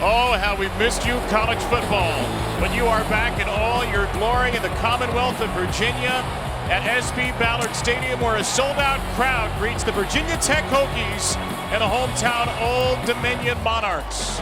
Oh, how we missed you, college football. But you are back in all your glory in the Commonwealth of Virginia at SB Ballard Stadium, where a sold-out crowd greets the Virginia Tech Hokies and the hometown Old Dominion Monarchs.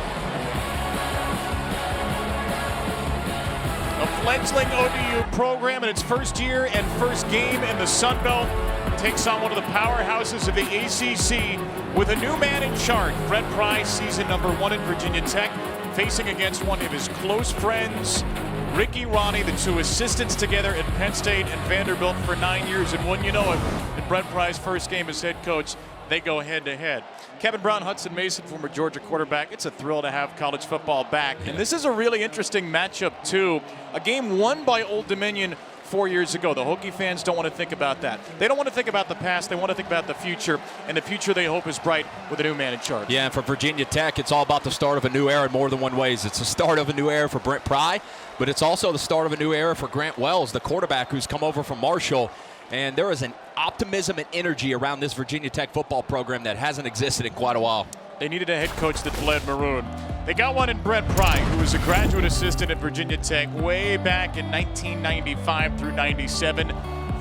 A fledgling ODU program in its first year and first game in the Sun Belt takes on one of the powerhouses of the ACC with a new man in charge. Brent Pry, season number 1 in Virginia Tech, facing against one of his close friends, Ricky Ronnie, the two assistants together at Penn State and Vanderbilt for 9 years. And when you know it, in Brent Pry's first game as head coach, they go head-to-head. Kevin Brown, Hudson Mason, former Georgia quarterback. It's a thrill to have college football back. And this is a really interesting matchup, too. A game won by Old Dominion 4 years ago. The Hokie fans don't want to think about that. They don't want to think about the past. They want to think about the future, and the future they hope is bright with a new man in charge. Yeah, and for Virginia Tech, it's all about the start of a new era in more than one ways. It's the start of a new era for Brent Pry, but it's also the start of a new era for Grant Wells, the quarterback who's come over from Marshall. And there is an optimism and energy around this Virginia Tech football program that hasn't existed in quite a while. They needed a head coach that bled maroon. They got one in Brent Pry, who was a graduate assistant at Virginia Tech way back in 1995 through 97.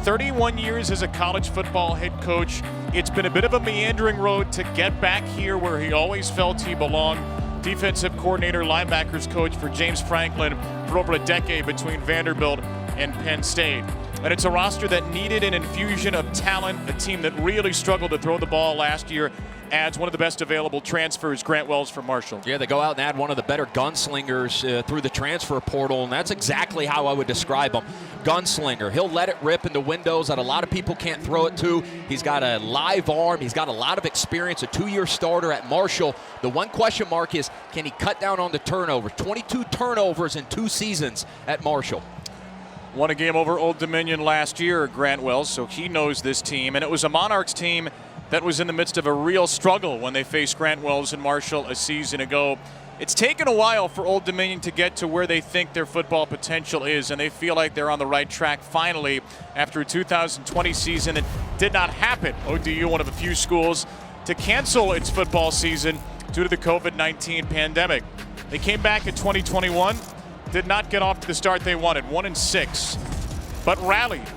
31 years as a college football head coach. It's been a bit of a meandering road to get back here where he always felt he belonged. Defensive coordinator, linebackers coach for James Franklin for over a decade between Vanderbilt and Penn State. And it's a roster that needed an infusion of talent, a team that really struggled to throw the ball last year. Adds one of the best available transfers, Grant Wells from Marshall. Yeah, they go out and add one of the better gunslingers through the transfer portal, and that's exactly how I would describe him. Gunslinger. He'll let it rip in the windows that a lot of people can't throw it to. He's got a live arm. He's got a lot of experience, a 2-year starter at Marshall. The one question mark is, can he cut down on the turnovers? 22 turnovers in 2 seasons at Marshall. Won a game over Old Dominion last year, Grant Wells, so he knows this team. And it was a Monarchs team that was in the midst of a real struggle when they faced Grant Wells and Marshall a season ago. It's taken a while for Old Dominion to get to where they think their football potential is, and they feel like they're on the right track finally after a 2020 season that did not happen. ODU, one of the few schools to cancel its football season due to the COVID-19 pandemic. They came back in 2021, did not get off to the start they wanted, 1-6, but rallied.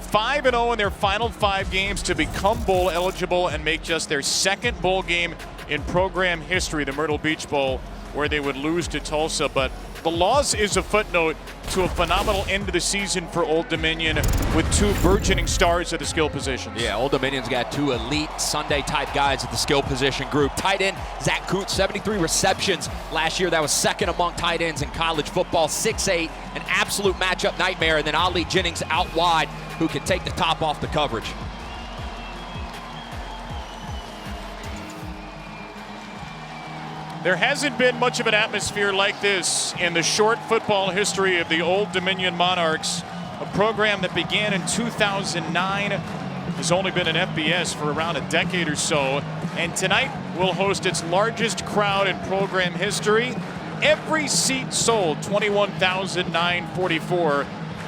5-0 in their final 5 games to become bowl eligible and make just their second bowl game in program history, the Myrtle Beach Bowl, where they would lose to Tulsa. But the loss is a footnote to a phenomenal end of the season for Old Dominion with 2 burgeoning stars at the skill positions. Yeah, Old Dominion's got 2 elite Sunday-type guys at the skill position group. Tight end Zach Coots, 73 receptions last year. That was second among tight ends in college football. 6'8", an absolute matchup nightmare. And then Ali Jennings out wide, who can take the top off the coverage. There hasn't been much of an atmosphere like this in the short football history of the Old Dominion Monarchs, a program that began in 2009, has only been in FBS for around a decade or so, and tonight will host its largest crowd in program history. Every seat sold, 21,944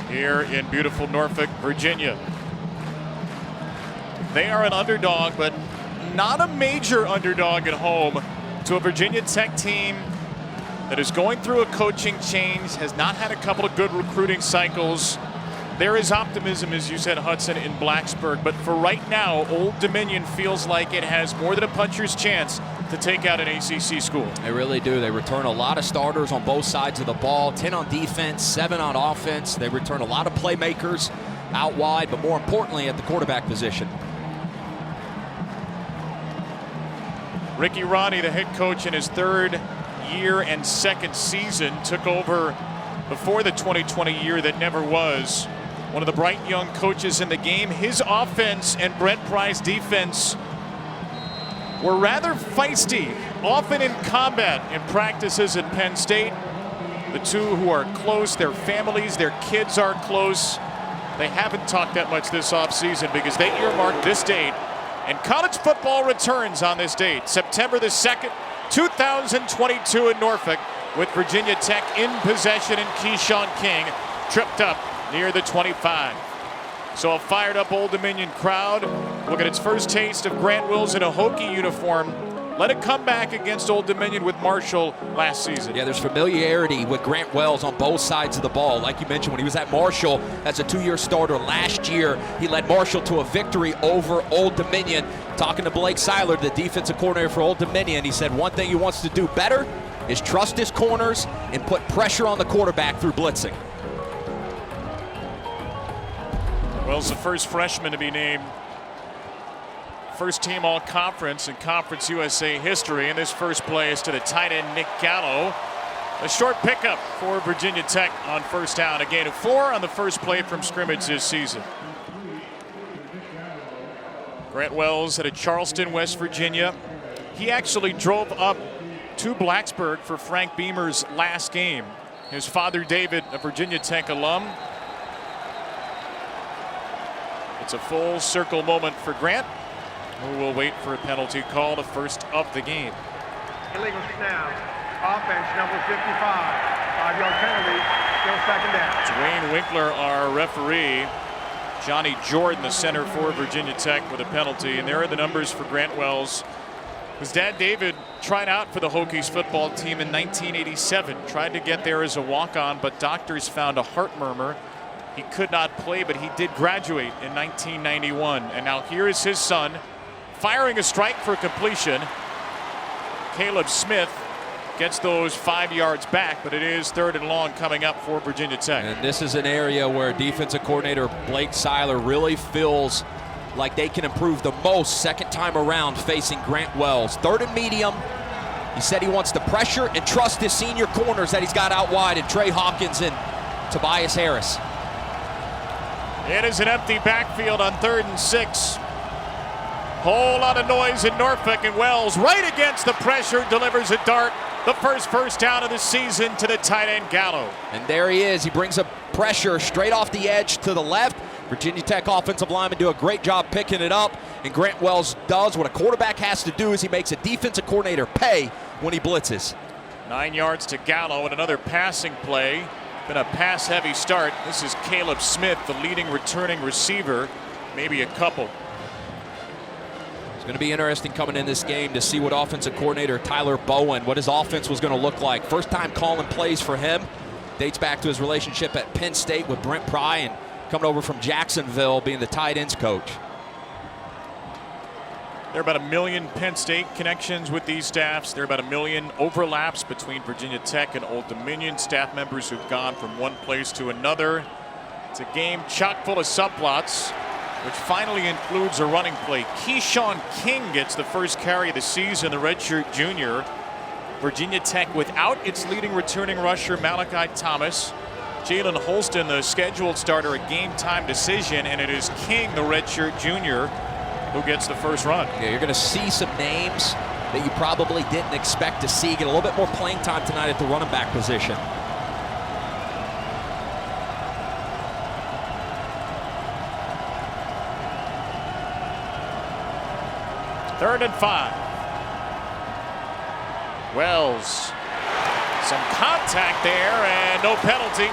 here in beautiful Norfolk, Virginia. They are an underdog, but not a major underdog at home to a Virginia Tech team that is going through a coaching change, has not had a couple of good recruiting cycles. There is optimism, as you said, Hudson, in Blacksburg, but for right now, Old Dominion feels like it has more than a puncher's chance to take out an ACC school. They really do. They return a lot of starters on both sides of the ball, 10 on defense, 7 on offense. They return a lot of playmakers out wide, but more importantly at the quarterback position. Ricky Ronnie, the head coach in his 3rd year and 2nd season, took over before the 2020 year that never was. One of the bright young coaches in the game. His offense and Brent Pry's defense were rather feisty, often in combat in practices at Penn State. The two who are close, their families, their kids are close. They haven't talked that much this offseason because they earmarked this date. And college football returns on this date, September the 2nd, 2022 in Norfolk, with Virginia Tech in possession and Keyshawn King tripped up near the 25. So a fired up Old Dominion crowd will get its first taste of Grant Wells in a Hokie uniform led a comeback against Old Dominion with Marshall last season. Yeah, there's familiarity with Grant Wells on both sides of the ball. Like you mentioned, when he was at Marshall as a 2-year starter last year, he led Marshall to a victory over Old Dominion. Talking to Blake Seiler, the defensive coordinator for Old Dominion, he said one thing he wants to do better is trust his corners and put pressure on the quarterback through blitzing. Wells, the first freshman to be named first team all-conference in Conference USA history, and this first play is to the tight end Nick Gallo. A short pickup for Virginia Tech on first down, a gain of 4 on the first play from scrimmage this season. Grant Wells out of Charleston, West Virginia. He actually drove up to Blacksburg for Frank Beamer's last game. His father David, a Virginia Tech alum. It's a full circle moment for Grant, who will wait for a penalty call, the first of the game. Illegal snap. Offense number 55. 5-yard penalty. Still second down. Dwayne Winkler, our referee. Johnny Jordan, the center for Virginia Tech, with a penalty. And there are the numbers for Grant Wells. His dad David tried out for the Hokies football team in 1987. Tried to get there as a walk-on, but doctors found a heart murmur. He could not play, but he did graduate in 1991. And now here is his son firing a strike for completion. Caleb Smith gets those 5 yards back, but it is 3rd and long coming up for Virginia Tech. And this is an area where defensive coordinator Blake Seiler really feels like they can improve the most second time around facing Grant Wells. 3rd and medium. He said he wants to pressure and trust his senior corners that he's got out wide, and Trey Hawkins and Tobias Harris. It is an empty backfield on 3rd and 6. Whole lot of noise in Norfolk, and Wells right against the pressure delivers a dart. The first down of the season to the tight end Gallo. And there he is. He brings a pressure straight off the edge to the left. Virginia Tech offensive linemen do a great job picking it up, and Grant Wells does what a quarterback has to do, is he makes a defensive coordinator pay when he blitzes. 9 yards to Gallo and another passing play. Been a pass-heavy start. This is Caleb Smith, the leading returning receiver. Maybe a couple. It's going to be interesting coming in this game to see what offensive coordinator Tyler Bowen, what his offense was going to look like. First time calling plays for him. Dates back to his relationship at Penn State with Brent Pry, and coming over from Jacksonville being the tight ends coach. There are about 1 million Penn State connections with these staffs. There are about 1 million overlaps between Virginia Tech and Old Dominion staff members who've gone from one place to another. It's a game chock full of subplots, which finally includes a running play. Keyshawn King gets the first carry of the season, the redshirt junior. Virginia Tech without its leading returning rusher Malachi Thomas. Jalen Holston, the scheduled starter, a game-time decision, and it is King, the redshirt junior, who gets the first run. Yeah, you're going to see some names that you probably didn't expect to see get a little bit more playing time tonight at the running back position. Third and 5. Wells, some contact there and no penalty.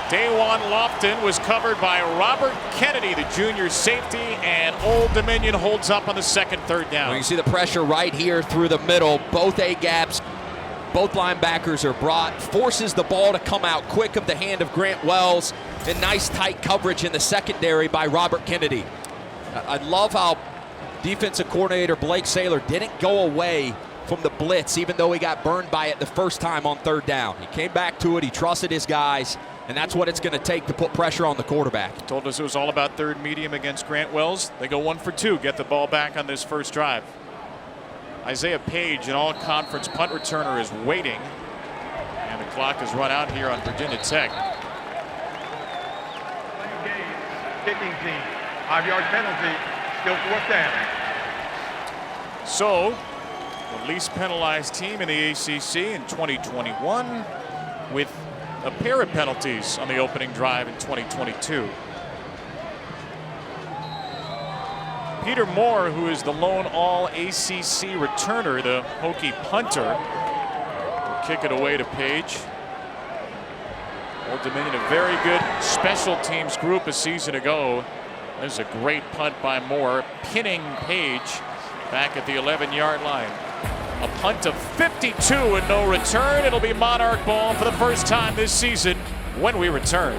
Dawan Lofton was covered by Robert Kennedy, the junior safety, and Old Dominion holds up on the second, 3rd down. Well, you see the pressure right here through the middle. Both A-gaps, both linebackers are brought. Forces the ball to come out quick of the hand of Grant Wells, and nice tight coverage in the secondary by Robert Kennedy. I love how defensive coordinator Blake Seiler didn't go away from the blitz, even though he got burned by it the first time on 3rd down. He came back to it, he trusted his guys, and that's what it's going to take to put pressure on the quarterback. Told us it was all about 3rd medium against Grant Wells. They go 1 for 2, get the ball back on this first drive. Isaiah Page, an all-conference punt returner, is waiting, and the clock is run out here on Virginia Tech. Kicking team. 5-yard penalty. Still 4th down. So, the least penalized team in the ACC in 2021, with a pair of penalties on the opening drive in 2022. Peter Moore, who is the lone all-ACC returner, the Hokie punter, will kick it away to Page. Old Dominion, a very good special teams group a season ago. There's a great punt by Moore, pinning Page back at the 11-yard line. A punt of 52 and no return. It'll be Monarch ball for the first time this season when we return.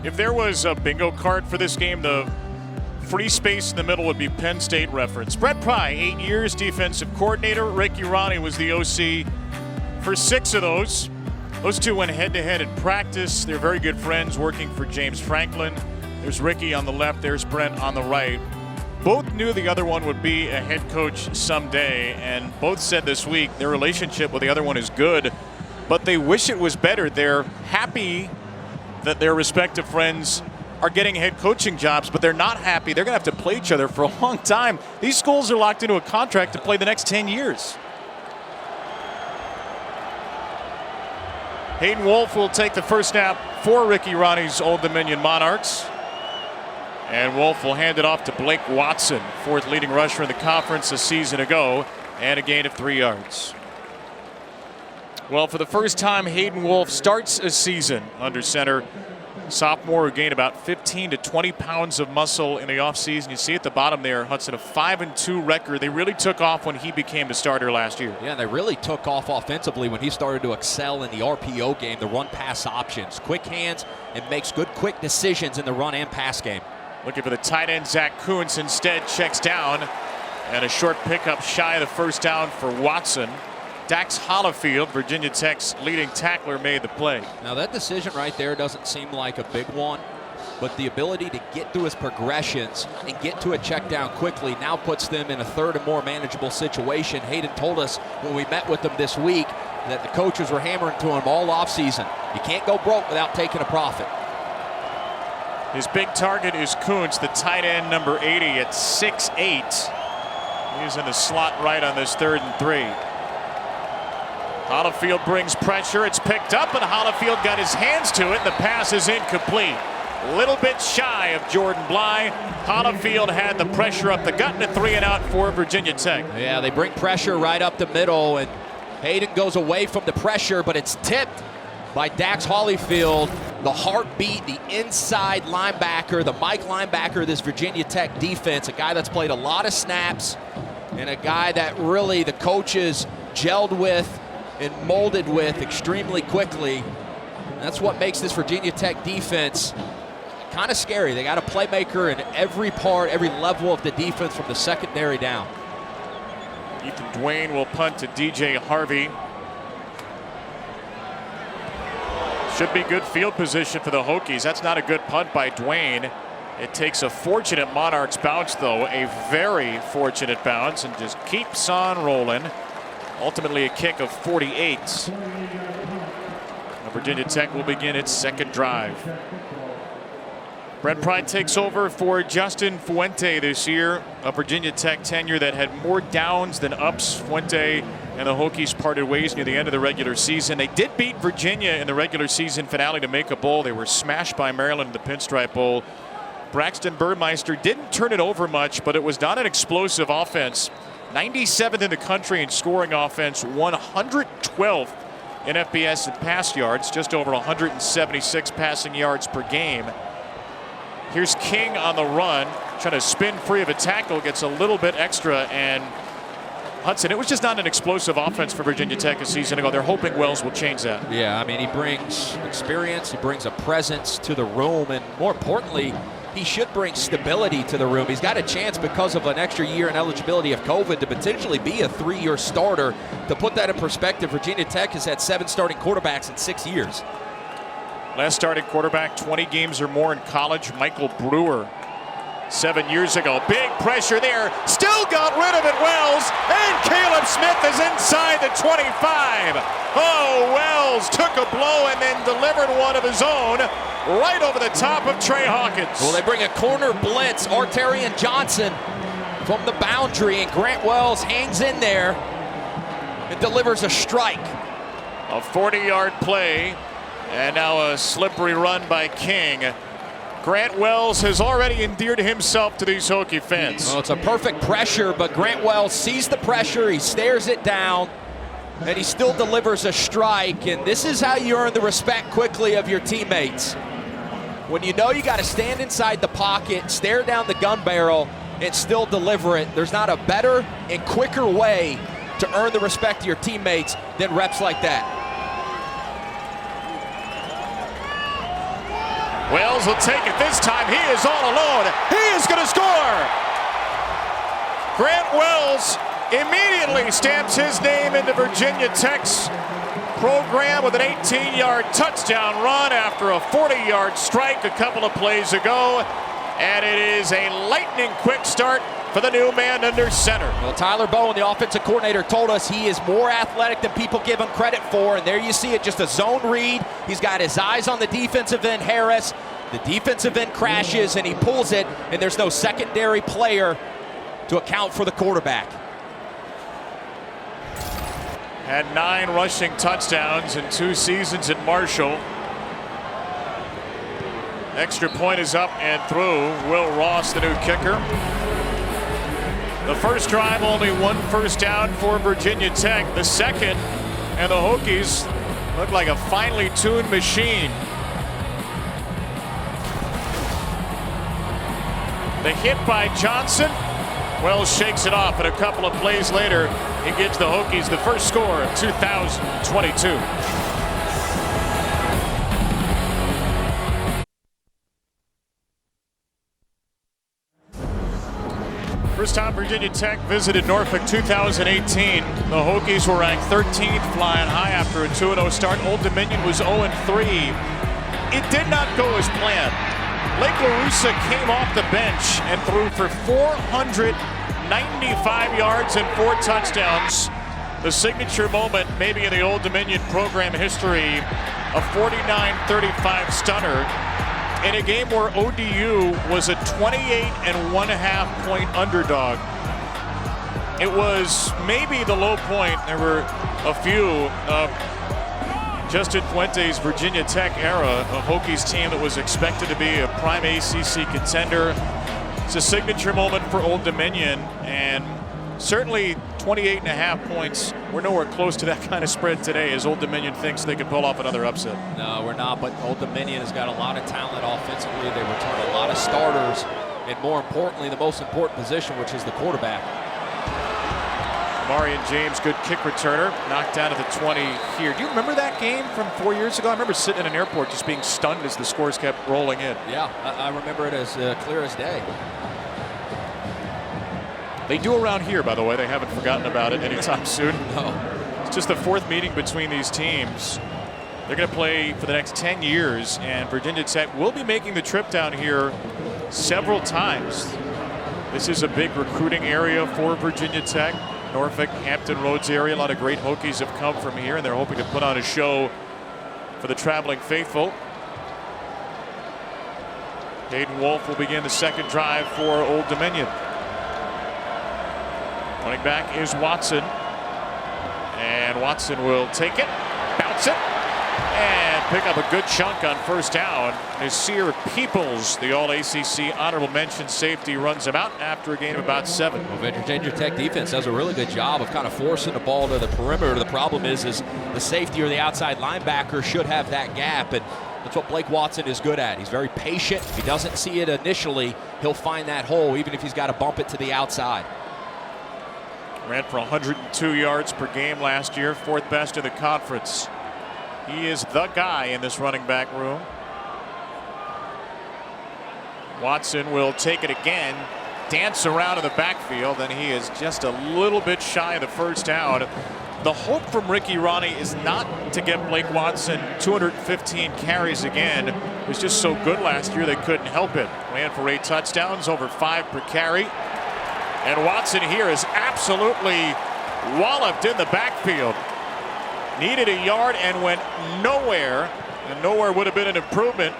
If there was a bingo card for this game, the free space in the middle would be Penn State reference. Brett Pry, 8 years defensive coordinator. Rick Urani was the OC for 6 of those. Those two went head-to-head in practice. They're very good friends working for James Franklin. There's Ricky on the left, there's Brent on the right. Both knew the other one would be a head coach someday, and both said this week their relationship with the other one is good, but they wish it was better. They're happy that their respective friends are getting head coaching jobs, but they're not happy. They're going to have to play each other for a long time. These schools are locked into a contract to play the next 10 years. Hayden Wolf will take the first snap for Ricky Ronnie's Old Dominion Monarchs. And Wolf will hand it off to Blake Watson, 4th leading rusher in the conference a season ago, and a gain of 3 yards. Well, for the first time, Hayden Wolf starts a season under center. Sophomore who gained about 15 to 20 pounds of muscle in the offseason. You see at the bottom there, Hudson, a 5-2 record. They really took off when he became the starter last year. Yeah, they really took off offensively when he started to excel in the RPO game, the run-pass options. Quick hands and makes good, quick decisions in the run and pass game. Looking for the tight end, Zach Kuntz, instead checks down. And a short pickup shy of the first down for Watson. Dax Hollifield, Virginia Tech's leading tackler, made the play. Now that decision right there doesn't seem like a big one, but the ability to get through his progressions and get to a check down quickly now puts them in a third and more manageable situation. Hayden told us when we met with them this week that the coaches were hammering to him all offseason. You can't go broke without taking a profit. His big target is Kuntz, the tight end, number 80 at 6'8". He's in the slot right on this 3rd and 3. Hollifield brings pressure. It's picked up, and Hollifield got his hands to it. The pass is incomplete. A little bit shy of Jordan Bly. Hollifield had the pressure up the gut, and a 3-and-out for Virginia Tech. Yeah, they bring pressure right up the middle, and Hayden goes away from the pressure, but it's tipped by Dax Hollifield, the heartbeat, the inside linebacker, the Mike linebacker of this Virginia Tech defense, a guy that's played a lot of snaps, and a guy that really the coaches gelled with and molded with extremely quickly. And that's what makes this Virginia Tech defense kind of scary. They got a playmaker in every part, every level of the defense from the secondary down. Ethan Dwayne will punt to DJ Harvey. Should be good field position for the Hokies. That's not a good punt by Dwayne. It takes a fortunate Monarchs bounce, though, a very fortunate bounce, and just keeps on rolling. Ultimately a kick of 48. Now Virginia Tech will begin its second drive. Brent Pry takes over for Justin Fuente this year, a Virginia Tech tenure that had more downs than ups. Fuente and the Hokies parted ways near the end of the regular season. They did beat Virginia in the regular season finale to make a bowl. They were smashed by Maryland in the Pinstripe Bowl. Braxton Burmeister didn't turn it over much, but it was not an explosive offense. 97th in the country in scoring offense, 112th in FBS and pass yards, just over 176 passing yards per game. Here's King on the run, trying to spin free of a tackle, gets a little bit extra, and Hudson, it was just not an explosive offense for Virginia Tech a season ago. They're hoping Wells will change that. Yeah, I mean, he brings experience, he brings a presence to the room, and more importantly, he should bring stability to the room. He's got a chance because of an extra year in eligibility of COVID to potentially be a 3-year starter. To put that in perspective, Virginia Tech has had 7 starting quarterbacks in 6 years. Last starting quarterback, 20 games or more in college, Michael Brewer. 7 years ago. Big pressure there. Still got rid of it, Wells. And Caleb Smith is inside the 25. Oh, Wells took a blow and then delivered one of his own right over the top of Trey Hawkins. Well, they bring a corner blitz. Artarian Johnson from the boundary, and Grant Wells hangs in there and delivers a strike. A 40-yard play, and now a slippery run by King. Grant Wells has already endeared himself to these Hokie fans. Well, it's a perfect pressure, but Grant Wells sees the pressure, he stares it down, and he still delivers a strike. And this is how you earn the respect quickly of your teammates. When you know you got to stand inside the pocket, stare down the gun barrel, and still deliver it, there's not a better and quicker way to earn the respect of your teammates than reps like that. Wells will take it this time. He is all alone. He is going to score. Grant Wells immediately stamps his name into Virginia Tech's program with an 18-yard touchdown run after a 40-yard strike a couple of plays ago. And it is a lightning quick start for the new man under center. Well, Tyler Bowen, the offensive coordinator, told us he is more athletic than people give him credit for. And there you see it, just a zone read. He's got his eyes on the defensive end, Harris. The defensive end crashes and he pulls it, and there's no secondary player to account for the quarterback. Had 9 rushing touchdowns in 2 seasons at Marshall. Extra point is up and through. Will Ross, the new kicker. The first drive, only 1 first down for Virginia Tech. The second, and the Hokies look like a finely tuned machine. The hit by Johnson. Wells shakes it off, and a couple of plays later, he gives the Hokies the first score of 2022. First time Virginia Tech visited Norfolk 2018. The Hokies were ranked 13th, flying high after a 2-0 start. Old Dominion was 0-3. It did not go as planned. Blake LaRussa came off the bench and threw for 495 yards and 4 touchdowns. The signature moment maybe in the Old Dominion program history, a 49-35 stunner in a game where ODU was a 28.5 point underdog. It was maybe the low point. There were a few Justin Fuente's Virginia Tech era, a Hokies team that was expected to be a prime ACC contender. It's a signature moment for Old Dominion, and certainly 28.5 points. We're nowhere close to that kind of spread today, as Old Dominion thinks they can pull off another upset. No, we're not, but Old Dominion has got a lot of talent offensively. They return a lot of starters, and more importantly, the most important position, which is the quarterback. Marion James, good kick returner, knocked down to the 20 here. Do you remember that game from 4 years ago? I remember sitting in an airport just being stunned as the scores kept rolling in. Yeah, I remember it as clear as day. They do around here, by the way. They haven't forgotten about it anytime soon. No. It's just the 4th meeting between these teams. They're going to play for the next 10 years, and Virginia Tech will be making the trip down here several times. This is a big recruiting area for Virginia Tech. Norfolk, Hampton Roads area. A lot of great Hokies have come from here, and they're hoping to put on a show for the traveling faithful. Hayden Wolf will begin the second drive for Old Dominion. Running back is Watson. And Watson will take it, bounce it, and pick up a good chunk on first down. Nasir Peoples, the All-ACC honorable mention safety, runs him out after a gain of about 7. Well, Virginia Tech defense does a really good job of kind of forcing the ball to the perimeter. The problem is the safety or the outside linebacker should have that gap, and that's what Blake Watson is good at. He's very patient. If he doesn't see it initially, he'll find that hole, even if he's got to bump it to the outside. Ran for 102 yards per game last year, 4th best in the conference. He is the guy in this running back room. Watson will take it again, dance around in the backfield, and he is just a little bit shy of the first down. The hope from Ricky Ronnie is not to get Blake Watson 215 carries again. He was just so good last year they couldn't help it. Ran for 8 touchdowns, over 5 per carry. And Watson here is absolutely walloped in the backfield. Needed a yard and went nowhere. And nowhere would have been an improvement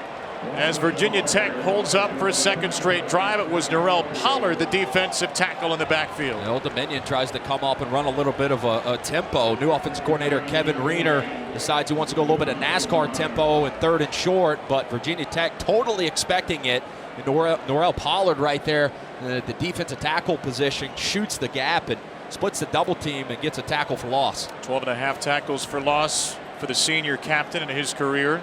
as Virginia Tech holds up for a second straight drive. It was Narell Pollard, the defensive tackle in the backfield. The Old Dominion tries to come up and run a little bit of a tempo. New offensive coordinator Kevin Riener decides he wants to go a little bit of NASCAR tempo and 3rd and short, but Virginia Tech totally expecting it. And Narell Pollard right there, the defensive tackle position, shoots the gap and splits the double team and gets a tackle for loss. 12.5 tackles for loss for the senior captain in his career.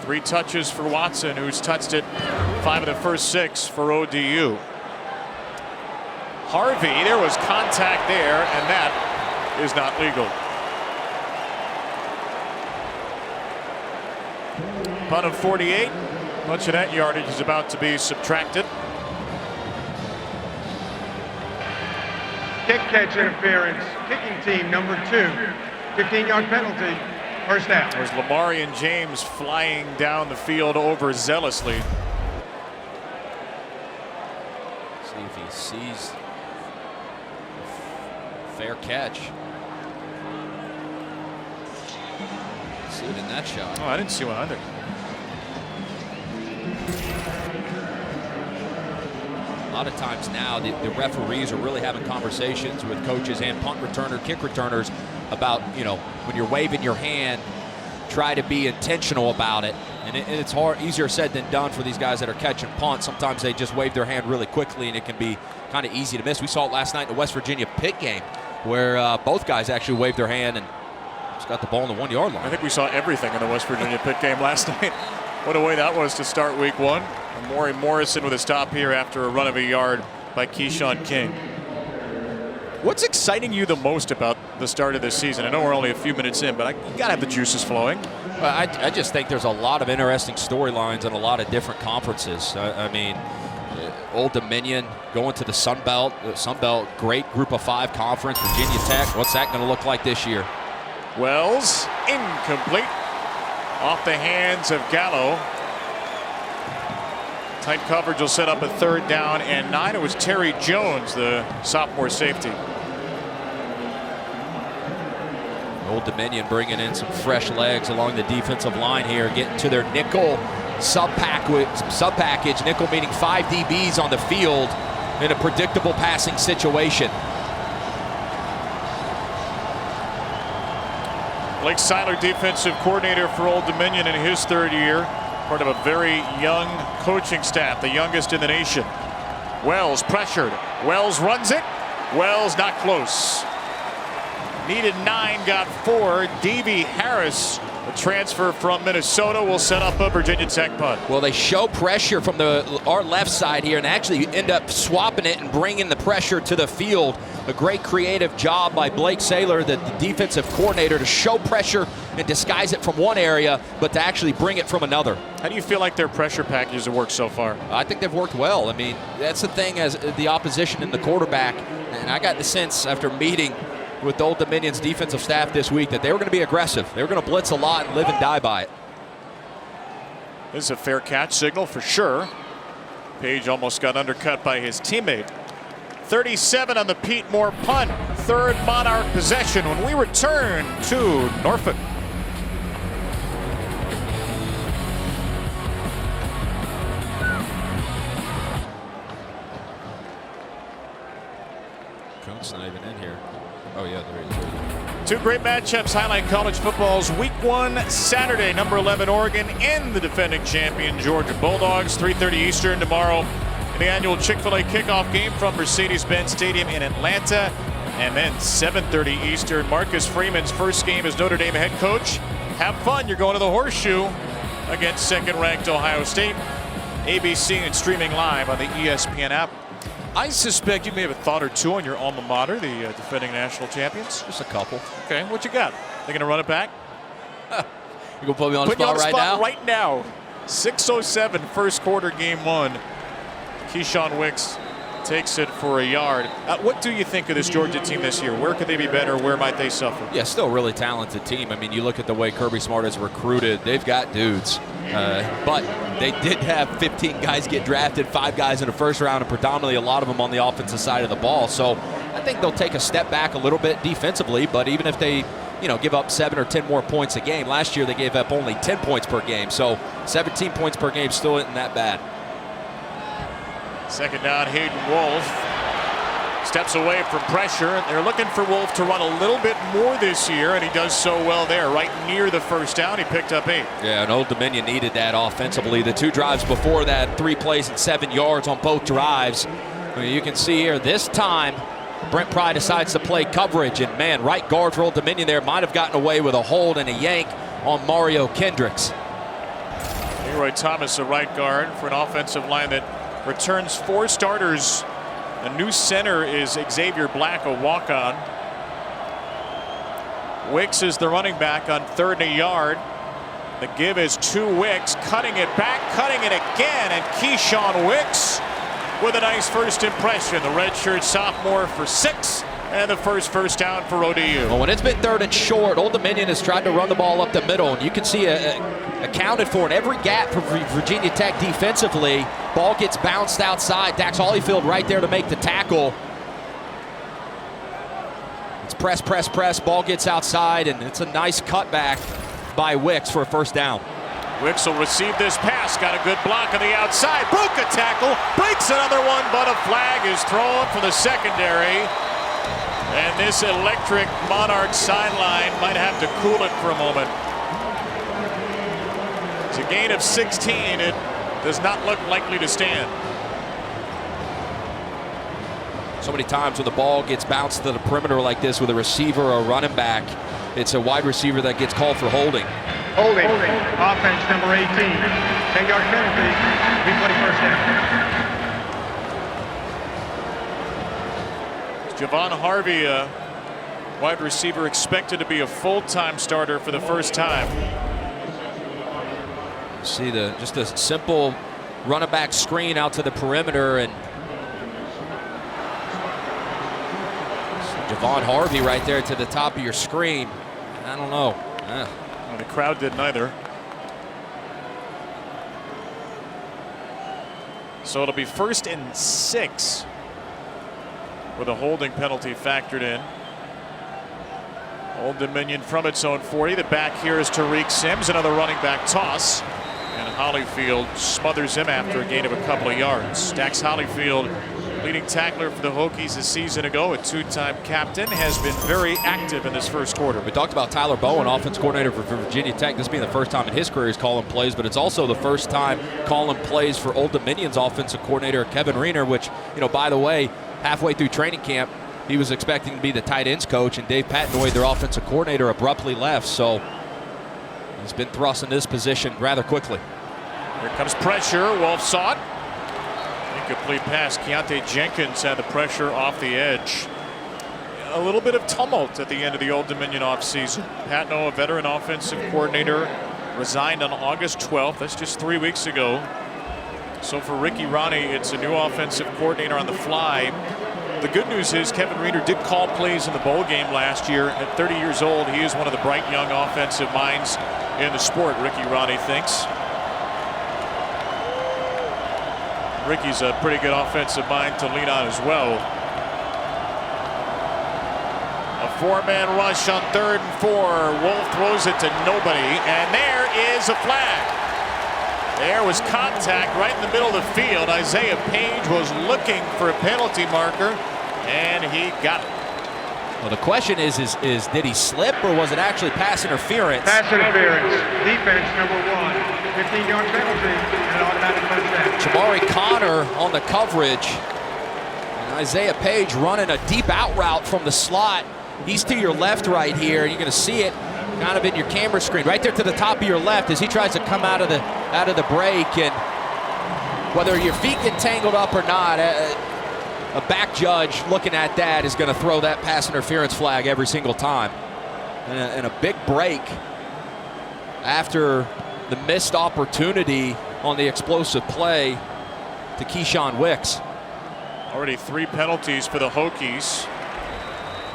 3 touches for Watson, who's touched it 5 of the first 6 for ODU. Harvey, there was contact there, and that is not legal. Punt of 48. Much of that yardage is about to be subtracted. Kick catch interference. Kicking team number 2. 15-yard penalty. First down. There's Lamarian James flying down the field overzealously. See if he sees a fair catch. See it in that shot. Oh, I didn't see one either. A lot of times now the referees are really having conversations with coaches and punt returner, kick returners about, when you're waving your hand, try to be intentional about it. And it's hard, easier said than done for these guys that are catching punts. Sometimes they just wave their hand really quickly and it can be kind of easy to miss. We saw it last night in the West Virginia Pitt game where both guys actually waved their hand and just got the ball on the 1-yard line. I think we saw everything in the West Virginia Pitt game last night. What a way that was to start week 1. Maury Morrison with a stop here after a run of a yard by Keyshawn King. What's exciting you the most about the start of this season? I know we're only a few minutes in, but you got to have the juices flowing. I just think there's a lot of interesting storylines in a lot of different conferences. I mean, Old Dominion going to the Sun Belt. Sun Belt, great Group of 5 conference. Virginia Tech, what's that going to look like this year? Wells, incomplete. Off the hands of Gallo. Tight coverage will set up a 3rd down and 9. It was Terry Jones, the sophomore safety. Old Dominion bringing in some fresh legs along the defensive line here, getting to their nickel sub package. Nickel meaning 5 DBs on the field in a predictable passing situation. Blake Seiler, defensive coordinator for Old Dominion in his 3rd year. Part of a very young coaching staff, the youngest in the nation. Wells pressured. Wells runs it. Wells not close. Needed 9, got 4. Davey Harris, a transfer from Minnesota, will set up a Virginia Tech punt. Well, they show pressure from our left side here and actually end up swapping it and bringing the pressure to the field. A great creative job by Blake Seiler, the defensive coordinator, to show pressure and disguise it from one area, but to actually bring it from another. How do you feel like their pressure packages have worked so far? I think they've worked well. I mean, that's the thing as the opposition and the quarterback. And I got the sense after meeting with Old Dominion's defensive staff this week that they were going to be aggressive. They were going to blitz a lot and live and die by it. This is a fair catch signal for sure. Page almost got undercut by his teammate. 37 on the Pete Moore punt. 3rd Monarch possession when we return to Norfolk. Coon's not even in here. Oh yeah, there he is. 2 great matchups highlight college football's week 1 Saturday. Number 11 Oregon and the defending champion Georgia Bulldogs. 3:30 Eastern tomorrow. The annual Chick-fil-A kickoff game from Mercedes-Benz Stadium in Atlanta. And then 7:30 Eastern, Marcus Freeman's first game as Notre Dame head coach. Have fun, you're going to the Horseshoe against 2nd-ranked Ohio State. ABC and streaming live on the ESPN app. I suspect you may have a thought or 2 on your alma mater, the defending national champions. Just a couple. Okay, what you got? They going to run it back? You gonna put me on the spot right now? Right now. 6:07, first quarter, game 1. Keyshawn Wicks takes it for a yard. What do you think of this Georgia team this year? Where could they be better? Where might they suffer? Yeah, still a really talented team. I mean, you look at the way Kirby Smart has recruited. They've got dudes. But they did have 15 guys get drafted, 5 guys in the first round, and predominantly a lot of them on the offensive side of the ball. So I think they'll take a step back a little bit defensively, but even if they give up 7 or 10 more points a game, last year they gave up only 10 points per game. So 17 points per game still isn't that bad. 2nd down, Hayden Wolf steps away from pressure. They're looking for Wolf to run a little bit more this year, and he does so well there. Right near the first down, he picked up 8. Yeah, and Old Dominion needed that offensively. The 2 drives before that, 3 plays and 7 yards on both drives. I mean, you can see here, this time, Brent Pry decides to play coverage, and man, right guard for Old Dominion there might have gotten away with a hold and a yank on Mario Kendricks. Leroy Thomas, a right guard, for an offensive line that returns 4 starters. The new center is Xavier Black, a walk-on. Wicks is the running back on 3rd and a yard. The give is to Wicks, cutting it back, cutting it again, and Keyshawn Wicks with a nice first impression. The redshirt sophomore for 6, and the first down for ODU. Well, when it's been 3rd and short, Old Dominion has tried to run the ball up the middle, and you can see accounted for in every gap for Virginia Tech defensively. Ball gets bounced outside. Dax Holyfield right there to make the tackle. It's press, press, press. Ball gets outside, and it's a nice cutback by Wicks for a first down. Wicks will receive this pass. Got a good block on the outside. Broke a tackle. Breaks another one, but a flag is thrown for the secondary. And this electric Monarchs sideline might have to cool it for a moment. It's a gain of 16. It does not look likely to stand. So many times when the ball gets bounced to the perimeter like this with a receiver or a running back, it's a wide receiver that gets called for holding. Holding. Offense number 18. 10-yard penalty. Replay first down. Javon Harvey, a wide receiver, expected to be a full-time starter for the first time. See just a simple running back screen out to the perimeter, and Javon Harvey right there to the top of your screen. I don't know. Well, the crowd didn't either. So it'll be 1st and 6 with a holding penalty factored in. Old Dominion from its own 40. The back here is Tariq Sims, another running back toss. And Holyfield smothers him after a gain of a couple of yards. Dax Holyfield, leading tackler for the Hokies a season ago, a 2-time captain, has been very active in this first quarter. We talked about Tyler Bowen, offense coordinator for Virginia Tech. This being the first time in his career he's calling plays, but it's also the first time calling plays for Old Dominion's offensive coordinator, Kevin Reiner, which, by the way, halfway through training camp, he was expecting to be the tight ends coach, and Dave Patnoy, their offensive coordinator, abruptly left. So he's been thrust in this position rather quickly. Here comes pressure. Wolf saw it. Incomplete pass. Keontae Jenkins had the pressure off the edge. A little bit of tumult at the end of the Old Dominion offseason. Patnoy, a veteran offensive coordinator, resigned on August 12th. That's just 3 weeks ago. So for Ricky Ronnie, it's a new offensive coordinator on the fly. The good news is Kevin Reiner did call plays in the bowl game last year. At 30 years old, he is one of the bright young offensive minds in the sport, Ricky Ronnie thinks. Ricky's a pretty good offensive mind to lean on as well. A 4-man rush on 3rd and 4. Wolf throws it to nobody, and there is a flag. There was contact right in the middle of the field. Isaiah Page was looking for a penalty marker, and he got it. Well, the question is did he slip, or was it actually pass interference? Pass interference. Defense number 1. 15-yard penalty and an automatic first down. Jamari Connor on the coverage. And Isaiah Page running a deep out route from the slot. He's to your left right here. You're going to see it kind of in your camera screen right there to the top of your left as he tries to come out of the break. And whether your feet get tangled up or not, a back judge looking at that is going to throw that pass interference flag every single time. And a big break after the missed opportunity on the explosive play to Keyshawn Wicks. Already 3 penalties for the Hokies.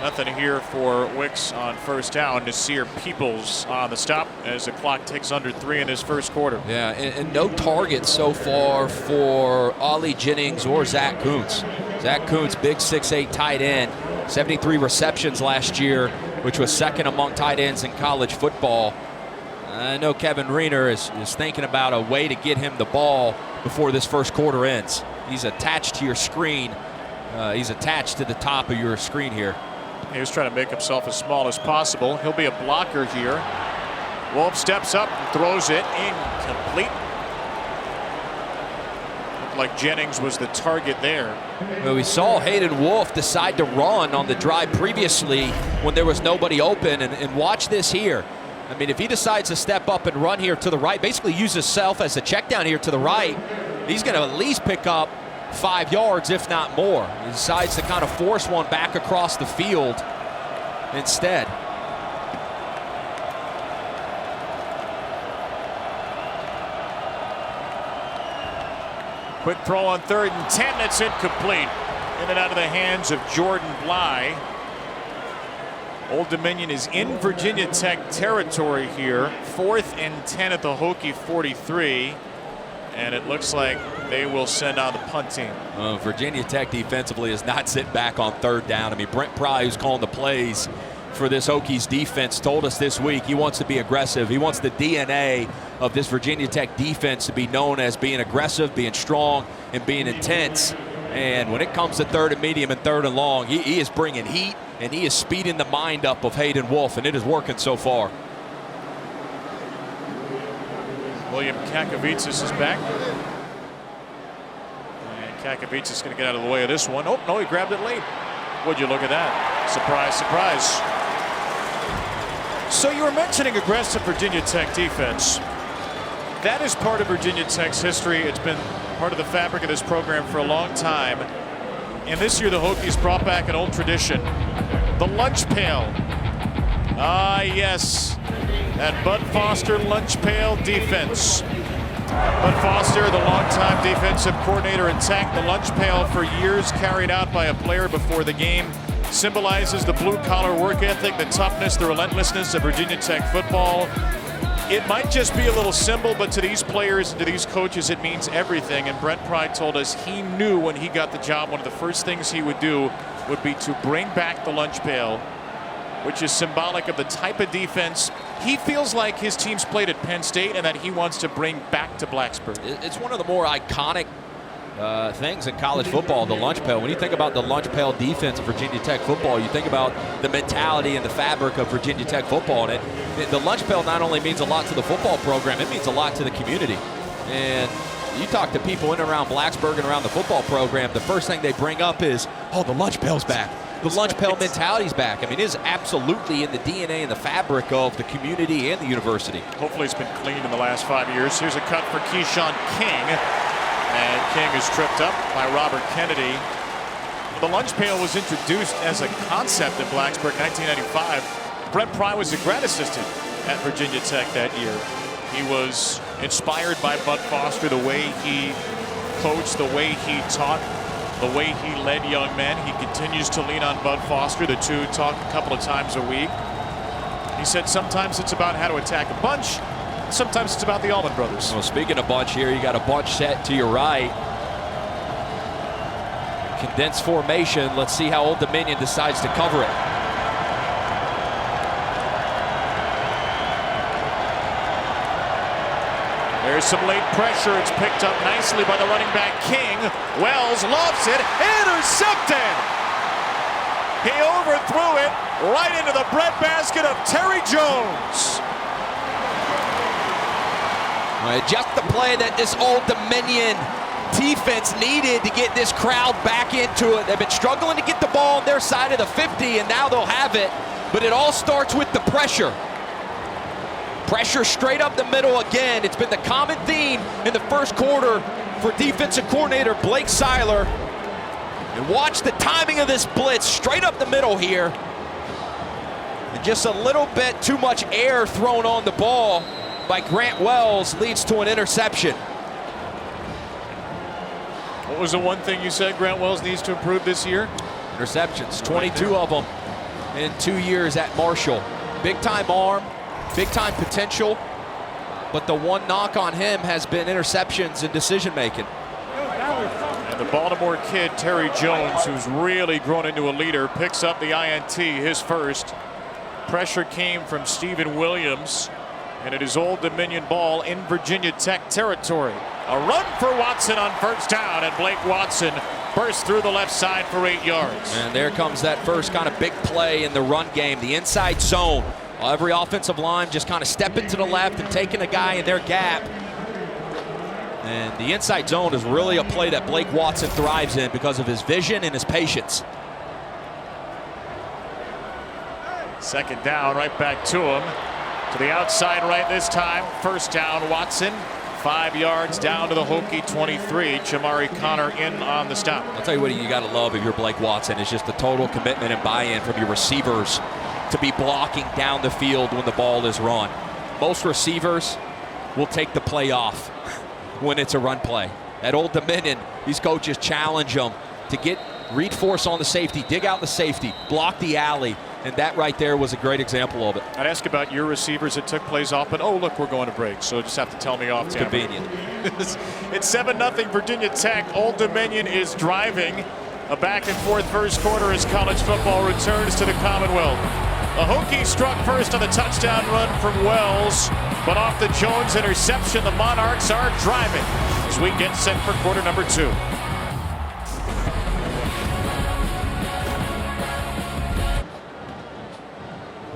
Nothing here for Wicks on first down. Nasir Peoples on the stop as the clock ticks under 3 in this first quarter. Yeah, and no targets so far for Ollie Jennings or Zach Kuntz. Zach Kuntz, big 6'8" tight end, 73 receptions last year, which was second among tight ends in college football. I know Kevin Reiner is thinking about a way to get him the ball before this first quarter ends. He's attached to your screen. He's attached to the top of your screen here. He was trying to make himself as small as possible. He'll be a blocker here. Wolf steps up and throws it incomplete. Looked like Jennings was the target there. Well, we saw Hayden Wolf decide to run on the drive previously when there was nobody open, and watch this here. I mean, if he decides to step up and run here to the right, basically use himself as a check down here to the right, he's going to at least pick up 5 yards, if not more. He decides to kind of force one back across the field instead. Quick throw on 3rd and 10. That's incomplete. In and out of the hands of Jordan Bly. Old Dominion is in Virginia Tech territory here. 4th and 10 at the Hokie 43. And it looks like they will send out the punt team. Virginia Tech defensively is not sitting back on 3rd down. I mean, Brent Pry, who's calling the plays for this Hokies defense, told us this week he wants to be aggressive. He wants the DNA of this Virginia Tech defense to be known as being aggressive, being strong, and being intense. And when it comes to 3rd and medium and 3rd and long, he is bringing heat, and he is speeding the mind up of Hayden Wolf, and it is working so far. William Kakavitsas is back. And Kakavitsas is going to get out of the way of this one. Oh, no, he grabbed it late. Would you look at that? Surprise, surprise. So you were mentioning aggressive Virginia Tech defense. That is part of Virginia Tech's history. It's been part of the fabric of this program for a long time. And this year the Hokies brought back an old tradition. The lunch pail. Ah, yes. That Bud Foster lunch pail defense. Bud Foster, the longtime defensive coordinator at Tech, the lunch pail for years carried out by a player before the game, symbolizes the blue-collar work ethic, the toughness, the relentlessness of Virginia Tech football. It might just be a little symbol, but to these players, to these coaches, it means everything. And Brent Pry told us he knew when he got the job, one of the first things he would do would be to bring back the lunch pail, which is symbolic of the type of defense he feels like his team's played at Penn State and that he wants to bring back to Blacksburg. It's one of the more iconic things in college football, the lunch pail. When you think about the lunch pail defense of Virginia Tech football, you think about the mentality and the fabric of Virginia Tech football. And the lunch pail not only means a lot to the football program, it means a lot to the community. And you talk to people in and around Blacksburg and around the football program, the first thing they bring up is, oh, the lunch pail's back. The lunch pail mentality's back. I mean, it is absolutely in the DNA and the fabric of the community and the university. Hopefully it's been cleaned in the last 5 years. Here's a cut for Keyshawn King. And King is tripped up by Robert Kennedy. The lunch pail was introduced as a concept in Blacksburg in 1995. Brent Pry was a grad assistant at Virginia Tech that year. He was inspired by Bud Foster, the way he coached, the way he taught, the way he led young men. He continues to lean on Bud Foster. The two talk a couple of times a week. He said sometimes it's about how to attack a bunch. Sometimes it's about the Allman Brothers. Well, speaking of bunch here, you got a bunch set to your right. Condensed formation. Let's see how Old Dominion decides to cover it. There's some late pressure. It's picked up nicely by the running back King. Wells loves it. Intercepted. He overthrew it right into the breadbasket of Terry Jones. Just the play that this Old Dominion defense needed to get this crowd back into it. They've been struggling to get the ball on their side of the 50, and now they'll have it. But it all starts with the pressure. Pressure straight up the middle again. It's been the common theme in the first quarter for defensive coordinator Blake Seiler. And watch the timing of this blitz straight up the middle here. And just a little bit too much air thrown on the ball by Grant Wells leads to an interception. What was the one thing you said Grant Wells needs to improve this year? Interceptions, 22 of them in 2 years at Marshall. Big time arm, big time potential, but the one knock on him has been interceptions and decision making. And the Baltimore kid, Terry Jones, who's really grown into a leader, picks up the INT, his first. Pressure came from Stephen Williams, and it is Old Dominion ball in Virginia Tech territory. A run for Watson on first down, and Blake Watson bursts through the left side for 8 yards. And there comes that first kind of big play in the run game, the inside zone. Every offensive line just kind of stepping to the left and taking a guy in their gap. And the inside zone is really a play that Blake Watson thrives in because of his vision and his patience. Second down, right back to him. To the outside right this time. First down, Watson. 5 yards down to the Hokie 23. Jamari Connor in on the stop. I'll tell you what you got to love if you're Blake Watson is just the total commitment and buy-in from your receivers to be blocking down the field when the ball is run. Most receivers will take the play off when it's a run play. At Old Dominion, these coaches challenge them to read force on the safety, dig out the safety, block the alley, and that right there was a great example of it. I'd ask about your receivers that took plays off, but oh, look, we're going to break, so just have to tell me off. It's convenient. It's 7-0 Virginia Tech. Old Dominion is driving. A back-and-forth first quarter as college football returns to the Commonwealth. The Hokies struck first on the touchdown run from Wells, but off the Jones interception, the Monarchs are driving as we get set for quarter number 2.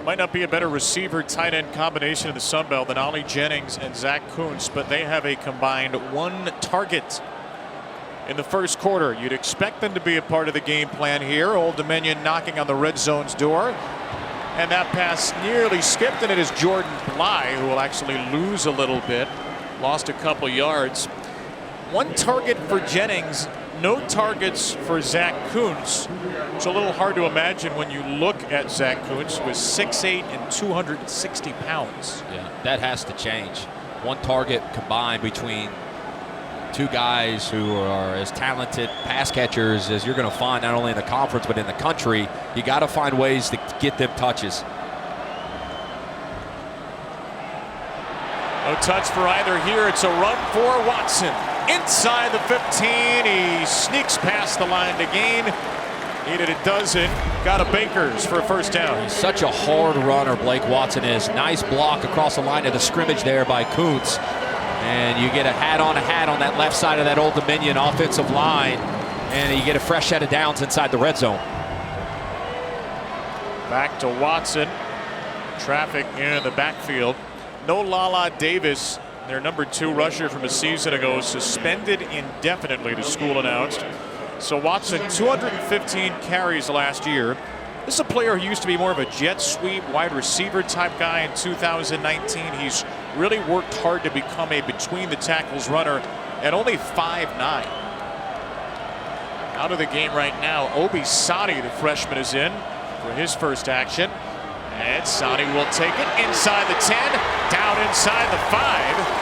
Might not be a better receiver tight end combination in the Sun Belt than Ollie Jennings and Zach Kuntz, but they have a combined 1 target in the first quarter. You'd expect them to be a part of the game plan here. Old Dominion knocking on the red zone's door. And that pass nearly skipped, and it is Jordan Bly who will actually lose a little bit. Lost a couple yards. 1 target for Jennings, no targets for Zach Kuntz. It's a little hard to imagine when you look at Zach Kuntz, who is 6'8" and 260 pounds. Yeah, that has to change. 1 target combined between 2 guys who are as talented pass catchers as you're going to find not only in the conference but in the country. You got to find ways to get them touches. No touch for either here. It's a run for Watson. Inside the 15, he sneaks past the line to gain. Needed a dozen. Got a Bakers for a first down. He's such a hard runner, Blake Watson is. Nice block across the line of the scrimmage there by Kuntz. And you get a hat on that left side of that Old Dominion offensive line. And you get a fresh set of downs inside the red zone. Back to Watson. Traffic in the backfield. No Lala Davis, their number 2 rusher from a season ago, suspended indefinitely, the school announced. So Watson, 215 carries last year. This is a player who used to be more of a jet sweep wide receiver type guy in 2019. He's really worked hard to become a between the tackles runner at only 5'9". Out of the game right now, Obi Sadi, the freshman, is in for his first action. And Sadi will take it inside the 10, down inside the 5.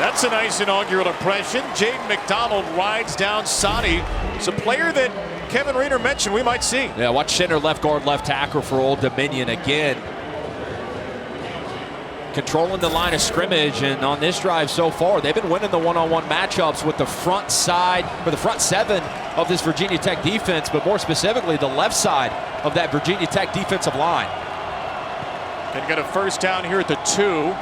That's a nice inaugural impression. Jaden McDonald rides down Sadi. It's a player that Kevin Reeder mentioned we might see. Yeah, watch center, left guard, left tackle for Old Dominion again. Controlling the line of scrimmage, and on this drive so far, they've been winning the one-on-one matchups with the front side, or the front 7 of this Virginia Tech defense, but more specifically, the left side of that Virginia Tech defensive line. Can get a first down here at the 2.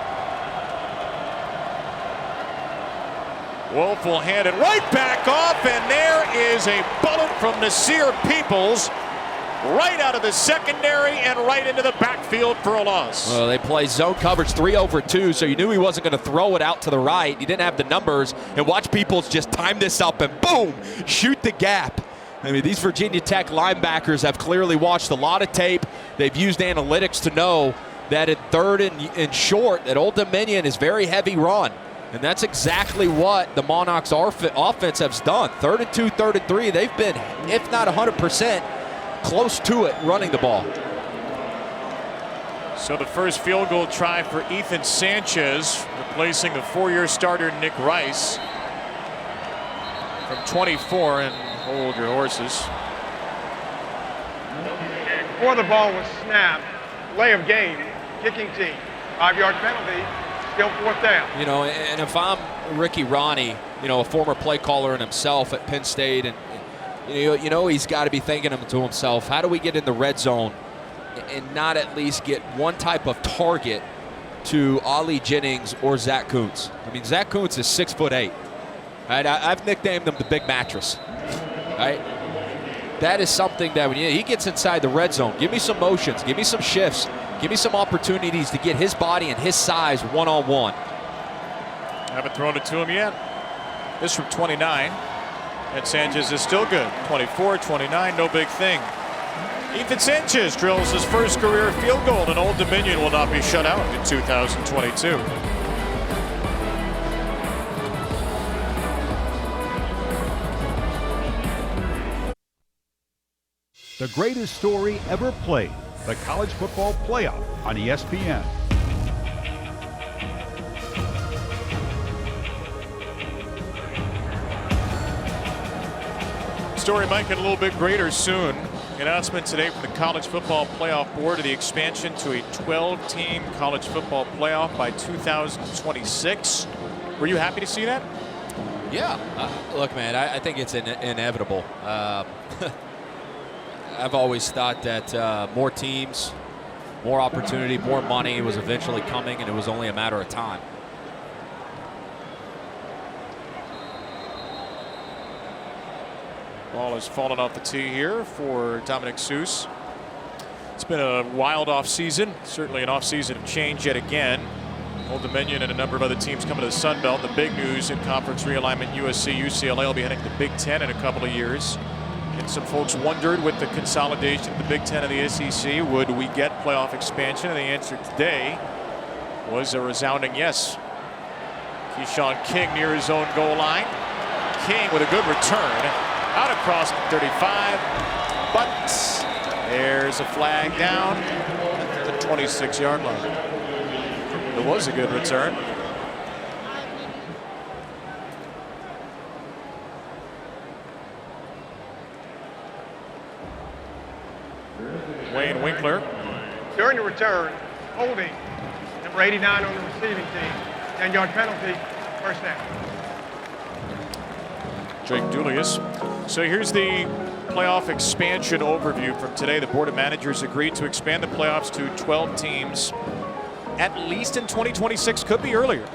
Wolf will hand it right back off, and there is a bullet from Nasir Peoples right out of the secondary and right into the backfield for a loss. Well, they play zone coverage 3 over 2, so you knew he wasn't going to throw it out to the right. He didn't have the numbers, and watch Peoples just time this up and boom, shoot the gap. I mean, these Virginia Tech linebackers have clearly watched a lot of tape. They've used analytics to know that at 3rd and short, that Old Dominion is very heavy run. And that's exactly what the Monarchs offense has done. 3rd and 2, 3rd and 3, they've been, if not 100%, close to it running the ball. So the first field goal try for Ethan Sanchez, replacing the 4-year starter Nick Rice from 24, and hold your horses. Before the ball was snapped, play of game, kicking team, 5-yard penalty, still 4th down. You know, and if I'm Ricky Ronnie, you know, a former play caller in himself at Penn State, and you know he's got to be thinking to himself, how do we get in the red zone and not at least get one type of target to Ollie Jennings or Zach Kuntz? I mean, Zach Kuntz is 6'8". Right? I've nicknamed him the Big Mattress. Right? That is something that when he gets inside the red zone, give me some motions, give me some shifts, give me some opportunities to get his body and his size one-on-one. Haven't thrown it to him yet. This from 29. And Sanchez is still good. 24, 29, no big thing. Ethan Sanchez drills his first career field goal, and Old Dominion will not be shut out in 2022. The greatest story ever played, the College Football Playoff on ESPN. Story might get a little bit greater soon. Announcement today from the College Football Playoff Board of the expansion to a 12-team College Football Playoff by 2026. Were you happy to see that? Yeah. Look, man, I think it's inevitable. I've always thought that more teams, more opportunity, more money was eventually coming, and it was only a matter of time. Ball has fallen off the tee here for Dominic Seuss. It's been a wild offseason, certainly an offseason of change yet again. Old Dominion and a number of other teams coming to the Sun Belt. The big news in conference realignment, USC, UCLA will be heading to the Big Ten in a couple of years. And some folks wondered with the consolidation of the Big Ten and the SEC, would we get playoff expansion? And the answer today was a resounding yes. Keyshawn King near his own goal line. King with a good return. Out across the 35, but there's a flag down at the 26-yard line. It was a good return. Wayne Winkler. During the return, holding number 89 on the receiving team. 10-yard penalty, first down. Jake Dulius. So here's the playoff expansion overview from today. The Board of Managers agreed to expand the playoffs to 12 teams, at least in 2026, could be earlier.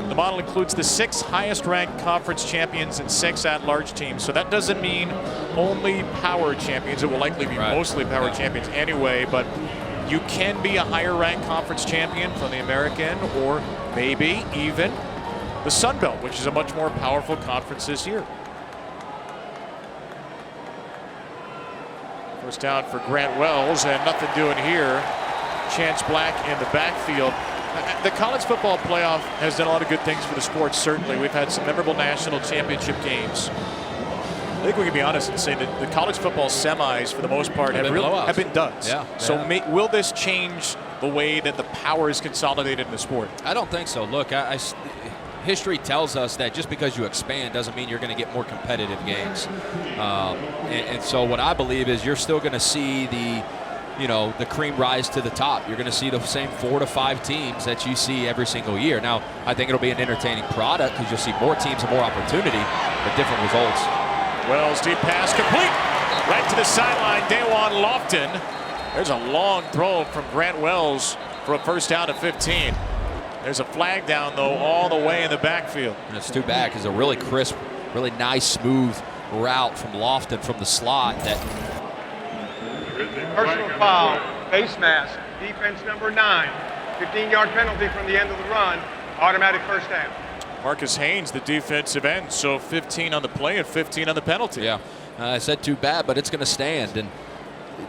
The model includes the 6 highest ranked conference champions and 6 at-large teams. So that doesn't mean only power champions. It will likely be mostly power champions anyway, but you can be a higher ranked conference champion from the American, or maybe even the Sun Belt, which is a much more powerful conference this year. First down for Grant Wells, and nothing doing here. Chance Black in the backfield. The College Football Playoff has done a lot of good things for the sport, certainly. We've had some memorable national championship games. I think we can be honest and say that the college football semis, for the most part, have been duds. Yeah. So will this change the way that the power is consolidated in the sport? I don't think so. Look, history tells us that just because you expand doesn't mean you're going to get more competitive games. And so what I believe is you're still going to see the cream rise to the top. You're going to see the same 4 to 5 teams that you see every single year. Now, I think it'll be an entertaining product because you'll see more teams and more opportunity, but different results. Wells, deep pass complete. Right to the sideline, Dawan Lofton. There's a long throw from Grant Wells for a first down to 15. There's a flag down, though, all the way in the backfield. And it's too bad because a really crisp, really nice, smooth route from Lofton from the slot. Personal foul, face mask, defense number 9. 15-yard penalty from the end of the run, automatic first down. Marcus Haynes, the defensive end, so 15 on the play and 15 on the penalty. Yeah, I said too bad, but it's going to stand. And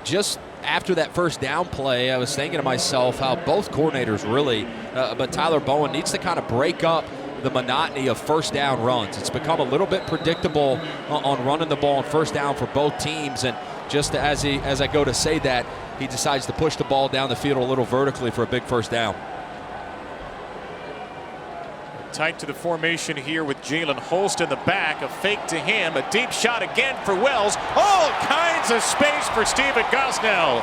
just after that first down play, I was thinking to myself how both coordinators really, but Tyler Bowen needs to kind of break up the monotony of first down runs. It's become a little bit predictable on running the ball on first down for both teams. And just as I go to say that, he decides to push the ball down the field a little vertically for a big first down. Tight to the formation here with Jalen Holst in the back. A fake to him. A deep shot again for Wells. All kinds of space for Stephen Gosnell.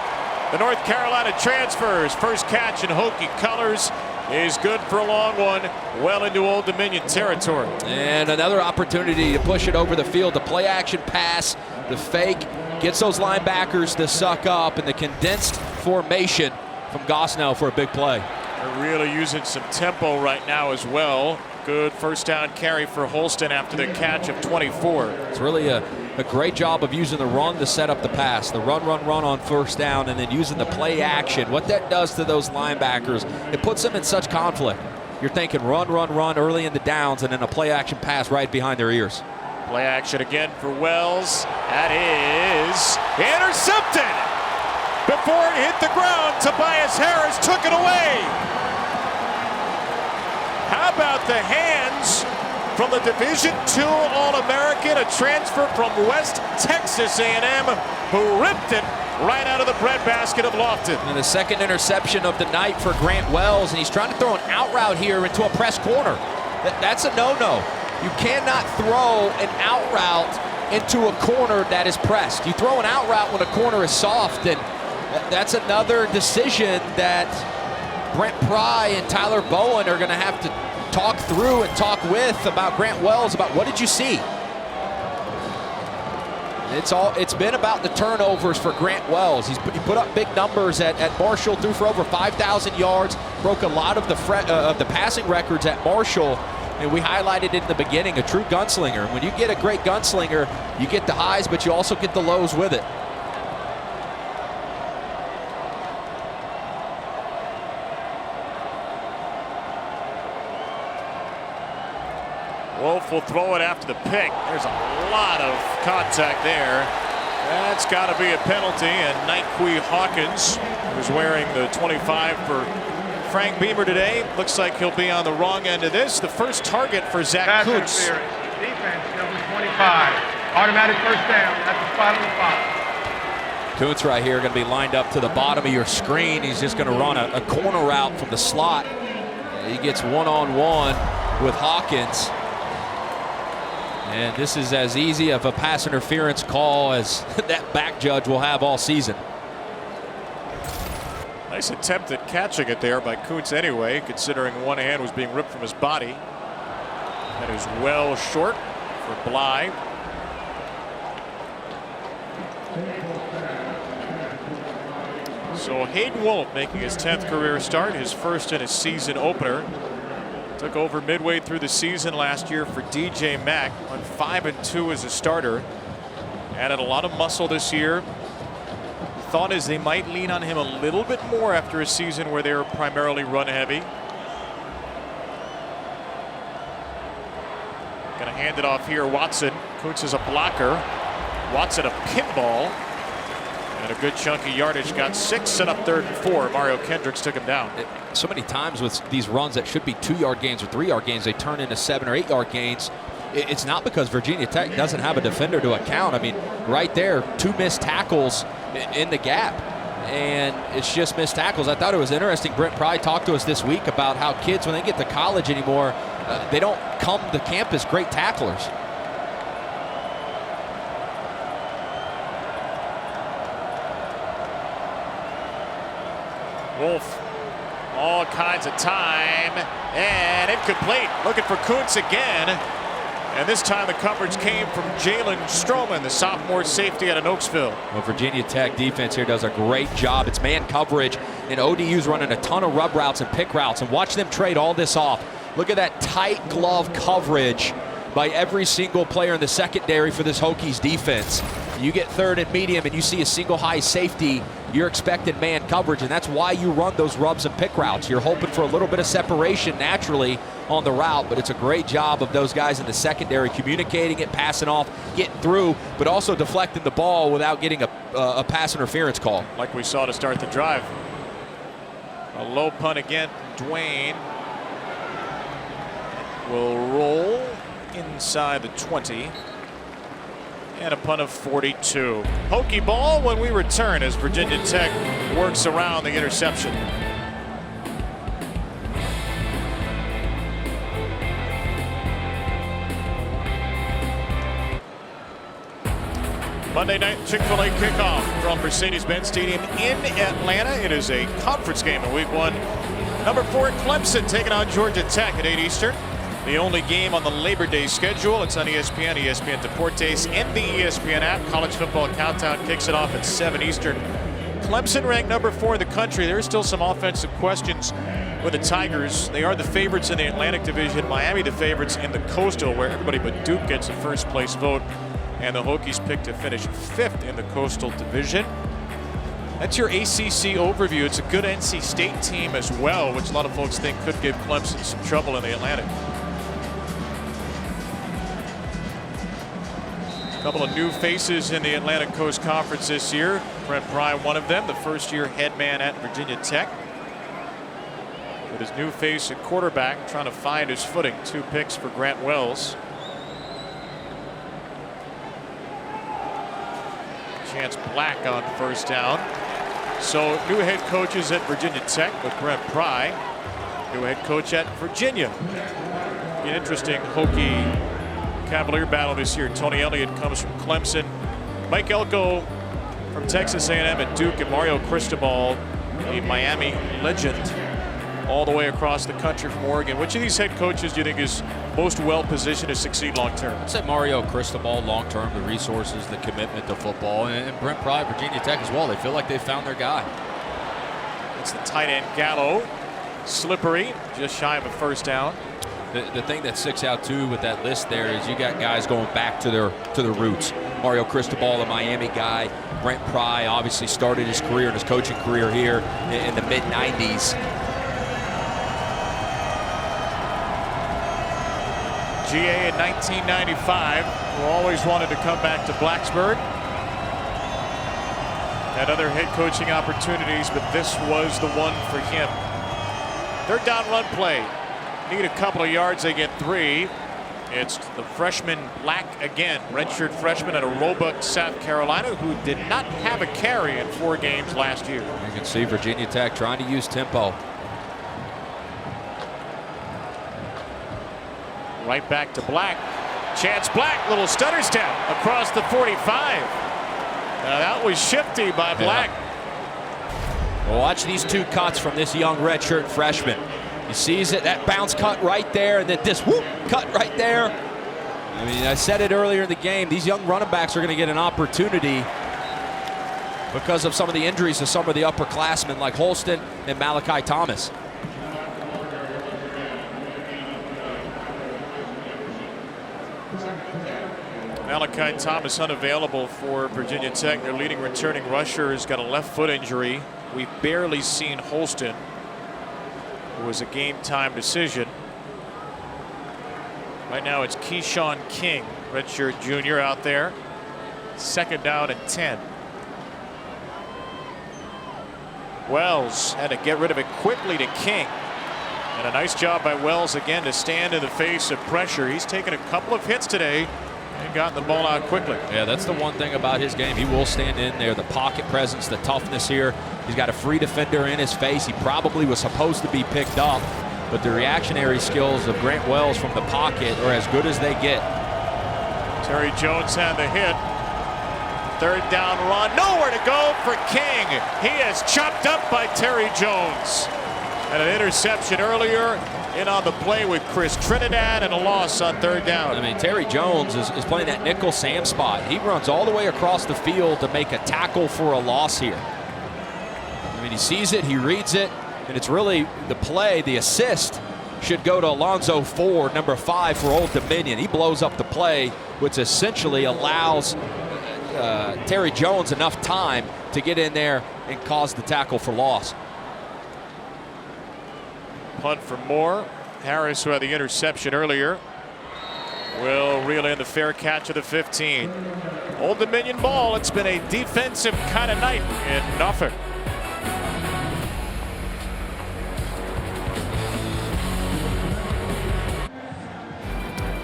The North Carolina transfers. First catch in Hokie colors is good for a long one. Well into Old Dominion territory. And another opportunity to push it over the field. The play action pass. The fake gets those linebackers to suck up. And the condensed formation from Gosnell for a big play. They're really using some tempo right now as well. Good first down carry for Holston after the catch of 24. It's really a great job of using the run to set up the pass. The run on first down, and then using the play action. What that does to those linebackers, it puts them in such conflict. You're thinking run early in the downs, and then a play action pass right behind their ears. Play action again for Wells. That is intercepted. before it hit the ground. Tobias Harris took it away. How about the hands from the Division II All-American, a transfer from West Texas A&M, who ripped it right out of the breadbasket of Lofton. And the second interception of the night for Grant Wells, and he's trying to throw an out route here into a press corner. That's a no-no. You cannot throw an out route into a corner that is pressed. You throw an out route when a corner is soft, and that's another decision that Brent Pry and Tyler Bowen are going to have to talk through and talk with about Grant Wells, about what did you see? It's been about the turnovers for Grant Wells. He put up big numbers at Marshall, threw for over 5,000 yards, broke a lot of the passing records at Marshall, and we highlighted it in the beginning, a true gunslinger. When you get a great gunslinger, you get the highs, but you also get the lows with it. Wolf will throw it after the pick. There's a lot of contact there. That's got to be a penalty. And Nike Hawkins, who's wearing the 25 for Frank Beamer today, looks like he'll be on the wrong end of this. The first target for Zach Kuntz. Defense, number 25. Automatic first down at the spot on the 5. Kuntz right here going to be lined up to the bottom of your screen. He's just going to run a corner route from the slot. He gets one-on-one with Hawkins. And this is as easy of a pass interference call as that back judge will have all season. Nice attempt at catching it there by Kuntz anyway, considering one hand was being ripped from his body. That is well short for Bly. So Hayden Wolf making his 10th career start, his first in his season opener. Took over midway through the season last year for DJ Mack, went 5-2 as a starter. Added a lot of muscle this year. Thought is they might lean on him a little bit more after a season where they were primarily run heavy. Gonna hand it off here, Watson. Kuntz is a blocker. Watson a pinball. And a good chunky yardage, got 6, set up 3rd and 4. Mario Kendricks took him down. So many times with these runs that should be 2-yard gains or 3-yard gains, they turn into 7 or 8-yard gains. It's not because Virginia Tech doesn't have a defender to account. I mean, right there, 2 missed tackles in the gap, and it's just missed tackles. I thought it was interesting. Brent Pry talked to us this week about how kids, when they get to college anymore, they don't come to campus great tacklers. Wolf, all kinds of time, and incomplete. Looking for Kuntz again, and this time the coverage came from Jalen Stroman, the sophomore safety out of Oaksville. Well, Virginia Tech defense here does a great job. It's man coverage, and ODU's running a ton of rub routes and pick routes, and watch them trade all this off. Look at that tight glove coverage by every single player in the secondary for this Hokies defense. You get 3rd and medium and you see a single high safety, you're expecting man coverage, and that's why you run those rubs and pick routes. You're hoping for a little bit of separation naturally on the route, but it's a great job of those guys in the secondary communicating it, passing off, getting through, but also deflecting the ball without getting a pass interference call. Like we saw to start the drive. A low punt again. Dwayne will roll inside the 20. And a punt of 42. Hokie ball when we return as Virginia Tech works around the interception. Monday night Chick-fil-A kickoff from Mercedes-Benz Stadium in Atlanta. It is a conference game in week 1. Number 4 Clemson taking on Georgia Tech at 8 Eastern. The only game on the Labor Day schedule. It's on ESPN, ESPN Deportes, and the ESPN app. College football countdown kicks it off at 7 Eastern. Clemson ranked number 4 in the country. There's still some offensive questions with the Tigers. They are the favorites in the Atlantic Division. Miami the favorites in the Coastal, where everybody but Duke gets a first place vote. And the Hokies picked to finish 5th in the Coastal Division. That's your ACC overview. It's a good NC State team as well, which a lot of folks think could give Clemson some trouble in the Atlantic. A couple of new faces in the Atlantic Coast Conference this year. Brent Pry, one of them, the first-year head man at Virginia Tech. With his new face at quarterback, trying to find his footing. 2 picks for Grant Wells. Chance Black on first down. So new head coaches at Virginia Tech with Brent Pry. New head coach at Virginia. An interesting Hokie Cavalier battle this year. Tony Elliott comes from Clemson. Mike Elko from Texas A&M at Duke, and Mario Cristobal, a Miami legend, all the way across the country from Oregon. Which of these head coaches do you think is most well positioned to succeed long term? I'd say Mario Cristobal long term, the resources, the commitment to football, and Brent Pry, Virginia Tech as well. They feel like they found their guy. It's the tight end Gallo. Slippery, just shy of a first down. The thing that sticks out too with that list there is you got guys going back to their roots. Mario Cristobal, a Miami guy. Brent Pry obviously started his career and his coaching career here in the mid-90s. GA in 1995, who always wanted to come back to Blacksburg. Had other head coaching opportunities, but this was the one for him. Third down run play. Need a couple of yards, they get 3. It's the freshman Black again, redshirt freshman out of Roebuck, South Carolina, who did not have a carry in 4 games last year. You can see Virginia Tech trying to use tempo. Right back to Black. Chance Black, little stutter step across the 45. Now that was shifty by Black. Yeah. Well, watch these 2 cuts from this young redshirt freshman. He sees it, that bounce cut right there, and then this whoop cut right there. I mean, I said it earlier in the game, these young running backs are going to get an opportunity because of some of the injuries to some of the upperclassmen like Holston and Malachi Thomas. Malachi Thomas unavailable for Virginia Tech. Their leading returning rusher has got a left foot injury. We've barely seen Holston. It was a game time decision. Right now it's Keyshawn King, redshirt junior, out there. 2nd down and 10. Wells had to get rid of it quickly to King. And a nice job by Wells again to stand in the face of pressure. He's taken a couple of hits today and gotten the ball out quickly. Yeah, that's the one thing about his game. He will stand in there. The pocket presence, the toughness here. He's got a free defender in his face. He probably was supposed to be picked up, but the reactionary skills of Grant Wells from the pocket are as good as they get. Terry Jones had the hit. 3rd down run. Nowhere to go for King. He is chopped up by Terry Jones. And an interception earlier. In on the play with Chris Trinidad, and a loss on 3rd down. I mean, Terry Jones is playing that nickel Sam spot. He runs all the way across the field to make a tackle for a loss here. I mean, he sees it, he reads it, and it's really the play, the assist should go to Alonzo Ford, number 5 for Old Dominion. He blows up the play, which essentially allows Terry Jones enough time to get in there and cause the tackle for loss. Punt for Moore. Harris, who had the interception earlier, will reel in the fair catch of the 15. Old Dominion ball. It's been a defensive kind of night in Norfolk.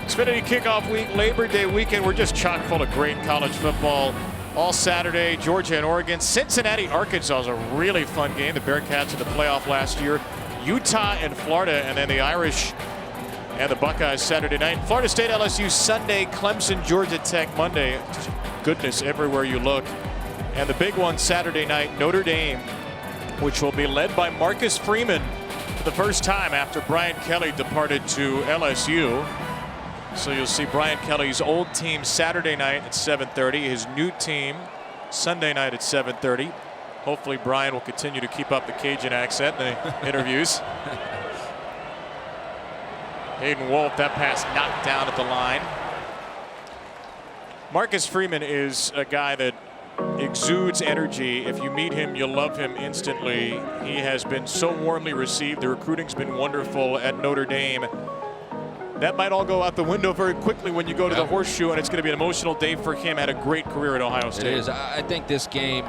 Xfinity kickoff week, Labor Day weekend. We're just chock full of great college football all Saturday. Georgia and Oregon. Cincinnati, Arkansas is a really fun game. The Bearcats in the playoff last year. Utah and Florida, and then the Irish and the Buckeyes Saturday night. Florida State, LSU Sunday. Clemson, Georgia Tech Monday. Just goodness everywhere you look. And the big one Saturday night, Notre Dame, which will be led by Marcus Freeman for the first time after Brian Kelly departed to LSU. So you'll see Brian Kelly's old team Saturday night at 7:30. His new team Sunday night at 7:30. Hopefully Brian will continue to keep up the Cajun accent in the interviews. Hayden Wolf, that pass knocked down at the line. Marcus Freeman is a guy that exudes energy. If you meet him, you'll love him instantly. He has been so warmly received. The recruiting's been wonderful at Notre Dame. That might all go out the window very quickly when you go to the Horseshoe, and it's going to be an emotional day for him. Had a great career at Ohio State. It is. I think this game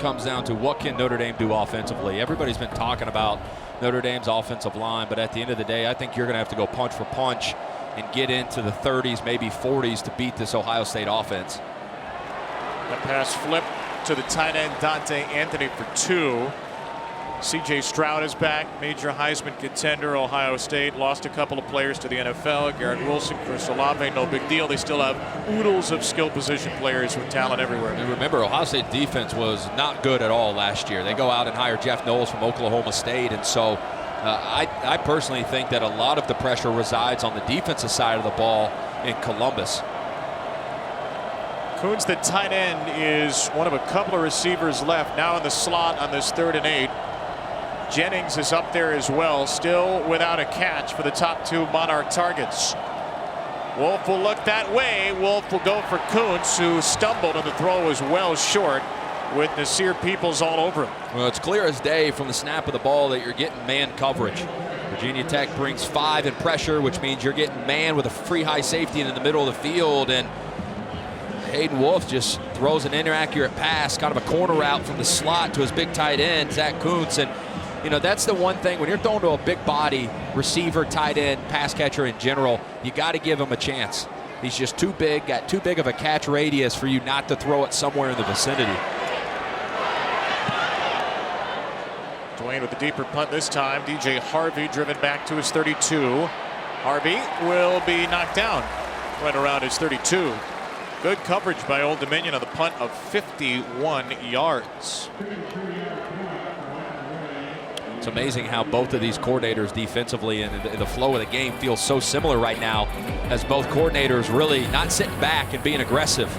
comes down to what can Notre Dame do offensively. Everybody's been talking about Notre Dame's offensive line, but at the end of the day, I think you're going to have to go punch for punch and get into the 30s, maybe 40s to beat this Ohio State offense. The pass flip to the tight end Dante Anthony for 2. C.J. Stroud is back, major Heisman contender. Ohio State lost a couple of players to the NFL. Garrett Wilson, Chris Olave, no big deal. They still have oodles of skill position players with talent everywhere. And remember, Ohio State defense was not good at all last year. They go out and hire Jeff Knowles from Oklahoma State, and so I personally think that a lot of the pressure resides on the defensive side of the ball in Columbus. Coons, the tight end, is one of a couple of receivers left now in the slot on this 3rd and 8. Jennings is up there as well, still without a catch for the top 2 Monarch targets. Wolf will look that way. Wolf will go for Coons, who stumbled, and the throw was well short with Nasir Peoples all over him. Well, it's clear as day from the snap of the ball that you're getting man coverage. Virginia Tech brings 5 in pressure, which means you're getting man with a free high safety in the middle of the field, and Hayden Wolf just throws an inaccurate pass, kind of a corner route from the slot to his big tight end, Zach Kuntz. And you know, that's the one thing when you're throwing to a big body receiver, tight end, pass catcher in general, you got to give him a chance. He's just too big, got too big of a catch radius for you not to throw it somewhere in the vicinity. Dwayne with the deeper punt this time. DJ Harvey driven back to his 32. Harvey will be knocked down right around his 32. Good coverage by Old Dominion on the punt of 51 yards. It's amazing how both of these coordinators defensively and the flow of the game feels so similar right now, as both coordinators really not sitting back and being aggressive.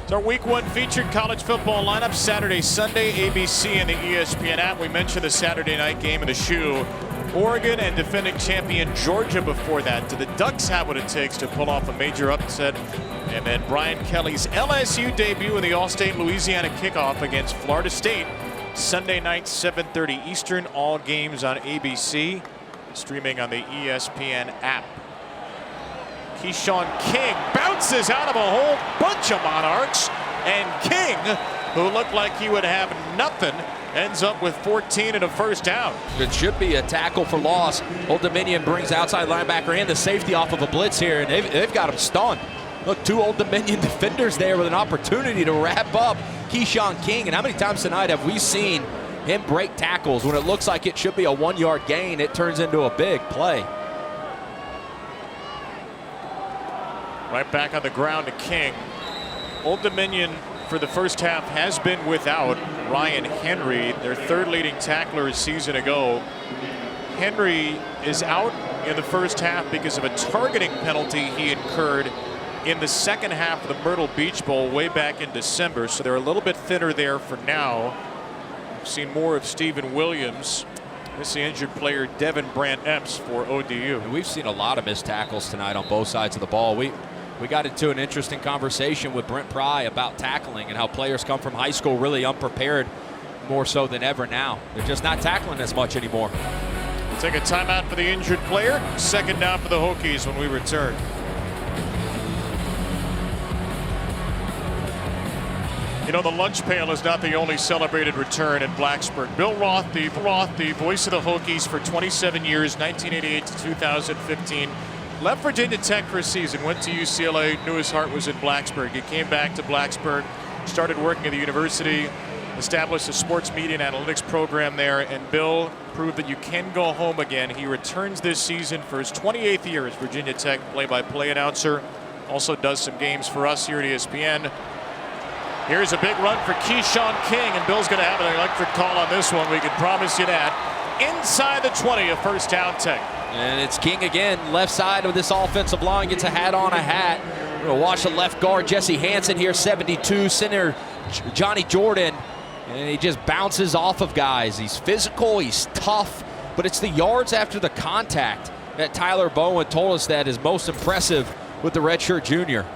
It's our week 1 featured college football lineup. Saturday, Sunday, ABC and the ESPN app. We mentioned the Saturday night game in the shoe. Oregon and defending champion Georgia before that. Do the Ducks have what it takes to pull off a major upset? And then Brian Kelly's LSU debut in the All-State Louisiana kickoff against Florida State. Sunday night, 7:30 Eastern. All games on ABC. Streaming on the ESPN app. Keyshawn King bounces out of a whole bunch of Monarchs. And King, who looked like he would have nothing, ends up with 14 and a first down. It should be a tackle for loss. Old Dominion brings outside linebacker and the safety off of a blitz here, and they've got him stunned. Look, 2 Old Dominion defenders there with an opportunity to wrap up Keyshawn King. And how many times tonight have we seen him break tackles when it looks like it should be a 1-yard gain? It turns into a big play. Right back on the ground to King. Old Dominion for the first half has been without Ryan Henry, their 3rd leading tackler a season ago. Henry is out in the first half because of a targeting penalty he incurred in the second half of the Myrtle Beach Bowl way back in December, so they're a little bit thinner there for now. We've seen more of Stephen Williams. This is the injured player Devin Brandt Epps for ODU. And we've seen a lot of missed tackles tonight on both sides of the ball. We got into an interesting conversation with Brent Pry about tackling and how players come from high school really unprepared, more so than ever now. They're just not tackling as much anymore. We'll take a timeout for the injured player. 2nd down for the Hokies when we return. You know, the lunch pail is not the only celebrated return in Blacksburg. Bill Roth, the voice of the Hokies for 27 years, 1988 to 2015. Left Virginia Tech for a season, went to UCLA, knew his heart was in Blacksburg. He came back to Blacksburg, started working at the university, established a sports media and analytics program there, and Bill proved that you can go home again. He returns this season for his 28th year as Virginia Tech play-by-play announcer. Also does some games for us here at ESPN. Here's a big run for Keyshawn King, and Bill's going to have an electric call on this one. We can promise you that. Inside the 20, a first down Tech. And it's King again, left side of this offensive line, gets a hat on a hat. We're going to watch the left guard, Jesse Hansen here, 72, center Johnny Jordan. And he just bounces off of guys. He's physical, he's tough, but it's the yards after the contact that Tyler Bowen told us that is most impressive with the redshirt junior.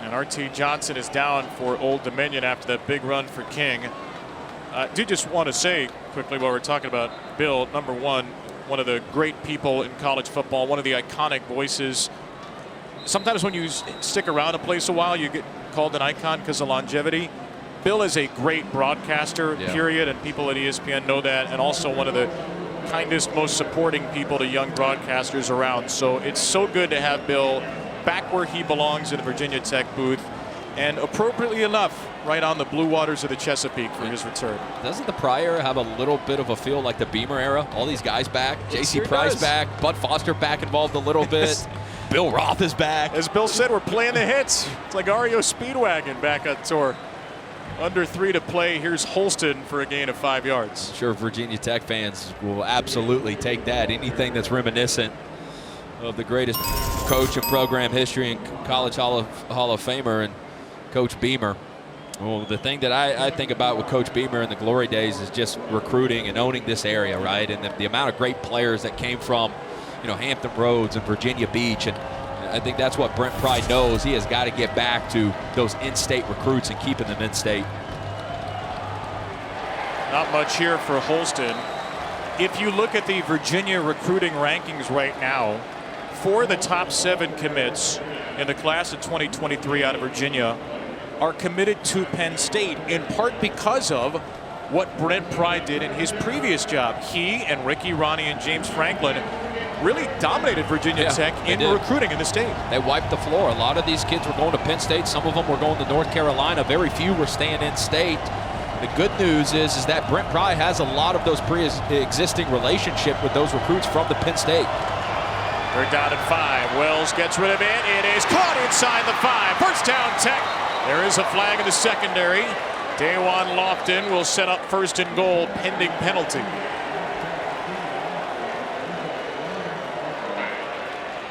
And R.T. Johnson is down for Old Dominion after that big run for King. I do just want to say quickly while we're talking about Bill, number one of the great people in college football, one of the iconic voices. Sometimes when you stick around a place a while, you get called an icon because of longevity. Bill is a great broadcaster, period, and people at ESPN know that, and also one of the kindest, most supporting people to young broadcasters around. So it's so good to have Bill back where he belongs in the Virginia Tech booth, and appropriately enough, right on the blue waters of the Chesapeake for his return. Doesn't the Pry era have a little bit of a feel like the Beamer era? All these guys back, J.C. Price back, Bud Foster back involved a little bit. Bill Roth is back. As Bill said, we're playing the hits. It's like REO Speedwagon back on tour. Under 3 to play. Here's Holston for a gain of 5 yards. I'm sure Virginia Tech fans will absolutely take that. Anything that's reminiscent of the greatest coach in program history and college Hall of Famer and Coach Beamer. Well, the thing that I think about with Coach Beamer in the glory days is just recruiting and owning this area, right? And the amount of great players that came from, Hampton Roads and Virginia Beach. And I think that's what Brent Pry knows. He has got to get back to those in-state recruits and keeping them in-state. Not much here for Holston. If you look at the Virginia recruiting rankings right now, 4 of the top 7 commits in the class of 2023 out of Virginia are committed to Penn State, in part because of what Brent Pry did in his previous job. He and Ricky, Ronnie, and James Franklin really dominated Virginia Tech in recruiting in the state. They wiped the floor. A lot of these kids were going to Penn State. Some of them were going to North Carolina. Very few were staying in state. The good news is that Brent Pry has a lot of those pre-existing relationship with those recruits from the Penn State. They're down at 5. Wells gets rid of it. It is caught inside the 5. First down, Tech. There is a flag in the secondary. Dawan Lofton will set up first and goal pending penalty.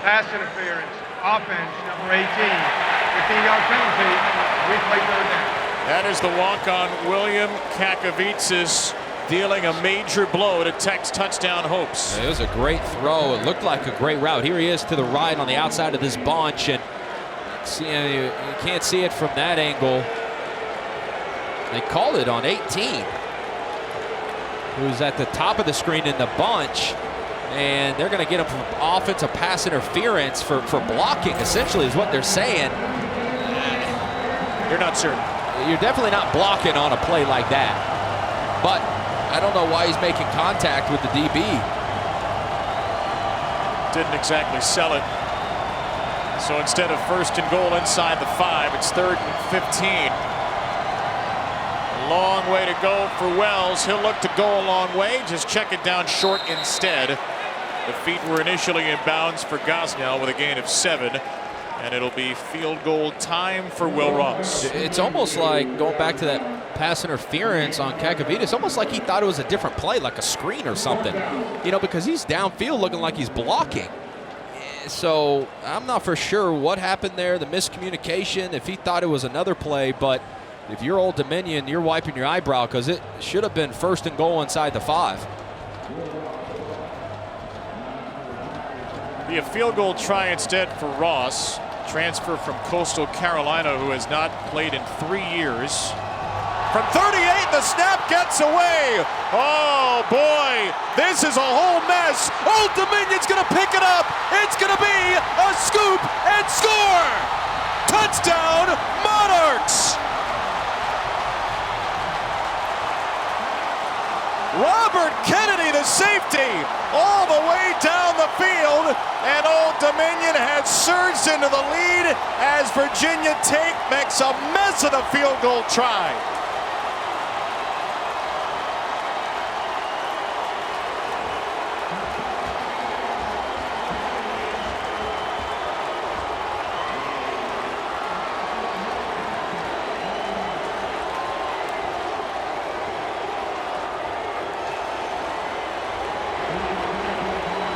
Pass interference. Offense, number 18. 15-yard penalty. Replay third down. That is the walk-on William Kakavitsis, dealing a major blow to Tech's touchdown hopes. It was a great throw. It looked like a great route. Here he is to the right on the outside of this bunch, and you can't see it from that angle. They called it on 18, who's at the top of the screen in the bunch, and they're going to get him for offensive pass interference for blocking, essentially, is what they're saying. You're not certain. You're definitely not blocking on a play like that. But I don't know why he's making contact with the DB. Didn't exactly sell it. So instead of first and goal inside the 5, it's 3rd and 15. A long way to go for Wells. He'll look to go a long way. Just check it down short instead. The feet were initially in bounds for Gosnell with a gain of 7. And it'll be field goal time for Will Ross. It's almost like, going back to that pass interference on Kakavita, it's almost like he thought it was a different play, like a screen or something. Because he's downfield looking like he's blocking. So I'm not for sure what happened there, the miscommunication, if he thought it was another play. But if you're Old Dominion, you're wiping your eyebrow because it should have been first and goal inside the 5. Be a field goal try instead for Ross. Transfer from Coastal Carolina, who has not played in 3 years. From 38, the snap gets away. Oh, boy, this is a whole mess. Old Dominion's going to pick it up. It's going to be a scoop and score. Touchdown, Monarchs. Robert Kennedy, the safety, all the way down the field, and Old Dominion has surged into the lead as Virginia Tech makes a mess of the field goal try.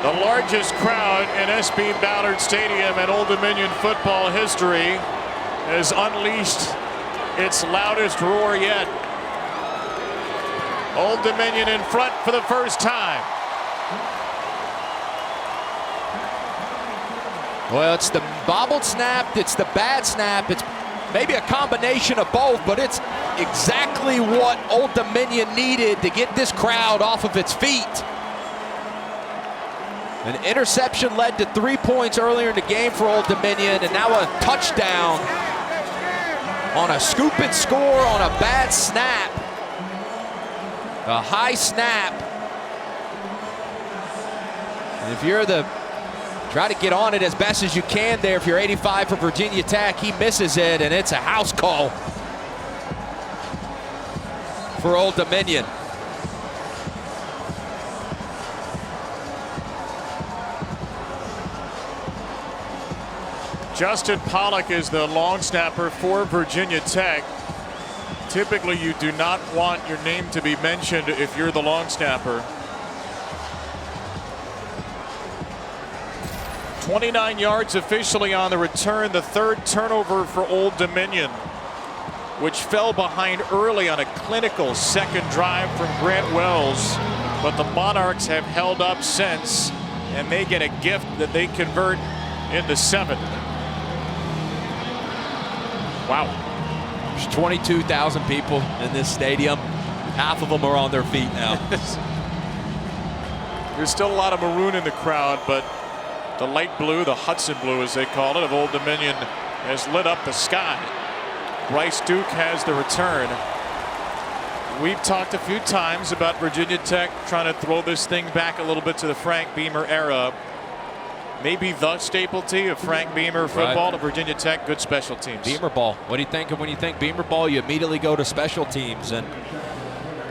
The largest crowd in SB Ballard Stadium in Old Dominion football history has unleashed its loudest roar yet. Old Dominion in front for the first time. Well, it's the bobbled snap, it's the bad snap, it's maybe a combination of both, but it's exactly what Old Dominion needed to get this crowd off of its feet. An interception led to 3 points earlier in the game for Old Dominion, and now a touchdown on a scoop and score on a bad snap. A high snap. And if you're try to get on it as best as you can there. If you're 85 for Virginia Tech, he misses it, and it's a house call for Old Dominion. Justin Pollock is the long snapper for Virginia Tech. Typically, you do not want your name to be mentioned if you're the long snapper. 29 yards officially on the return, the third turnover for Old Dominion, which fell behind early on a clinical second drive from Grant Wells. But the Monarchs have held up since, and they get a gift that they convert into 7. Wow. There's 22,000 people in this stadium. Half of them are on their feet now. There's still a lot of maroon in the crowd, but the light blue, the Hudson blue as they call it, of Old Dominion has lit up the sky. Bryce Duke has the return. We've talked a few times about Virginia Tech trying to throw this thing back a little bit to the Frank Beamer era. Maybe the staple tee of Frank Beamer football to Virginia Tech, good special teams. Beamer ball. What do you think of when you think Beamer ball? You immediately go to special teams, and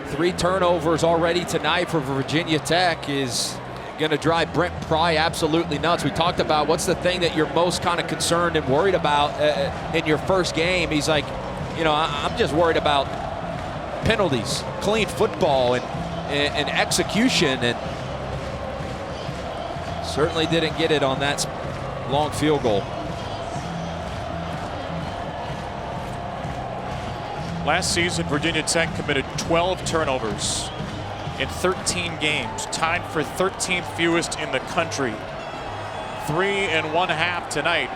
3 turnovers already tonight for Virginia Tech is going to drive Brent Pry absolutely nuts. We talked about what's the thing that you're most kind of concerned and worried about in your first game. He's like, you know, I'm just worried about penalties, clean football, and execution, and certainly didn't get it on that long field goal. Last season, Virginia Tech committed 12 turnovers in 13 games, tied for 13th fewest in the country. 3.5 tonight.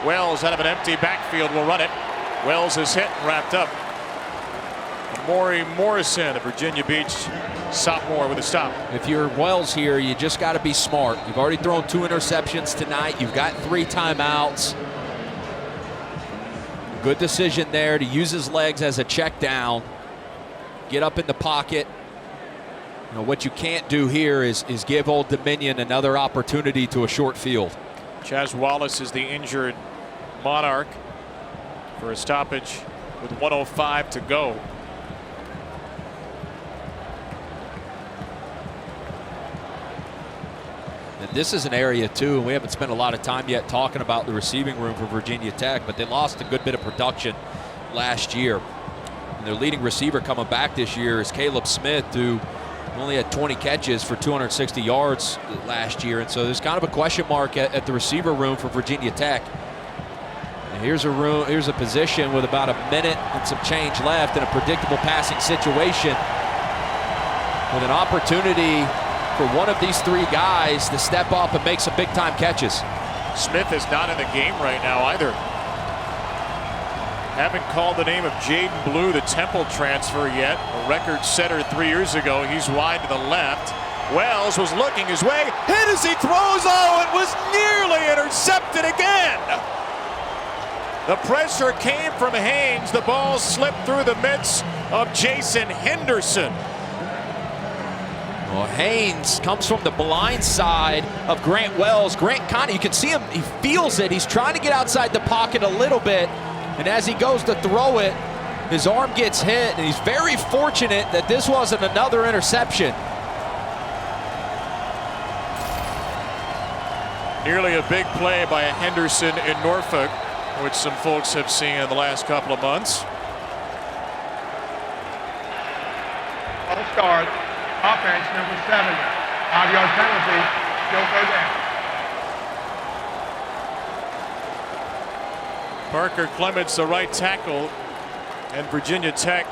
Wells out of an empty backfield will run it. Wells is hit and wrapped up. Maury Morrison of Virginia Beach sophomore with a stop. If you're Wells here, you just got to be smart. You've already thrown 2 interceptions tonight. You've got 3 timeouts. Good decision there to use his legs as a check down. Get up in the pocket. You know, what you can't do here is give Old Dominion another opportunity to a short field. Chaz Wallace is the injured Monarch for a stoppage with 1:05 to go. And this is an area too, and we haven't spent a lot of time yet talking about the receiving room for Virginia Tech, but they lost a good bit of production last year. And their leading receiver coming back this year is Caleb Smith, who only had 20 catches for 260 yards last year. And so there's kind of a question mark at the receiver room for Virginia Tech. And here's a position with about a minute and some change left in a predictable passing situation, with an opportunity for one of these 3 guys to step up and make some big time catches. Smith is not in the game right now either. Haven't called the name of Jaden Blue, the Temple transfer, yet. A record setter 3 years ago. He's wide to the left. Wells was looking his way, hit as he throws, oh, and was nearly intercepted again. The pressure came from Haynes. The ball slipped through the midst of Jason Henderson. Well, Haynes comes from the blind side of Grant Wells. Grant kind of, you can see him, he feels it. He's trying to get outside the pocket a little bit. And as he goes to throw it, his arm gets hit. And he's very fortunate that this wasn't another interception. Nearly a big play by Henderson in Norfolk, which some folks have seen in the last couple of months. All start. Offense, number 7. 5-yard penalty. Still 3rd down. Parker Clements, the right tackle, and Virginia Tech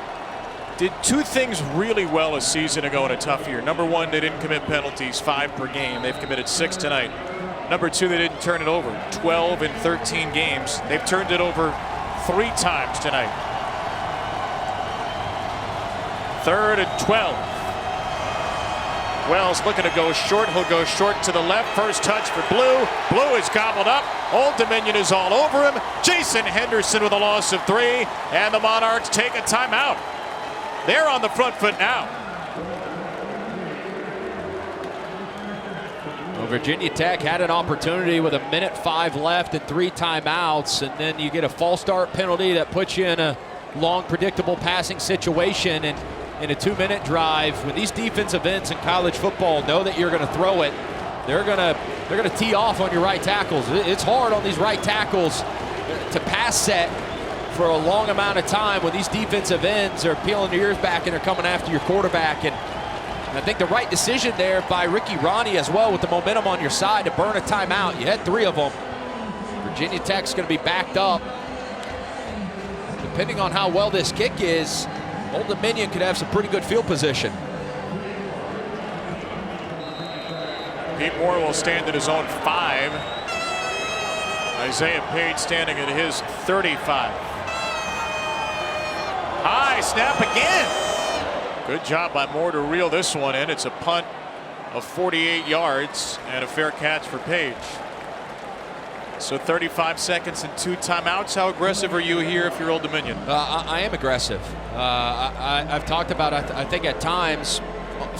did 2 things really well a season ago in a tough year. Number 1, they didn't commit penalties, 5 per game. They've committed 6 tonight. Number 2, they didn't turn it over. 12 in 13 games. They've turned it over 3 times tonight. 3rd and 12. Wells looking to go short. He'll go short to the left. First touch for Blue. Blue is gobbled up. Old Dominion is all over him. Jason Henderson with a loss of 3. And the Monarchs take a timeout. They're on the front foot now. Well, Virginia Tech had an opportunity with 1:05 left and 3 timeouts, and then you get a false start penalty that puts you in a long, predictable passing situation. And in a 2-minute drive, when these defensive ends in college football know that you're going to throw it, they're going to tee off on your right tackles. It's hard on these right tackles to pass set for a long amount of time when these defensive ends are peeling their ears back and they're coming after your quarterback. And I think the right decision there by Ricky Ronnie as well, with the momentum on your side, to burn a timeout. You had 3 of them. Virginia Tech's going to be backed up. Depending on how well this kick is, Old Dominion could have some pretty good field position. Pete Moore will stand at his own 5. Isaiah Page standing at his 35. High snap again. Good job by Moore to reel this one in. It's a punt of 48 yards and a fair catch for Page. So 35 seconds and 2 timeouts. How aggressive are you here if you're Old Dominion? I am aggressive. I've talked about, I think at times,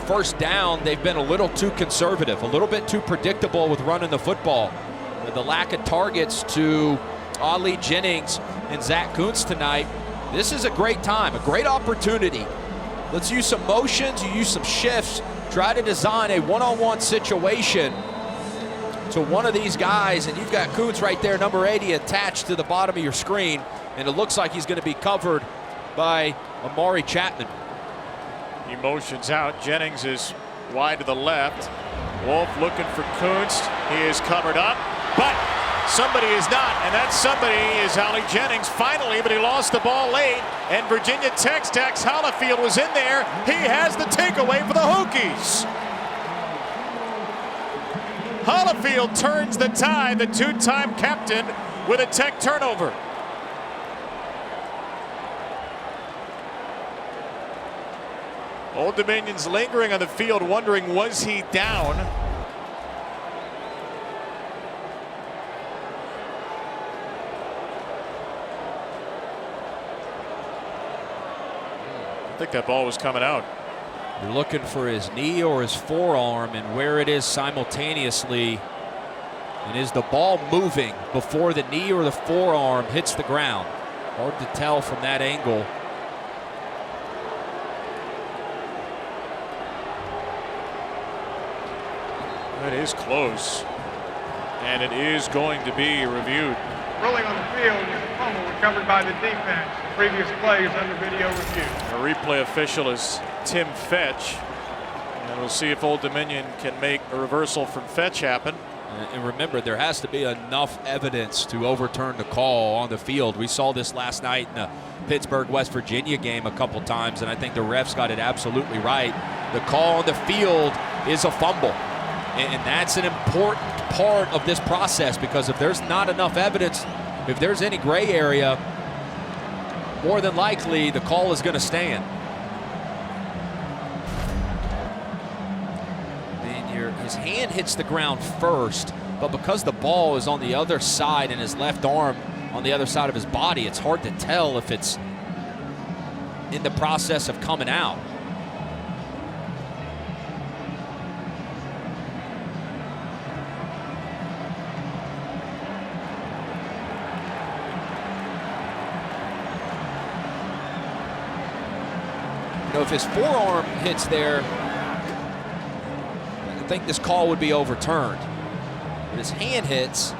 first down, they've been a little too conservative, a little bit too predictable with running the football. The lack of targets to Ali Jennings and Zach Kuntz tonight. This is a great time, a great opportunity. Let's use some motions, you use some shifts, try to design a one-on-one situation to one of these guys, and you've got Kuntz right there, number 80, attached to the bottom of your screen, and it looks like he's going to be covered by Amari Chapman. He motions out. Jennings is wide to the left. Wolf looking for Kuntz. He is covered up, but somebody is not, and that somebody is Ali Jennings finally, but he lost the ball late, and Virginia Tech's Dax Hollifield was in there. He has the takeaway for the Hokies. Hollifield turns the tide, the 2-time captain, with a Tech turnover. Old Dominion's lingering on the field, wondering, was he down? I think that ball was coming out. You're looking for his knee or his forearm and where it is simultaneously. And is the ball moving before the knee or the forearm hits the ground? Hard to tell from that angle. It is close, and it is going to be reviewed. Rolling on the field is a fumble recovered by the defense. The previous play is under video review. A replay official is Tim Fetch, and we'll see if Old Dominion can make a reversal from Fetch happen. And remember, there has to be enough evidence to overturn the call on the field. We saw this last night in the Pittsburgh, West Virginia game a couple times, and I think the refs got it absolutely right. The call on the field is a fumble. And that's an important part of this process, because if there's not enough evidence, if there's any gray area, more than likely the call is going to stand. His hand hits the ground first, but because the ball is on the other side and his left arm on the other side of his body, it's hard to tell if it's in the process of coming out. You know, if his forearm hits there, I think this call would be overturned. But his hand hits.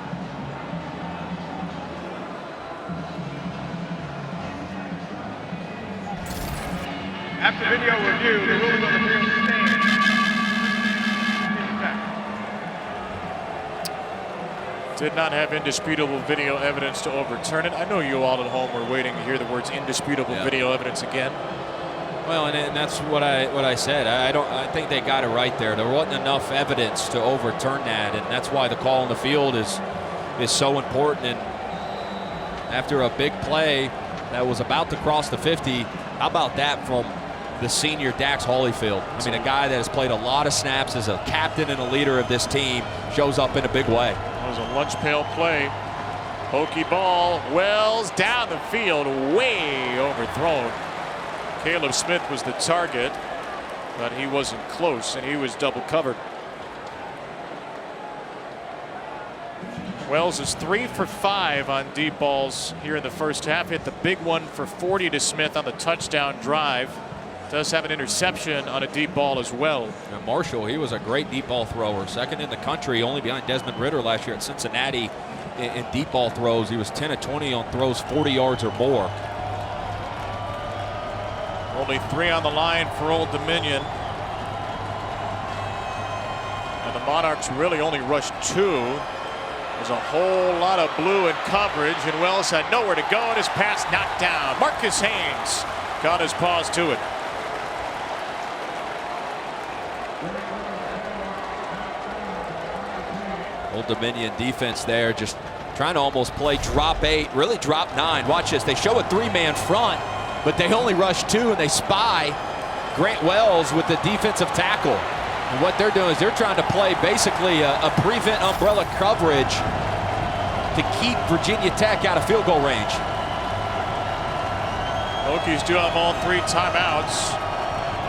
After video review, the ruling on the field stands. Did not have indisputable video evidence to overturn it. I know you all at home were waiting to hear the words indisputable video evidence again. Well, and that's what I said. I think they got it right there. There wasn't enough evidence to overturn that, and that's why the call on the field is so important. And after a big play that was about to cross the 50, how about that from the senior Dax Holyfield. I mean, a guy that has played a lot of snaps as a captain and a leader of this team, shows up in a big way. That was a lunch pail play. Hokie ball, Wells down the field, way overthrown. Caleb Smith was the target, but he wasn't close, and he was double covered. Wells is 3 for 5 on deep balls here in the first half. Hit the big one for 40 to Smith on the touchdown drive. Does have an interception on a deep ball as well. Now Marshall, he was a great deep ball thrower. Second in the country, only behind Desmond Ritter last year at Cincinnati in deep ball throws. He was 10 of 20 on throws 40 yards or more. Only 3 on the line for Old Dominion. And the Monarchs really only rushed 2. There's a whole lot of blue in coverage, and Wells had nowhere to go, and his pass knocked down. Marcus Haynes got his paws to it. Old Dominion defense there, just trying to almost play drop 8, really drop 9. Watch this, they show a 3-man front, but they only rush 2, and they spy Grant Wells with the defensive tackle. And what they're doing is they're trying to play basically a prevent umbrella coverage to keep Virginia Tech out of field goal range. Hokies do have all 3 timeouts.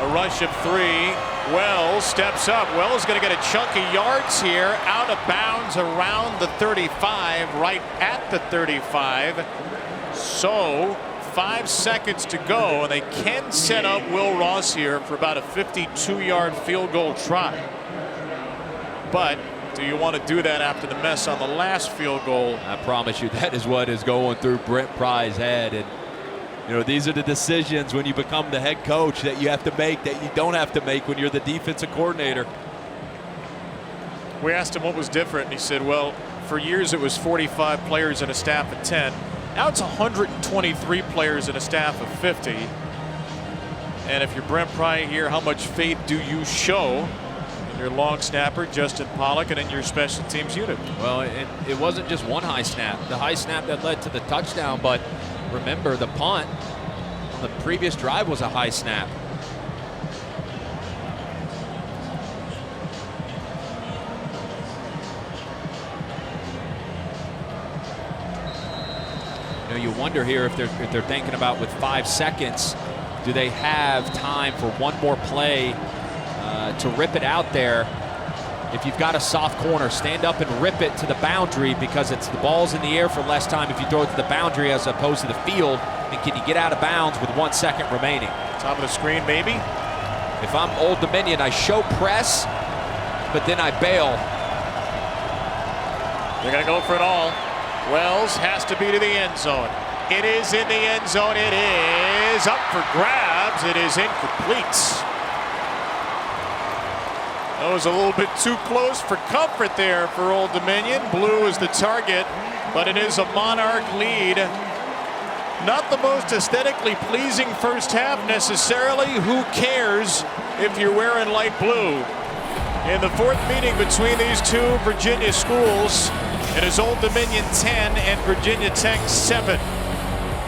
A rush of 3. Wells steps up. Wells going to get a chunk of yards here. Out of bounds around the 35, right at the 35. So 5 seconds to go, and they can set up Will Ross here for about a 52-yard field goal try. But do you want to do that after the mess on the last field goal? I promise you that is what is going through Brent Pry's head. And you know, these are the decisions when you become the head coach that you have to make that you don't have to make when you're the defensive coordinator. We asked him what was different, and he said, well, for years it was 45 players and a staff of 10. Now it's 123 players and a staff of 50. And if you're Brent Pry here, how much faith do you show in your long snapper, Justin Pollock, and in your special teams unit? Well, it wasn't just one high snap. The high snap that led to the touchdown, but remember the punt on the previous drive was a high snap. You know, you wonder here if they're thinking about with 5 seconds, do they have time for one more play to rip it out there? If you've got a soft corner, stand up and rip it to the boundary, because it's the ball's in the air for less time if you throw it to the boundary as opposed to the field. And can you get out of bounds with 1 second remaining? Top of the screen, maybe. If I'm Old Dominion, I show press, but then I bail. They're going to go for it all. Wells has to be to the end zone. It is in the end zone. It is up for grabs. It is incomplete. That was a little bit too close for comfort there for Old Dominion. Blue is the target, but it is a Monarch lead. Not the most aesthetically pleasing first half necessarily. Who cares if you're wearing light blue? In the 4th meeting between these 2 Virginia schools, it is Old Dominion 10 and Virginia Tech 7.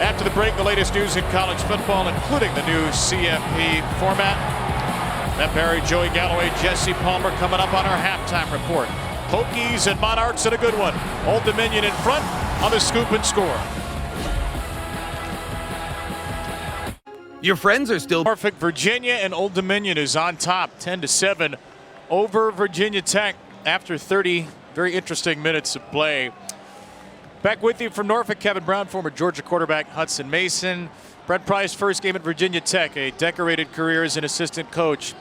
After the break, the latest news in college football, including the new CFP format. Matt Barry, Joey Galloway, Jesse Palmer coming up on our halftime report. Hokies and Monarchs in a good one. Old Dominion in front on the Scoop and Score. Your friends are still perfect. Virginia, and Old Dominion is on top 10-7 over Virginia Tech after 30 very interesting minutes of play. Back with you from Norfolk, Kevin Brown, former Georgia quarterback Hudson Mason. Brent Pry's first game at Virginia Tech, a decorated career as an assistant coach.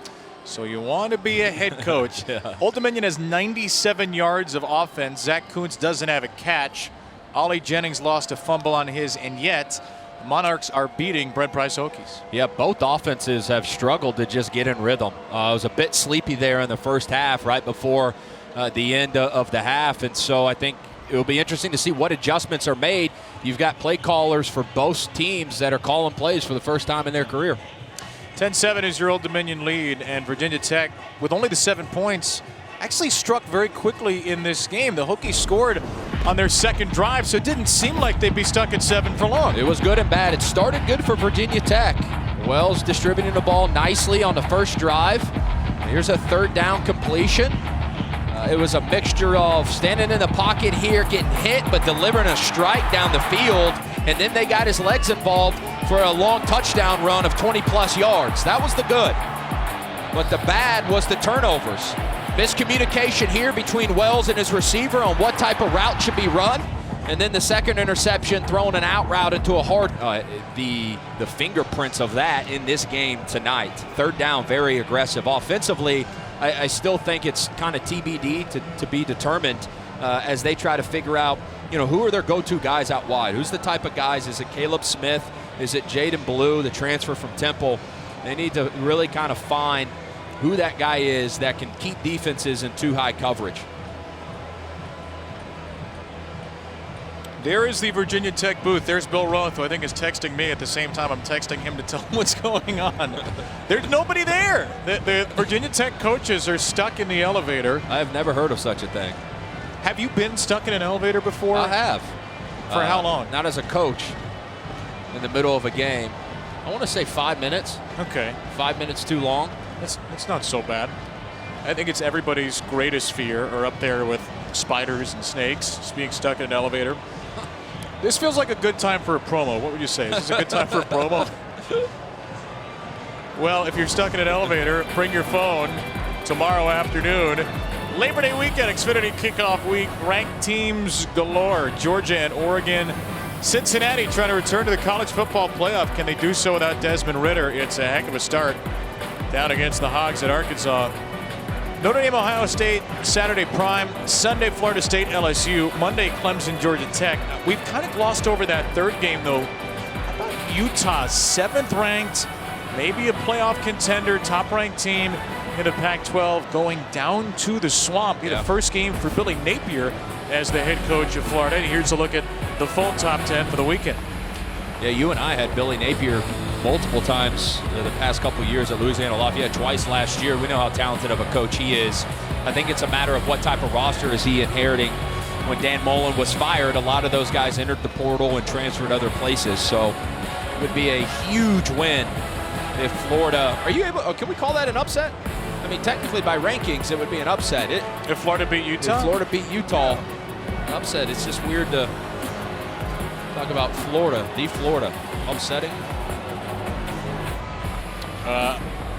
So you want to be a head coach. Yeah. Old Dominion has 97 yards of offense. Zach Kuntz doesn't have a catch. Ollie Jennings lost a fumble on his, and yet Monarchs are beating Brent Pry's Hokies. Yeah, both offenses have struggled to just get in rhythm. It was a bit sleepy there in the first half, right before the end of the half, and so I think it'll be interesting to see what adjustments are made. You've got play callers for both teams that are calling plays for the first time in their career. 10-7 is your Old Dominion lead, and Virginia Tech, with only the 7 points, actually struck very quickly in this game. The Hokies scored on their second drive, so it didn't seem like they'd be stuck at 7 for long. It was good and bad. It started good for Virginia Tech. Wells distributing the ball nicely on the first drive. Here's a 3rd down completion. It was a mixture of standing in the pocket here, getting hit, but delivering a strike down the field. And then they got his legs involved for a long touchdown run of 20-plus yards. That was the good. But the bad was the turnovers. Miscommunication here between Wells and his receiver on what type of route should be run. And then the second interception, throwing an out route into a hard, the fingerprints of that in this game tonight. 3rd down, very aggressive. Offensively, I still think it's kind of TBD to be determined as they try to figure out, who are their go-to guys out wide? Who's the type of guys? Is it Caleb Smith? Is it Jaden Blue, the transfer from Temple? They need to really kind of find who that guy is that can keep defenses in too high coverage. There is the Virginia Tech booth. There's Bill Roth, who I think is texting me at the same time I'm texting him to tell him what's going on. There's nobody there. The Virginia Tech coaches are stuck in the elevator. I have never heard of such a thing. Have you been stuck in an elevator before? I have. For how long? Not as a coach in the middle of a game. I want to say 5 minutes. Okay. 5 minutes too long. That's not so bad. I think it's everybody's greatest fear, or up there with spiders and snakes, just being stuck in an elevator. This feels like a good time for a promo. What would you say? Is this a good time for a promo? Well, if you're stuck in an elevator, bring your phone. Tomorrow afternoon, Labor Day weekend, Xfinity kickoff week, ranked teams galore. Georgia and Oregon. Cincinnati trying to return to the college football playoff. Can they do so without Desmond Ridder? It's a heck of a start down against the Hogs at Arkansas. Notre Dame, Ohio State, Saturday prime. Sunday, Florida State, LSU. Monday, Clemson, Georgia Tech. We've kind of glossed over that 3rd game, though. How about Utah, 7th ranked, maybe a playoff contender, top-ranked team in the Pac-12, going down to the Swamp. The first game for Billy Napier as the head coach of Florida. And here's a look at the full top 10 for the weekend. Yeah, you and I had Billy Napier multiple times the past couple years at Louisiana Lafayette, twice last year. We know how talented of a coach he is. I think it's a matter of what type of roster is he inheriting. When Dan Mullen was fired, a lot of those guys entered the portal and transferred other places. So it would be a huge win if Florida. Are you able? Can we call that an upset? I mean, technically by rankings, it would be an upset. If Florida beat Utah? If Florida beat Utah, an upset. It's just weird to talk about Florida, the Florida, upsetting.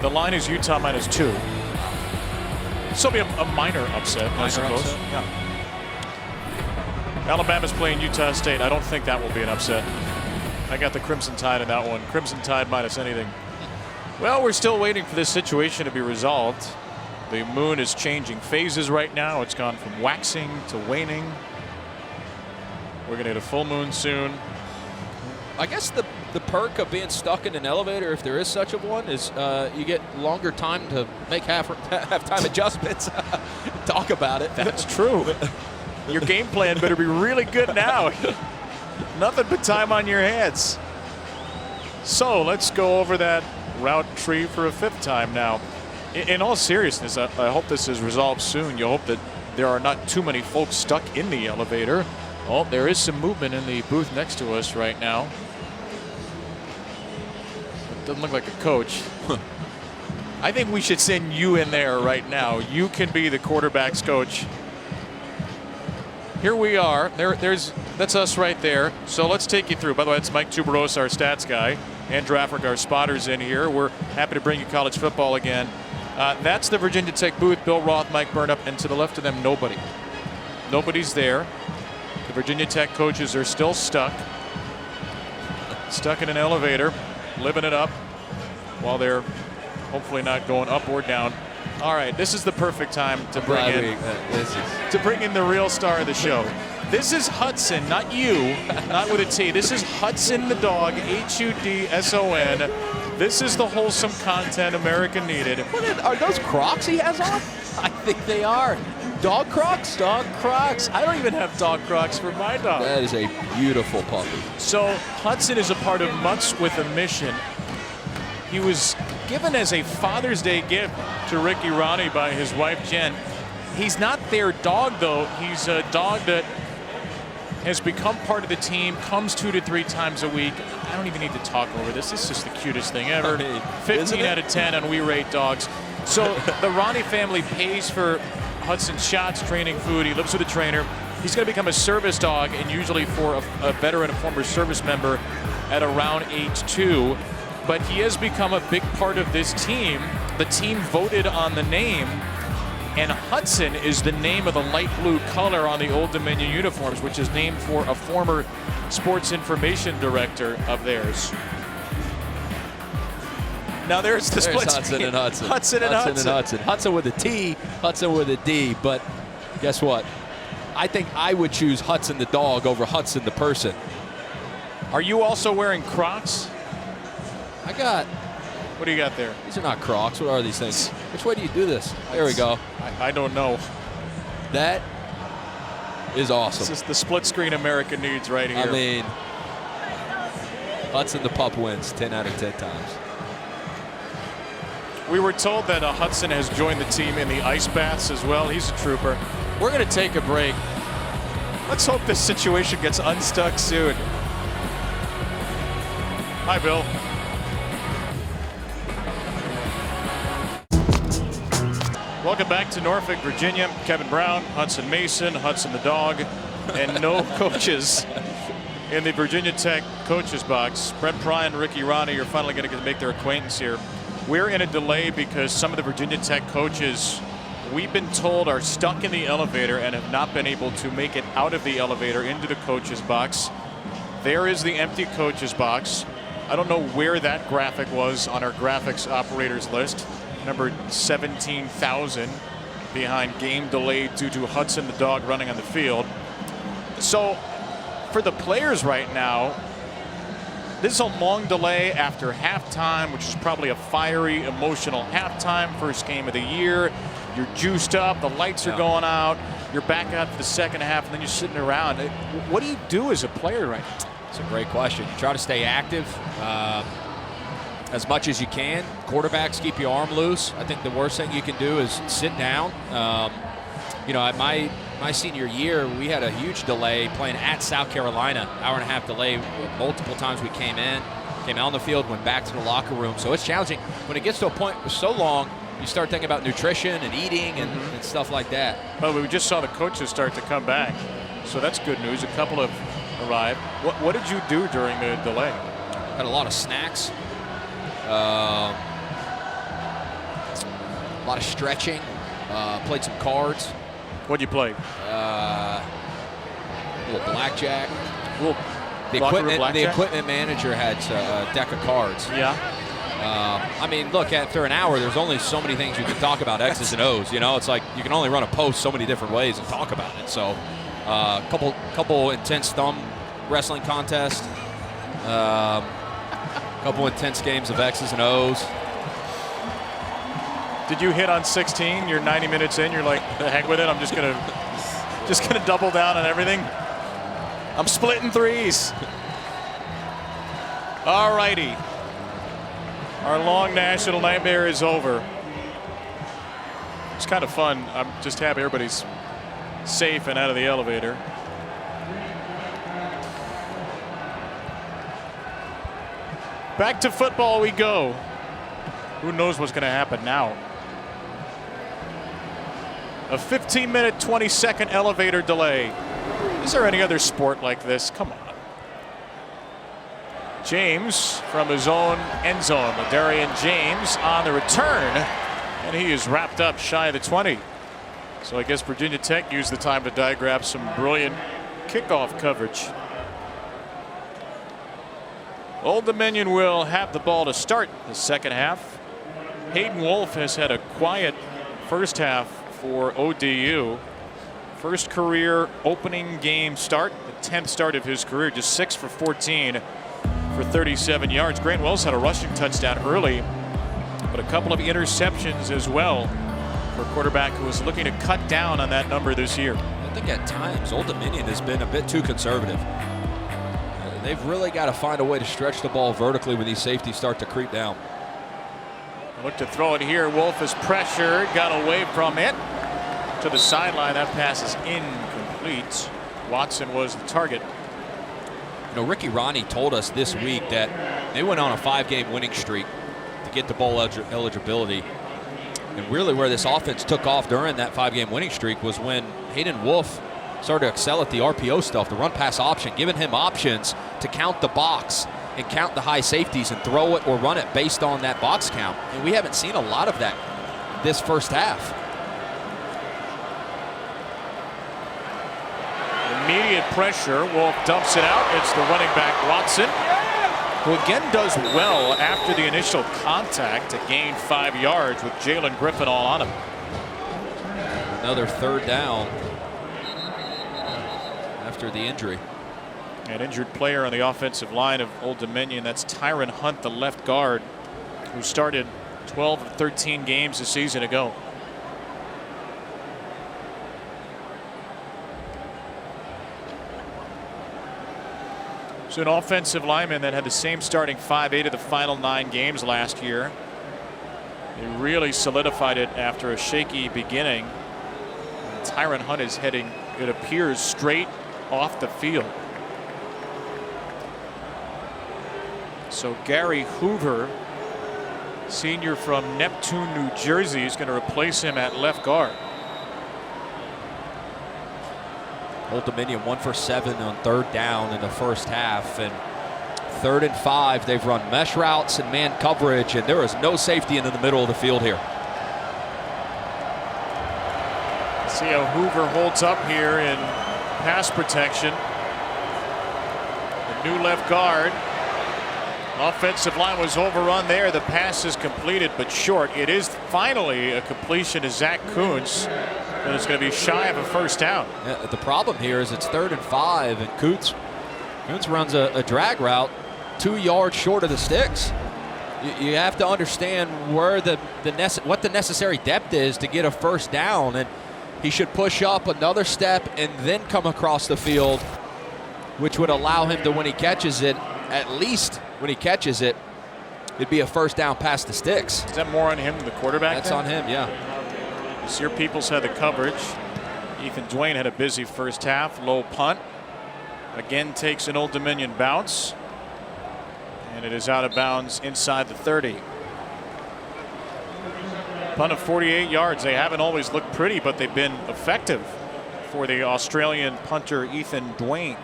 The line is Utah -2. So it'll be a minor upset, I suppose. Upset. Yeah. Alabama's playing Utah State. I don't think that will be an upset. I got the Crimson Tide in that one. Crimson Tide minus anything. Well, we're still waiting for this situation to be resolved. The moon is changing phases right now. It's gone from waxing to waning. We're going to get a full moon soon. I guess the perk of being stuck in an elevator, if there is such a one, is you get longer time to make half-time adjustments. Talk about it. That's true. Your game plan better be really good now. Nothing but time on your hands. So let's go over that route tree for a 5th time now. In all seriousness, I hope this is resolved soon. You hope that there are not too many folks stuck in the elevator. Oh, there is some movement in the booth next to us right now. It doesn't look like a coach. I think we should send you in there right now. You can be the quarterback's coach. Here we are. That's us right there. So let's take you through. By the way, it's Mike Tuberos, our stats guy, and Drafrick, our spotters, in here. We're happy to bring you college football again. That's the Virginia Tech booth. Bill Roth, Mike Burnup, and to the left of them, nobody. Nobody's there. The Virginia Tech coaches are still stuck in an elevator, living it up while they're hopefully not going up or down. All right, this is the perfect time to bring in the real star of the show. This is Hudson, not you, not with a T. This is Hudson the dog, Hudson. This is the wholesome content America needed. Are those Crocs he has on? I think they are. Dog Crocs? Dog Crocs. I don't even have dog Crocs for my dog. That is a beautiful puppy. So Hudson is a part of Mutts with a Mission. He was given as a Father's Day gift to Ricky Ronnie by his wife Jen. He's not their dog though. He's a dog that has become part of the team, comes 2 to 3 times a week. I don't even need to talk over this. This is just the cutest thing ever. 15 out of 10 on We Rate Dogs. So the Ronnie family pays for Hudson's shots, training, food. He lives with a trainer. He's going to become a service dog, and usually for a veteran, a former service member at around age 2. But he has become a big part of this team. The team voted on the name, and Hudson is the name of the light blue color on the Old Dominion uniforms, which is named for a former sports information director of theirs. Now there's the split. Hudson and Hudson. Hudson and Hudson. Hudson with a T, Hudson with a D. But guess what? I think I would choose Hudson the dog over Hudson the person. Are you also wearing Crocs? I got. What do you got there? These are not Crocs. What are these things? Which way do you do this? There we go. I don't know. That is awesome. This is the split screen America needs right here. I mean, Hudson the pup wins 10 out of 10 times. We were told that Hudson has joined the team in the ice baths as well. He's a trooper. We're going to take a break. Let's hope this situation gets unstuck soon. Hi, Bill. Welcome back to Norfolk, Virginia. Kevin Brown, Hudson Mason, Hudson the dog, and no coaches in the Virginia Tech coaches box. Brent Pry and Ricky Ronnie are finally going to make their acquaintance here. We're in a delay because some of the Virginia Tech coaches, we've been told, are stuck in the elevator and have not been able to make it out of the elevator into the coaches box. There is the empty coaches box. I don't know where that graphic was on our graphics operators list. Number 17,000 behind game delayed due to Hudson the dog running on the field. So for the players right now, this is a long delay after halftime, which is probably a fiery, emotional halftime, first game of the year. You're juiced up, the lights are going out, you're back out for the second half, and then you're sitting around. What do you do as a player right now? It's a great question. You try to stay active as much as you can. Quarterbacks keep your arm loose. I think the worst thing you can do is sit down. You know, at my senior year, we had a huge delay playing at South Carolina, hour-and-a-half delay. Multiple times we came out on the field, went back to the locker room. So it's challenging. When it gets to a point for so long, you start thinking about nutrition and eating and stuff like that. Well, we just saw the coaches start to come back, so that's good news. A couple have arrived. What did you do during the delay? Had a lot of snacks, a lot of stretching, played some cards. What'd you play? A little blackjack. The equipment manager had a deck of cards. Yeah. I mean, look, after an hour, there's only so many things you can talk about, X's and O's. You know, it's like you can only run a post so many different ways and talk about it. So, couple intense thumb wrestling contests, couple intense games of X's and O's. Did you hit on 16? You're 90 minutes in. You're like, the heck with it. I'm just gonna double down on everything. I'm splitting threes. All righty. Our long national nightmare is over. It's kind of fun. I'm just happy everybody's safe and out of the elevator. Back to football we go. Who knows what's going to happen now? A 15-minute, 20-second elevator delay. Is there any other sport like this? Come on. James from his own end zone. Ladarian James on the return, and he is wrapped up shy of the 20. So I guess Virginia Tech used the time to digraph some brilliant kickoff coverage. Old Dominion will have the ball to start the second half. Hayden Wolf has had a quiet first half for ODU. First career opening game start, the 10th start of his career, just 6 for 14 for 37 yards. Grant Wells had a rushing touchdown early, but a couple of interceptions as well for a quarterback who was looking to cut down on that number this year. I think at times Old Dominion has been a bit too conservative. They've really got to find a way to stretch the ball vertically when these safeties start to creep down. Look to throw it here. Wolf is pressured, got away from it to the sideline. That pass is incomplete. Watson was the target. You know, Ricky Ronnie told us this week that they went on a 5-game winning streak to get the bowl eligibility. And really where this offense took off during that 5-game winning streak was when Hayden Wolf started to excel at the RPO stuff, the run-pass option, giving him options to count the box and count the high safeties and throw it or run it based on that box count. And we haven't seen a lot of that this first half. Immediate pressure. Wolf dumps it out. It's the running back Watson, who again does well after the initial contact to gain 5 yards with Jalen Griffin all on him. Another 3rd down after the injury. An injured player on the offensive line of Old Dominion. That's Tyron Hunt, the left guard, who started 12 of 13 games a season ago. So an offensive lineman that had the same starting 5-8 of the final 9 games last year. He really solidified it after a shaky beginning. And Tyron Hunt is heading, it appears, straight off the field. So Gary Hoover, senior from Neptune, New Jersey, is going to replace him at left guard. Old Dominion 1 for 7 on 3rd down in the first half, and 3rd and 5 they've run mesh routes and man coverage, and there is no safety into the middle of the field here. See how Hoover holds up here in pass protection. The new left guard. Offensive line was overrun there. The pass is completed but short. It is finally a completion to Zach Kuntz. And it's going to be shy of a first down. Yeah, the problem here is it's 3rd and 5, and Kuntz runs a drag route 2 yards short of the sticks. You have to understand where what the necessary depth is to get a first down, and he should push up another step and then come across the field, which would allow him to, when he catches it, at least when he catches it, it'd be a first down past the sticks. Is that more on him than the quarterback? That's then? on him, yeah. Sear Peoples had the coverage. Ethan Dwayne had a busy first half. Low punt. Again takes an Old Dominion bounce. And it is out of bounds inside the 30. Punt of 48 yards. They haven't always looked pretty, but they've been effective for the Australian punter Ethan Dwayne.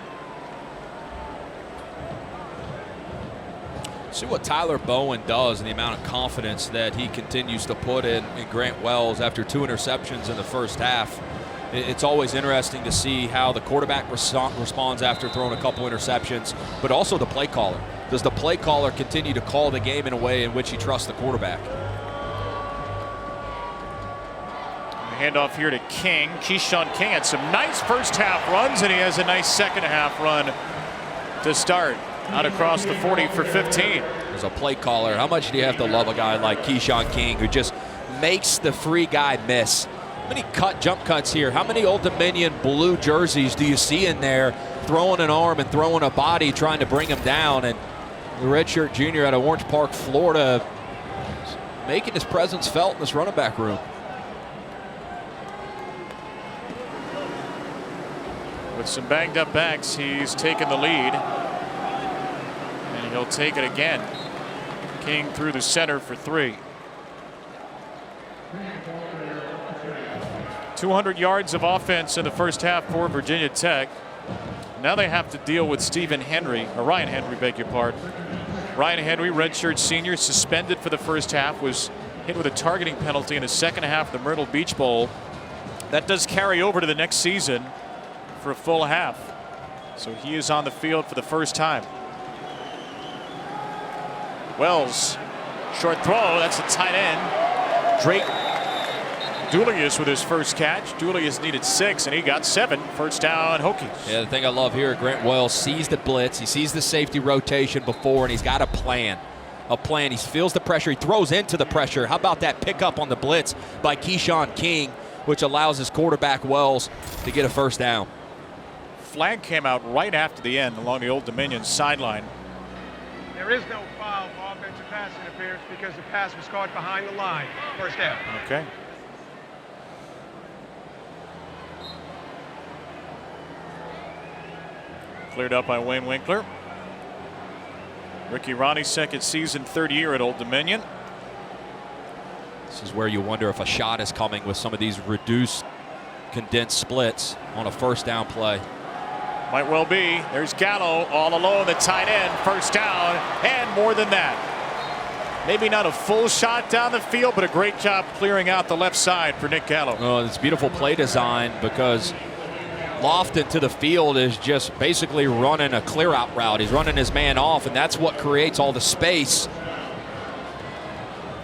See what Tyler Bowen does and the amount of confidence that he continues to put in Grant Wells after 2 interceptions in the first half. It's always interesting to see how the quarterback responds after throwing a couple interceptions, but also the play caller. Does the play caller continue to call the game in a way in which he trusts the quarterback? Handoff here to King. Keyshawn King had some nice first half runs, and he has a nice second half run to start. Out across the 40 for 15. As a play caller, how much do you have to love a guy like Keyshawn King, who just makes the free guy miss? How many jump cuts here? How many Old Dominion blue jerseys do you see in there throwing an arm and throwing a body trying to bring him down? And the redshirt junior out of Orange Park, Florida, making his presence felt in this running back room. With some banged up backs, he's taken the lead. And he'll take it again. King through the center for 3. 200 yards of offense in the first half for Virginia Tech. Now they have to deal with Ryan Henry, beg your pardon. Ryan Henry, redshirt senior, suspended for the first half, was hit with a targeting penalty in the second half of the Myrtle Beach Bowl. That does carry over to the next season for a full half. So he is on the field for the first time. Wells, short throw, that's a tight end. Drake Dulius with his first catch. Dulius needed 6 and he got 7. First down, Hokies. Yeah, the thing I love here, Grant Wells sees the blitz, he sees the safety rotation before, and he's got a plan. He feels the pressure, he throws into the pressure. How about that pickup on the blitz by Keyshawn King, which allows his quarterback Wells to get a first down. Flag came out right after the end along the Old Dominion sideline. There is no foul for offensive pass interference because the pass was caught behind the line. First down. Okay. Cleared up by Wayne Winkler. Ricky Ronnie's second season, third year at Old Dominion. This is where you wonder if a shot is coming with some of these reduced, condensed splits on a first down play. Might well be. There's Gallo all alone, the tight end, first down, and more than that. Maybe not a full shot down the field, but a great job clearing out the left side for Nick Gallo. Oh, it's beautiful play design because Lofton to the field is just basically running a clear out route. He's running his man off, and that's what creates all the space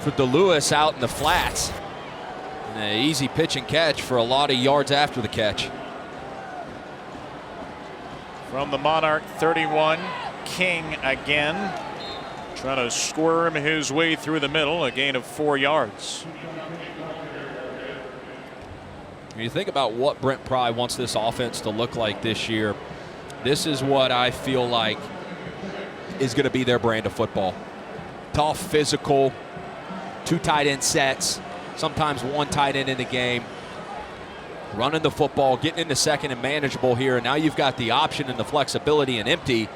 for DeLewis out in the flats. And an easy pitch and catch for a lot of yards after the catch. From the Monarch 31, King again. Trying to squirm his way through the middle, a gain of 4 yards. When you think about what Brent Pry wants this offense to look like this year, this is what I feel like is going to be their brand of football. Tough, physical, 2 tight end sets, sometimes 1 tight end in the game. Running the football, getting into second and manageable here, and now you've got the option and the flexibility and empty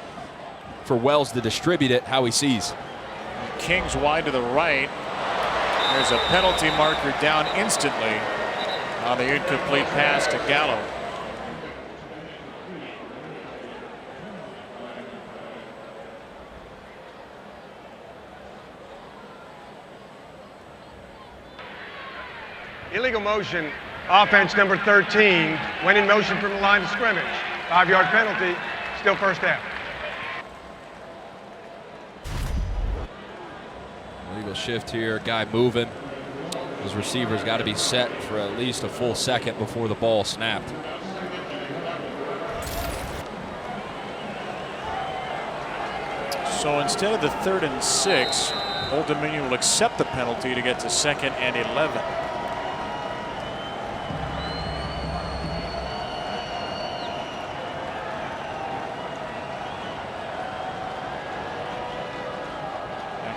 for Wells to distribute it how he sees. King's wide to the right. There's a penalty marker down instantly on the incomplete pass to Gallo. Illegal motion, offense number 13, went in motion from the line of scrimmage. 5-yard penalty, still first down. Illegal shift here, guy moving. His receiver's got to be set for at least a full second before the ball snapped. So instead of the 3rd and 6, Old Dominion will accept the penalty to get to 2nd and 11.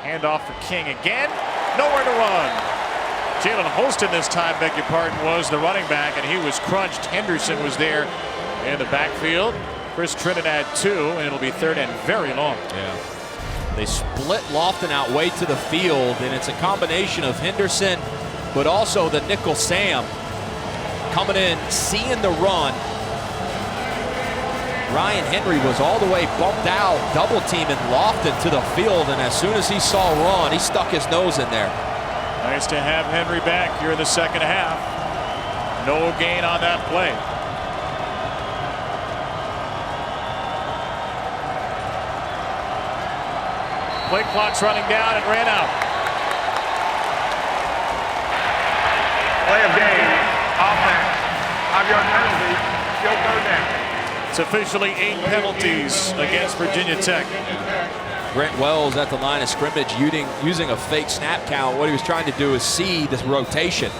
Handoff for King again. Nowhere to run. Jalen Holston this time, beg your pardon, was the running back, and he was crunched. Henderson was there in the backfield. Chris Trinidad 2, and it'll be 3rd and very long. Yeah. They split Lofton out way to the field, and it's a combination of Henderson, but also the nickel Sam coming in, seeing the run. Ryan Henry was all the way bumped out, double teaming Lofton to the field, and as soon as he saw run, he stuck his nose in there. Nice to have Henry back here in the second half. No gain on that play. Play clock's running down and ran out. Play of game, offense, 5-yard penalty, still third down. It's officially 8 penalties against Virginia Tech. Brent Wells at the line of scrimmage using a fake snap count. What he was trying to do is see this rotation,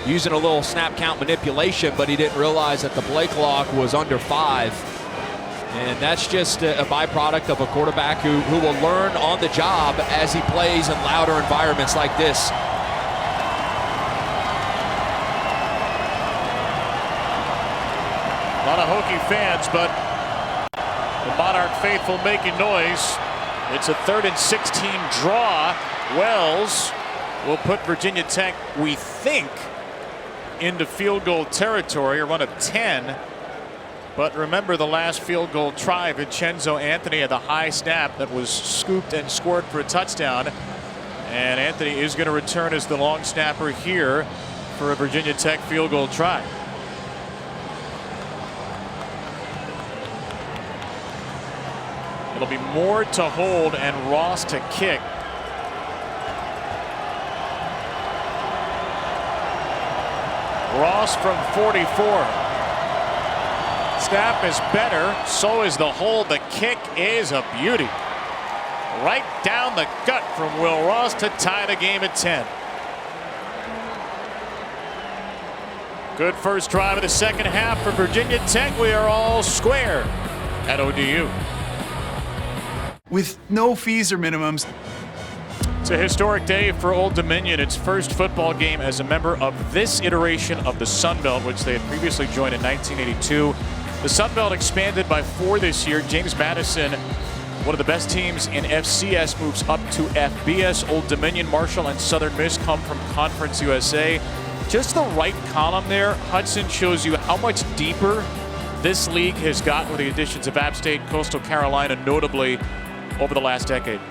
using a little snap count manipulation, but he didn't realize that the play clock was under 5. And that's just a byproduct of a quarterback who will learn on the job as he plays in louder environments like this. A lot of Hokie fans, but the Monarch faithful making noise. It's a 3rd and 16 draw. Wells will put Virginia Tech, we think, into field goal territory, a run of 10. But remember the last field goal try, Vincenzo Anthony had the high snap that was scooped and scored for a touchdown. And Anthony is going to return as the long snapper here for a Virginia Tech field goal try. It'll be Moore to hold and Ross to kick. Ross from 44. Snap is better, so is the hold. The kick is a beauty. Right down the gut from Will Ross to tie the game at 10. Good first drive of the second half for Virginia Tech. We are all square at ODU. With no fees or minimums. It's a historic day for Old Dominion. Its first football game as a member of this iteration of the Sun Belt, which they had previously joined in 1982. The Sun Belt expanded by 4 this year. James Madison, one of the best teams in FCS, moves up to FBS. Old Dominion, Marshall, and Southern Miss come from Conference USA. Just the right column there, Hudson, shows you how much deeper this league has gotten with the additions of App State, Coastal Carolina, notably over the last decade.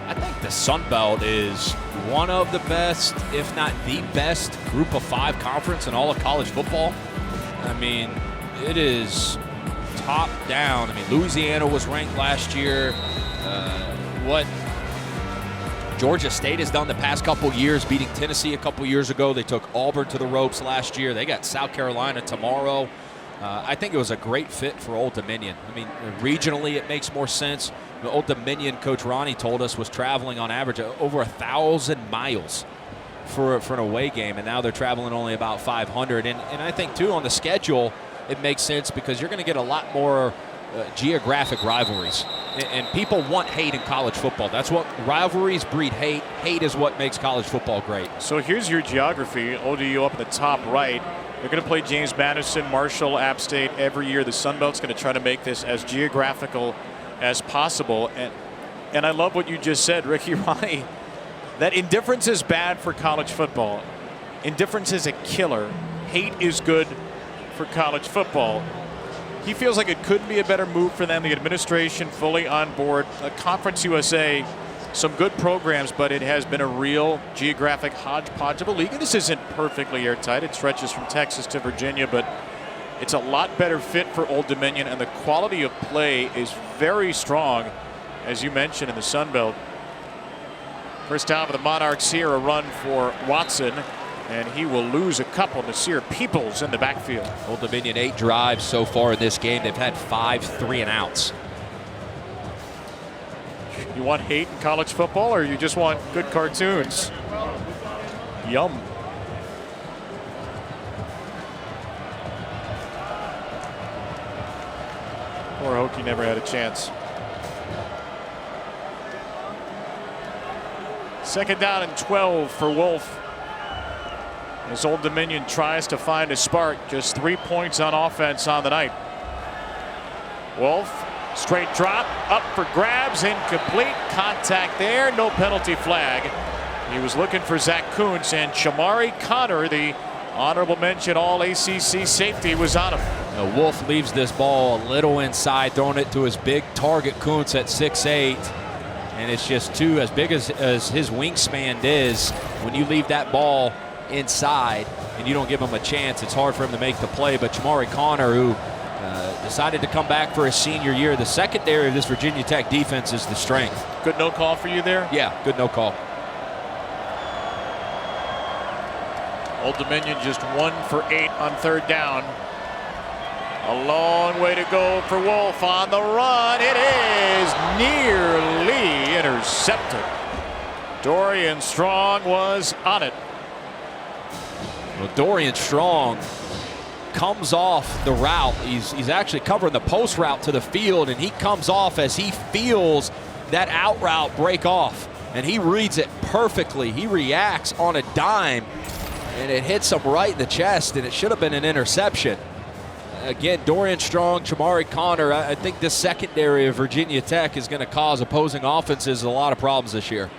I think the Sun Belt is one of the best, if not the best, Group of 5 conference in all of college football. I mean, it is top down. I mean, Louisiana was ranked last year. What Georgia State has done the past couple years, beating Tennessee a couple years ago. They took Auburn to the ropes last year. They got South Carolina tomorrow. I think it was a great fit for Old Dominion. I mean, regionally it makes more sense. The Old Dominion, Coach Ronnie told us, was traveling on average over 1,000 miles for an away game, and now they're traveling only about 500. And I think, too, on the schedule, it makes sense because you're going to get a lot more geographic rivalries. And people want hate in college football. That's what rivalries breed hate. Hate is what makes college football great. So here's your geography. ODU up in the top right. They're going to play James Madison, Marshall, App State every year. The Sun Belt's going to try to make this as geographical as possible. And I love what you just said, Ricky Ronnie, that indifference is bad for college football. Indifference is a killer. Hate is good for college football. He feels like it could be a better move for them. The administration fully on board. Conference USA, some good programs, but it has been a real geographic hodgepodge of a league. And this isn't perfectly airtight. It stretches from Texas to Virginia, but it's a lot better fit for Old Dominion, and the quality of play is very strong, as you mentioned, in the Sun Belt. First down for the Monarchs here, a run for Watson, and he will lose a couple. Nasir Peoples in the backfield. Old Dominion 8 drives so far in this game. They've had 5 3-and-outs. You want hate in college football, or you just want good cartoons? Yum. Poor Hokie never had a chance. Second down and 12 for Wolf. As Old Dominion tries to find a spark, just 3 points on offense on the night. Wolf, straight drop, up for grabs, incomplete, contact there, no penalty flag. He was looking for Zach Kuntz, and Shamari Connor, the honorable mention All-ACC safety, was on him. Now, Wolf leaves this ball a little inside, throwing it to his big target, Kuntz, at 6'8". And it's just too, as big as his wingspan is, when you leave that ball inside and you don't give him a chance, it's hard for him to make the play. But Shamari Connor, who decided to come back for his senior year, the secondary of this Virginia Tech defense is the strength. Good no call for you there? Yeah, good no call. Old Dominion just 1 for 8 on third down. A long way to go for Wolf on the run. It is nearly intercepted. Dorian Strong was on it. Well, Dorian Strong comes off the route. He's actually covering the post route to the field, and he comes off as he feels that out route break off, and he reads it perfectly. He reacts on a dime, and it hits him right in the chest, and it should have been an interception. Again, Dorian Strong, Shamari Connor, I think this secondary of Virginia Tech is going to cause opposing offenses a lot of problems this year.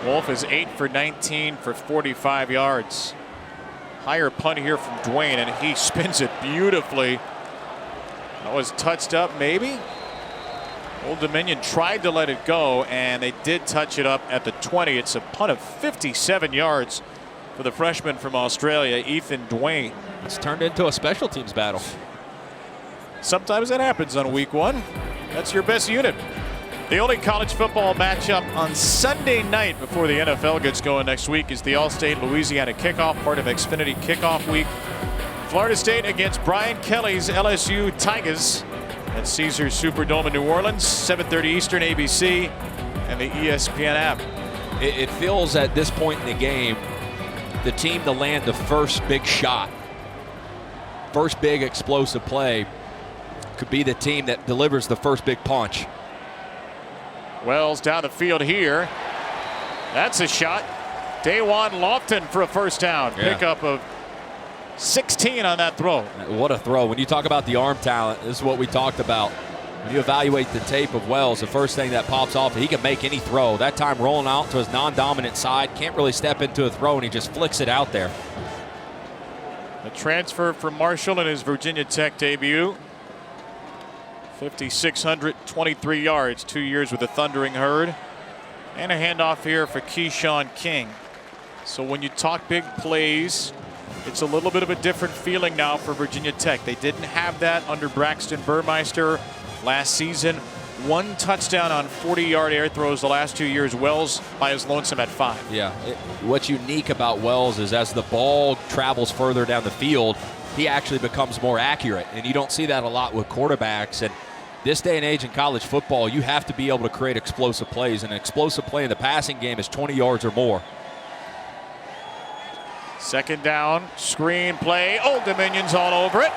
Wolf is 8 for 19 for 45 yards. Higher punt here from Dwayne, and he spins it beautifully. That was touched up, maybe. Old Dominion tried to let it go, and they did touch it up at the 20. It's a punt of 57 yards for the freshman from Australia, Ethan Dwayne. It's turned into a special teams battle. Sometimes that happens on week 1. That's your best unit. The only college football matchup on Sunday night before the NFL gets going next week is the All-State Louisiana Kickoff, part of Xfinity Kickoff Week. Florida State against Brian Kelly's LSU Tigers at Caesars Superdome in New Orleans, 7:30 Eastern, ABC, and the ESPN app. It feels at this point in the game, the team to land the first big shot, first big explosive play, could be the team that delivers the first big punch. Wells down the field here. That's a shot. Dawan Lofton for a first down. Yeah. Pickup of 16 on that throw. What a throw. When you talk about the arm talent, this is what we talked about. When you evaluate the tape of Wells, the first thing that pops off, he can make any throw. That time rolling out to his non-dominant side, can't really step into a throw, and he just flicks it out there. A transfer from Marshall in his Virginia Tech debut. 5,623 yards, 2 years with the Thundering Herd. And a handoff here for Keyshawn King. So when you talk big plays, it's a little bit of a different feeling now for Virginia Tech. They didn't have that under Braxton Burmeister last season. 1 touchdown on 40-yard air throws the last 2 years. Wells by his lonesome at 5. Yeah, what's unique about Wells is as the ball travels further down the field, he actually becomes more accurate. And you don't see that a lot with quarterbacks. And this day and age in college football, you have to be able to create explosive plays. And an explosive play in the passing game is 20 yards or more. Second down, screen play. Old Dominion's all over it.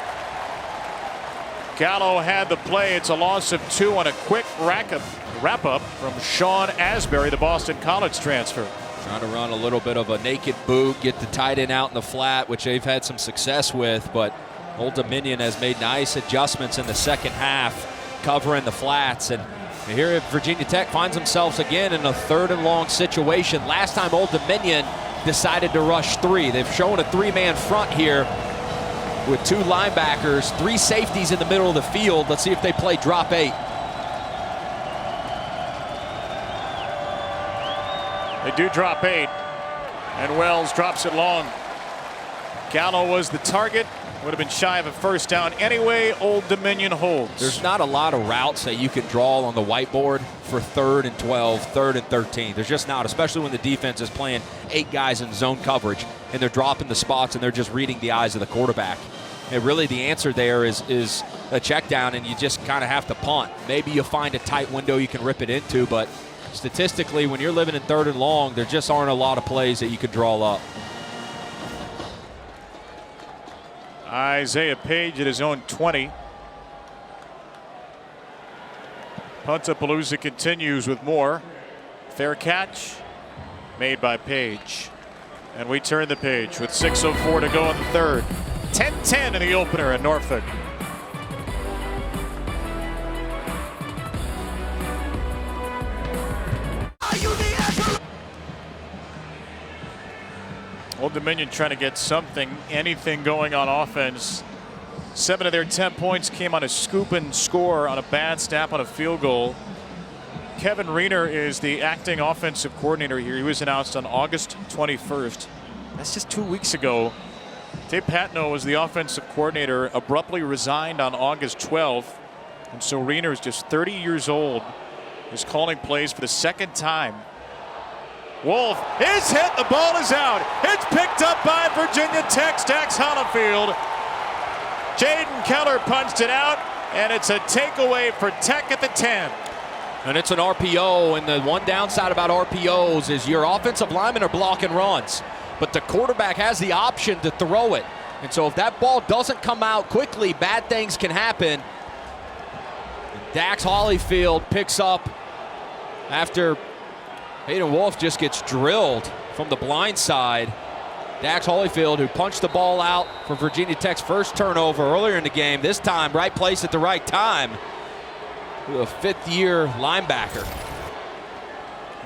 Gallo had the play. It's a loss of 2 on a quick wrap-up from Sean Asbury, the Boston College transfer. Trying to run a little bit of a naked boot, get the tight end out in the flat, which they've had some success with, but Old Dominion has made nice adjustments in the second half, covering the flats. And here Virginia Tech finds themselves again in a 3rd and long situation. Last time Old Dominion decided to rush 3. They've shown a 3-man front here with 2 linebackers, 3 safeties in the middle of the field. Let's see if they play drop 8. They do drop 8, and Wells drops it long. Gallo was the target. Would have been shy of a first down anyway. Old Dominion holds. There's not a lot of routes that you can draw on the whiteboard for 3rd and 12, 3rd and 13. There's just not, especially when the defense is playing 8 guys in zone coverage and they're dropping the spots and they're just reading the eyes of the quarterback. And really the answer there is a check down, and you just kind of have to punt. Maybe you'll find a tight window you can rip it into, but statistically, when you're living in 3rd and long, there just aren't a lot of plays that you can draw up. Isaiah Page at his own 20. Puntapalooza continues with more. Fair catch made by Page. And we turn the page with 6:04 to go in the 3rd. 10-10 in the opener in Norfolk. Old Dominion trying to get anything going on offense. 7 of their 10 points came on a scoop and score on a bad snap on a field goal. Kevin Riener is the acting offensive coordinator here. He was announced on August 21st. That's just 2 weeks ago. Dave Patno was the offensive coordinator, abruptly resigned on August 12th. And so Riener is just 30 years old. Is calling plays for the 2nd time. Wolf is hit. The ball is out. It's picked up by Virginia Tech's Dax Hollifield. Jaden Keller punched it out, and it's a takeaway for Tech at the 10. And it's an RPO, and the one downside about RPOs is your offensive linemen are blocking runs, but the quarterback has the option to throw it. And so if that ball doesn't come out quickly, bad things can happen. And Dax Hollifield picks up after Hayden Wolf just gets drilled from the blind side. Dax Hollifield, who punched the ball out for Virginia Tech's first turnover earlier in the game, this time right place at the right time. A 5th-year linebacker.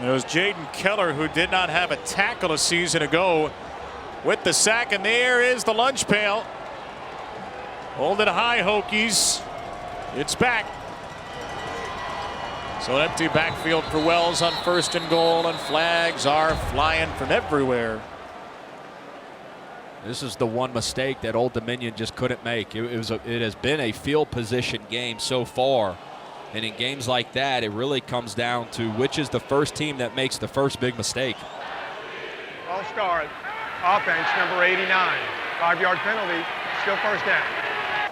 It was Jaden Keller, who did not have a tackle a season ago, with the sack, and there is the lunch pail. Hold it high, Hokies. It's back. So an empty backfield for Wells on 1st and goal, and flags are flying from everywhere. This is the one mistake that Old Dominion just couldn't make. It has been a field position game so far. And in games like that, it really comes down to which is the first team that makes the first big mistake. All-star offense, number 89. 5-yard penalty, still first down.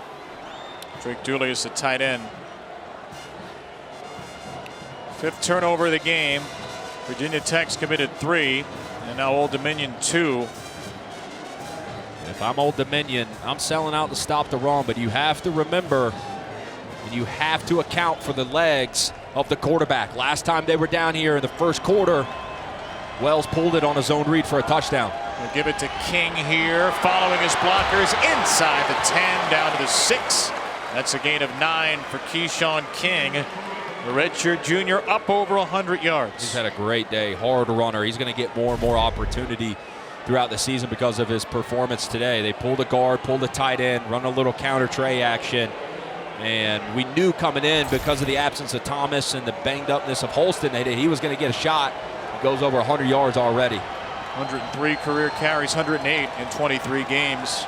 Drake Dooley is the tight end. 5th turnover of the game. Virginia Tech's committed 3, and now Old Dominion 2. If I'm Old Dominion, I'm selling out to stop the run, but you have to remember, and you have to account for the legs of the quarterback. Last time they were down here in the 1st quarter, Wells pulled it on his own read for a touchdown. We'll give it to King here, following his blockers inside the 10, down to the 6. That's a gain of 9 for Keyshawn King. The redshirt junior up over 100 yards. He's had a great day, hard runner. He's going to get more and more opportunity throughout the season because of his performance today. They pulled a guard, pulled a tight end, run a little counter tray action. And we knew coming in, because of the absence of Thomas and the banged upness of Holston, that he was going to get a shot. He goes over 100 yards already. 103 career carries, 108 in 23 games.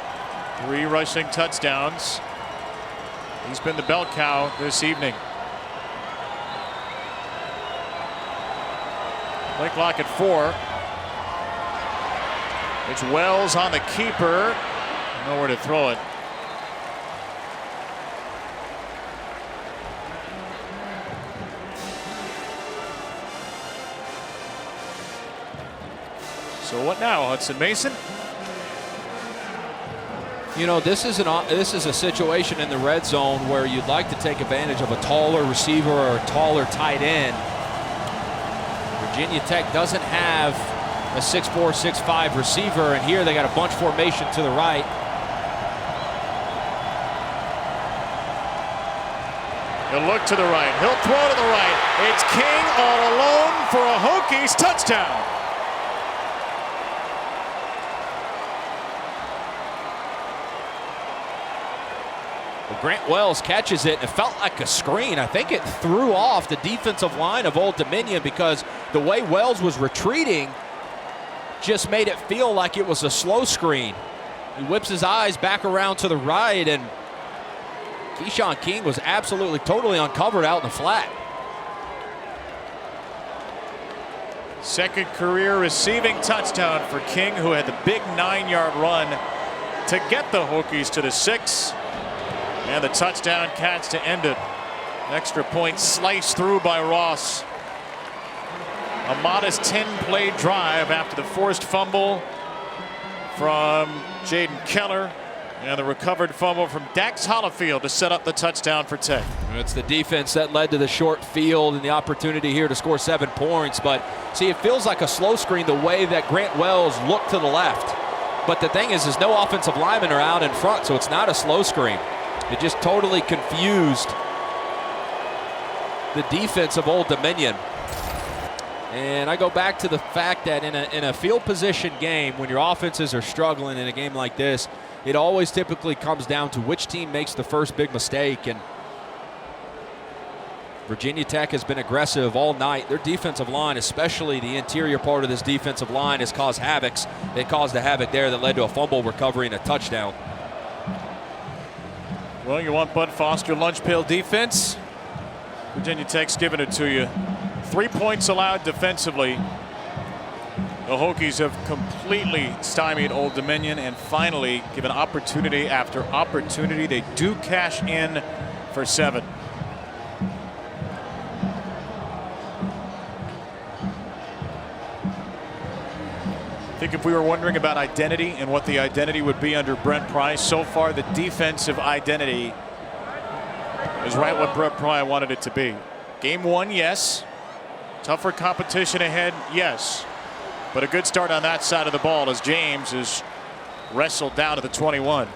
3 rushing touchdowns. He's been the bell cow this evening. Play clock at 4. It's Wells on the keeper. Nowhere to throw it. So what now, Hudson Mason? You know, this is a situation in the red zone where you'd like to take advantage of a taller receiver or a taller tight end. Virginia Tech doesn't have a 6'4", 6'5" receiver, and here they got a bunch formation to the right. He'll look to the right. He'll throw to the right. It's King all alone for a Hokies touchdown. Grant Wells catches it, and it felt like a screen. I think it threw off the defensive line of Old Dominion because the way Wells was retreating just made it feel like it was a slow screen. He whips his eyes back around to the right, and Keyshawn King was absolutely, totally uncovered out in the flat. Second career receiving touchdown for King, who had the big 9-yard run to get the Hokies to the 6. And the touchdown catch to end it. Extra point sliced through by Ross. A modest 10-play drive after the forced fumble from Jaden Keller and the recovered fumble from Dax Hollifield to set up the touchdown for Tech. It's the defense that led to the short field and the opportunity here to score 7 points. But see, it feels like a slow screen the way that Grant Wells looked to the left. But the thing is no offensive linemen are out in front, so it's not a slow screen. It just totally confused the defense of Old Dominion. And I go back to the fact that in a field position game, when your offenses are struggling in a game like this, it always typically comes down to which team makes the first big mistake. And Virginia Tech has been aggressive all night. Their defensive line, especially the interior part of this defensive line, has caused havocs. They caused a havoc there that led to a fumble recovery and a touchdown. Well, you want Bud Foster lunch pail defense? Virginia Tech's giving it to you. 3 points allowed defensively. The Hokies have completely stymied Old Dominion and finally given opportunity after opportunity. They do cash in for 7. I think if we were wondering about identity and what the identity would be under Brent Pry, so far the defensive identity is right what Brent Pry wanted it to be. Game 1, yes. Tougher competition ahead, yes. But a good start on that side of the ball as James is wrestled down to the 21.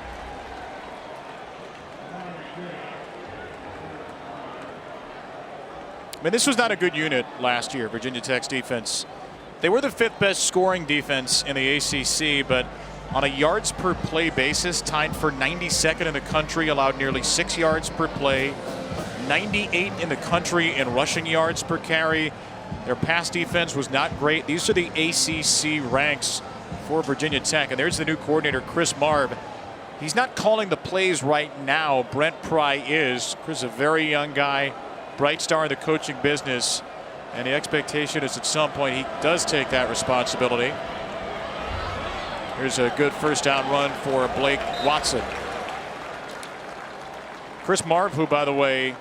I mean, this was not a good unit last year, Virginia Tech's defense. They were the 5th best scoring defense in the ACC, but on a yards per play basis, tied for 92nd in the country, allowed nearly 6 yards per play, 98 in the country in rushing yards per carry. Their pass defense was not great. These are the ACC ranks for Virginia Tech, and there's the new coordinator, Chris Marv. He's not calling the plays right now. Brent Pry is. Chris is a very young guy, bright star in the coaching business. And the expectation is at some point he does take that responsibility. Here's a good first down run for Blake Watson. Chris Marv, who, by the way,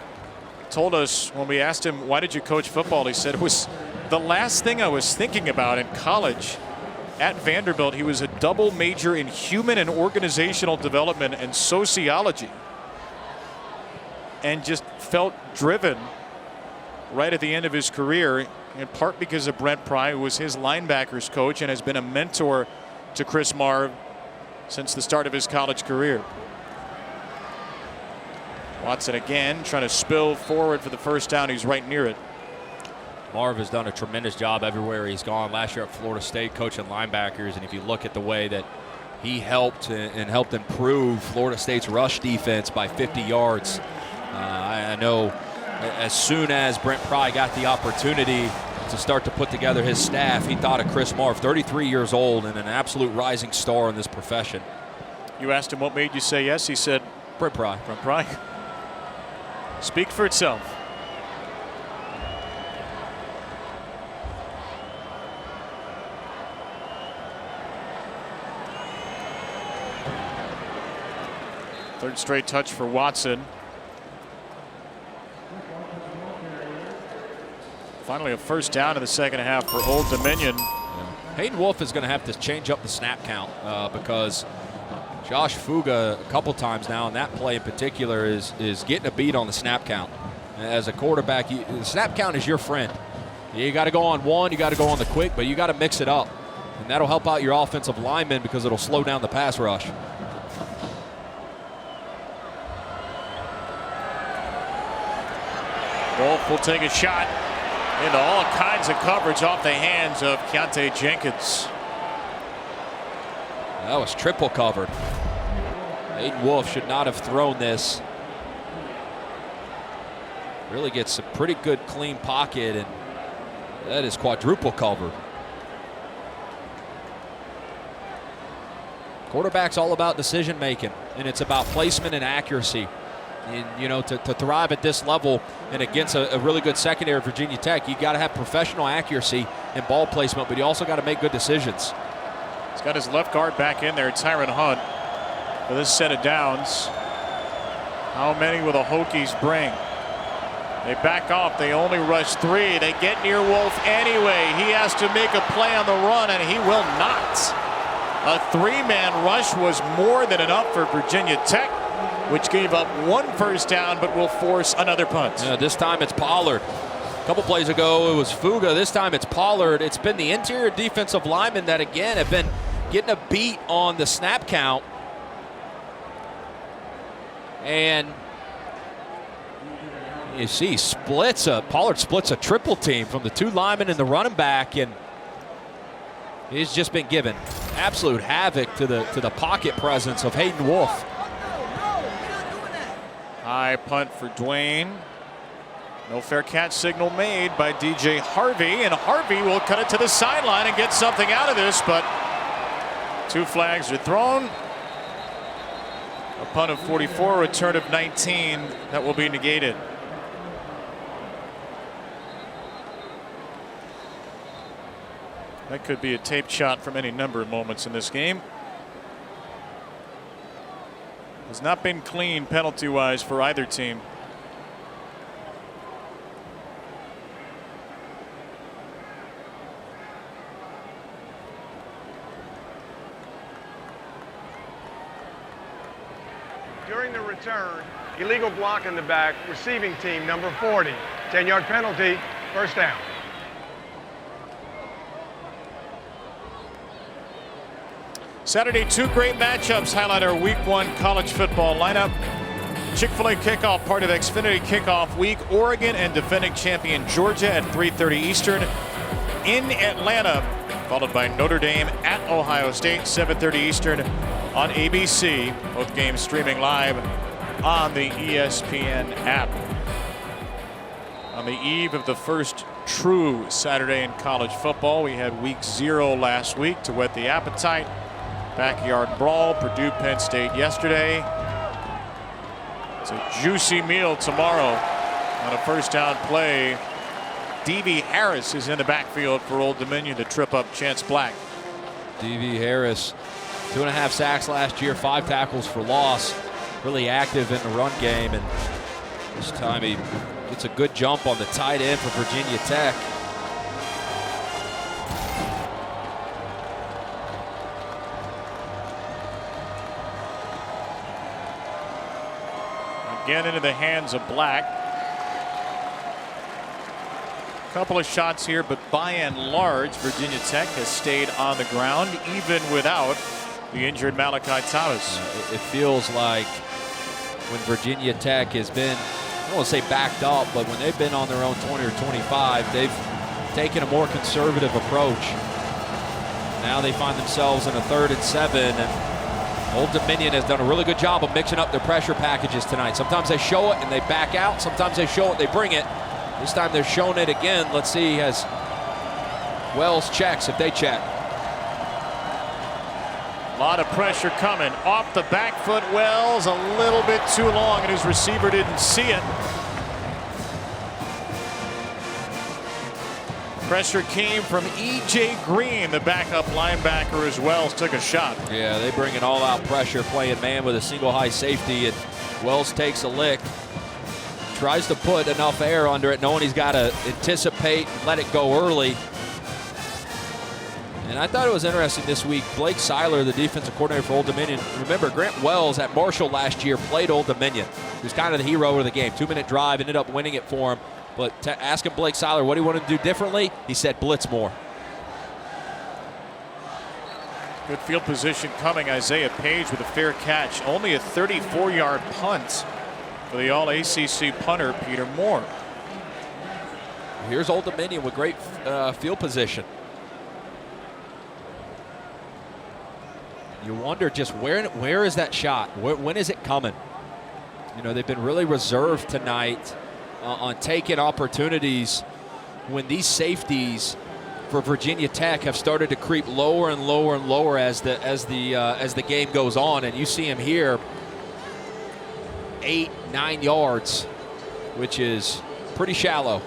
told us when we asked him, why did you coach football? He said it was the last thing I was thinking about in college. At Vanderbilt, he was a double major in human and organizational development and sociology, and just felt driven right at the end of his career, in part because of Brent Pry, who was his linebackers coach and has been a mentor to Chris Marv since the start of his college career. Watson again trying to spill forward for the first down. He's right near it. Marv has done a tremendous job everywhere he's gone. Last year at Florida State coaching linebackers, and if you look at the way that he helped and helped improve Florida State's rush defense by 50 yards. I know as soon as Brent Pry got the opportunity to start to put together his staff, he thought of Chris Marv, 33 years old and an absolute rising star in this profession. You asked him what made you say yes. He said Brent Pry. Brent Pry. Speak for itself. Third straight touch for Watson. Finally a first down in the second half for Old Dominion. Hayden Wolf is going to have to change up the snap count because Josh Fuga a couple times now, and that play in particular is getting a beat on the snap count. As a quarterback, the snap count is your friend. You got to go on one, you got to go on the quick, but you got to mix it up. And that'll help out your offensive linemen because it'll slow down the pass rush. Wolf will take a shot into all kinds of coverage off the hands of Keontae Jenkins. That was triple covered. Hayden Wolf should not have thrown this. Really gets a pretty good clean pocket, and that is quadruple covered. Quarterback's all about decision making, and it's about placement and accuracy. And, you know, to thrive at this level and against a really good secondary at Virginia Tech, you got to have professional accuracy and ball placement, but you also got to make good decisions. He's got his left guard back in there, Tyron Hunt, for this set of downs. How many will the Hokies bring? They back off. They only rush 3. They get near Wolf anyway. He has to make a play on the run, and he will not. A 3-man rush was more than enough for Virginia Tech, which gave up 1 first down but will force another punt. Yeah, this time it's Pollard. A couple plays ago it was Fuga. This time it's Pollard. It's been the interior defensive linemen that again have been getting a beat on the snap count. And you see Pollard splits a triple team from the 2 linemen and the running back, and he's just been given absolute havoc to the pocket presence of Hayden Wolf. High punt for Dwayne. No fair catch signal made by DJ Harvey, and Harvey will cut it to the sideline and get something out of this, but 2 flags are thrown. A punt of 44, return of 19, that will be negated. That could be a taped shot from any number of moments in this game. Has not been clean penalty-wise for either team. During the return, illegal block in the back, receiving team number 40. 10-yard penalty, first down. Saturday, 2 great matchups highlight our Week 1 college football lineup. Chick-fil-A kickoff, part of Xfinity Kickoff Week. Oregon and defending champion Georgia at 3:30 Eastern in Atlanta, followed by Notre Dame at Ohio State, 7:30 Eastern on ABC. Both games streaming live on the ESPN app. On the eve of the first true Saturday in college football, we had Week 0 last week to whet the appetite. Backyard brawl, Purdue, Penn State yesterday. It's a juicy meal tomorrow on a first down play. D.V. Harris is in the backfield for Old Dominion to trip up Chance Black. D.V. Harris, 2.5 sacks last year, 5 tackles for loss. Really active in the run game, and this time he gets a good jump on the tight end for Virginia Tech. Again into the hands of Black. Couple of shots here, but by and large, Virginia Tech has stayed on the ground, even without the injured Malachi Thomas. It feels like when Virginia Tech has been, I don't want to say backed up, but when they've been on their own 20 or 25, they've taken a more conservative approach. Now they find themselves in a 3rd and 7, and Old Dominion has done a really good job of mixing up their pressure packages tonight. Sometimes they show it and they back out. Sometimes they show it, they bring it. This time they're showing it again. Let's see as Wells checks, if they check. A lot of pressure coming off the back foot. Wells a little bit too long, and his receiver didn't see it. Pressure came from E.J. Green, the backup linebacker, as Wells took a shot. Yeah, they bring an all-out pressure, playing man with a single high safety, and Wells takes a lick. Tries to put enough air under it, knowing he's got to anticipate, let it go early. And I thought it was interesting this week. Blake Seiler, the defensive coordinator for Old Dominion. Remember, Grant Wells at Marshall last year played Old Dominion. He was kind of the hero of the game. 2-minute drive, ended up winning it for him. But asking Blake Seiler what he wanted to do differently, he said blitz more. Good field position coming. Isaiah Page with a fair catch. Only a 34-yard punt for the All-ACC punter, Peter Moore. Here's Old Dominion with great field position. You wonder just where is that shot? When is it coming? You know, they've been really reserved tonight on taking opportunities when these safeties for Virginia Tech have started to creep lower and lower and lower as the game goes on, and you see him here 8-9 yards, which is pretty shallow.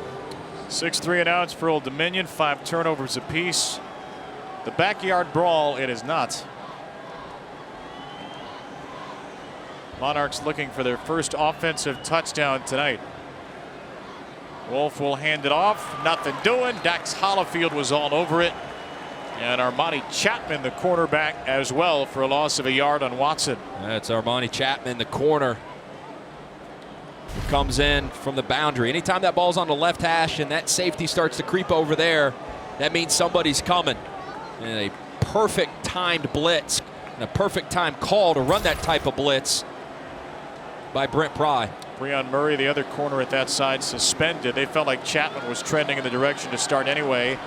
6-3 and outs for Old Dominion, 5 turnovers apiece. The backyard brawl, it is not. Monarchs looking for their first offensive touchdown tonight. Wolf will hand it off. Nothing doing. Dax Hollifield was all over it. And Armani Chapman, the cornerback, as well, for a loss of a yard on Watson. That's Armani Chapman, the corner, who comes in from the boundary. Anytime that ball's on the left hash and that safety starts to creep over there, that means somebody's coming. And a perfect timed blitz and a perfect time call to run that type of blitz by Brent Pry. Breon Murray, the other corner at that side, suspended. They felt like Chapman was trending in the direction to start anyway.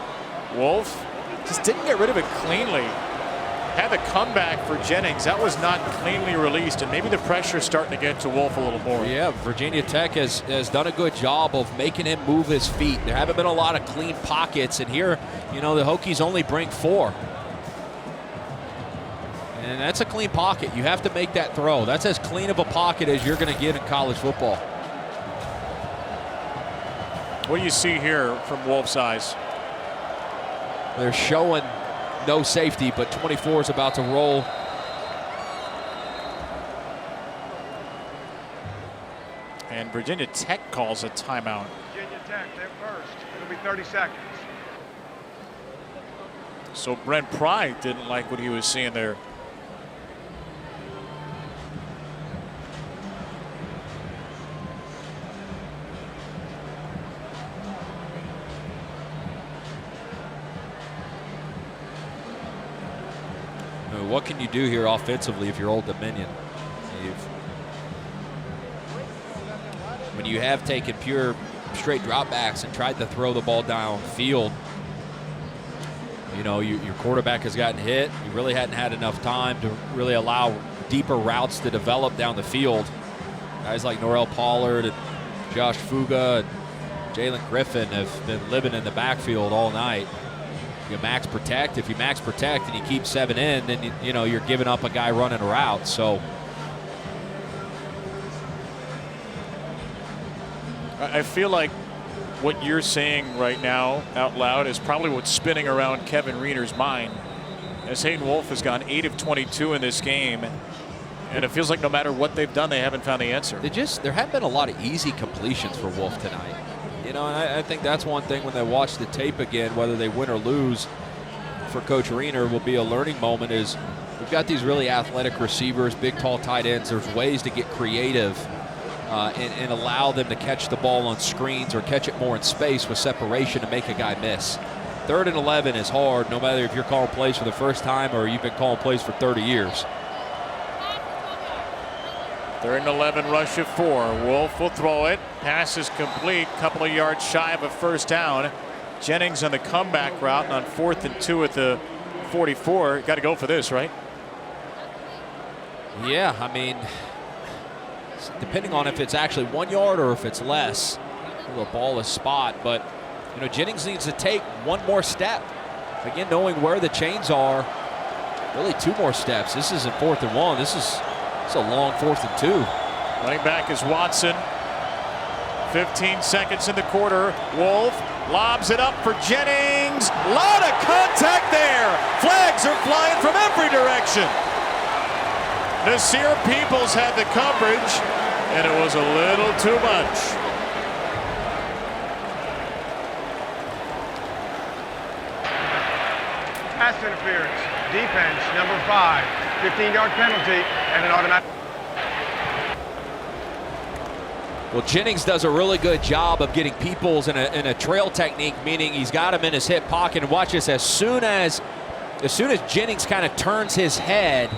Wolf just didn't get rid of it cleanly. Had the comeback for Jennings. That was not cleanly released, and maybe the pressure is starting to get to Wolf a little more. Yeah, Virginia Tech has done a good job of making him move his feet. There haven't been a lot of clean pockets, and here, you know, the Hokies only bring 4. And that's a clean pocket. You have to make that throw. That's as clean of a pocket as you're going to get in college football. What do you see here from Wolf's eyes? They're showing no safety, but 24 is about to roll. And Virginia Tech calls a timeout. Virginia Tech, they're first. It'll be 30 seconds. So Brent Pry didn't like what he was seeing there. What can you do here offensively if you're Old Dominion? When you have taken pure straight dropbacks and tried to throw the ball downfield, you know, your quarterback has gotten hit. You really hadn't had enough time to really allow deeper routes to develop down the field. Guys like Norrell Pollard and Josh Fuga and Jalen Griffin have been living in the backfield all night. You max protect. If you max protect and you keep 7 in, then you know you're giving up a guy running a route. So I feel like what you're saying right now out loud is probably what's spinning around Kevin Riener's mind, as Hayden Wolf has gone 8 of 22 in this game, and it feels like no matter what they've done, they haven't found the answer. There haven't been a lot of easy completions for Wolf tonight. You know, and I think that's one thing when they watch the tape again, whether they win or lose, for Coach Riener will be a learning moment. Is we've got these really athletic receivers, big, tall tight ends. There's ways to get creative and allow them to catch the ball on screens or catch it more in space with separation to make a guy miss. 3rd and 11 is hard, no matter if you're calling plays for the first time or you've been calling plays for 30 years. 3rd and 11, rush of 4. Wolf will throw it. Pass is complete. Couple of yards shy of a first down. Jennings on the comeback route, and on 4th and 2 at the 44. Got to go for this, right? Yeah, I mean, depending on if it's actually 1 yard or if it's less, the ball is spot. But, you know, Jennings needs to take one more step. Again, knowing where the chains are, really 2 more steps. This isn't 4th and 1. This is a long 4th and 2. Running back is Watson. 15 seconds in the quarter. Wolf lobs it up for Jennings. Lot of contact there. Flags are flying from every direction. Nasir Peoples had the coverage, and it was a little too much. Pass interference. Defense, number 5. 15-yard penalty and an automatic. Well, Jennings does a really good job of getting Peoples in a trail technique, meaning he's got him in his hip pocket. And watch this, as soon as Jennings kind of turns his head,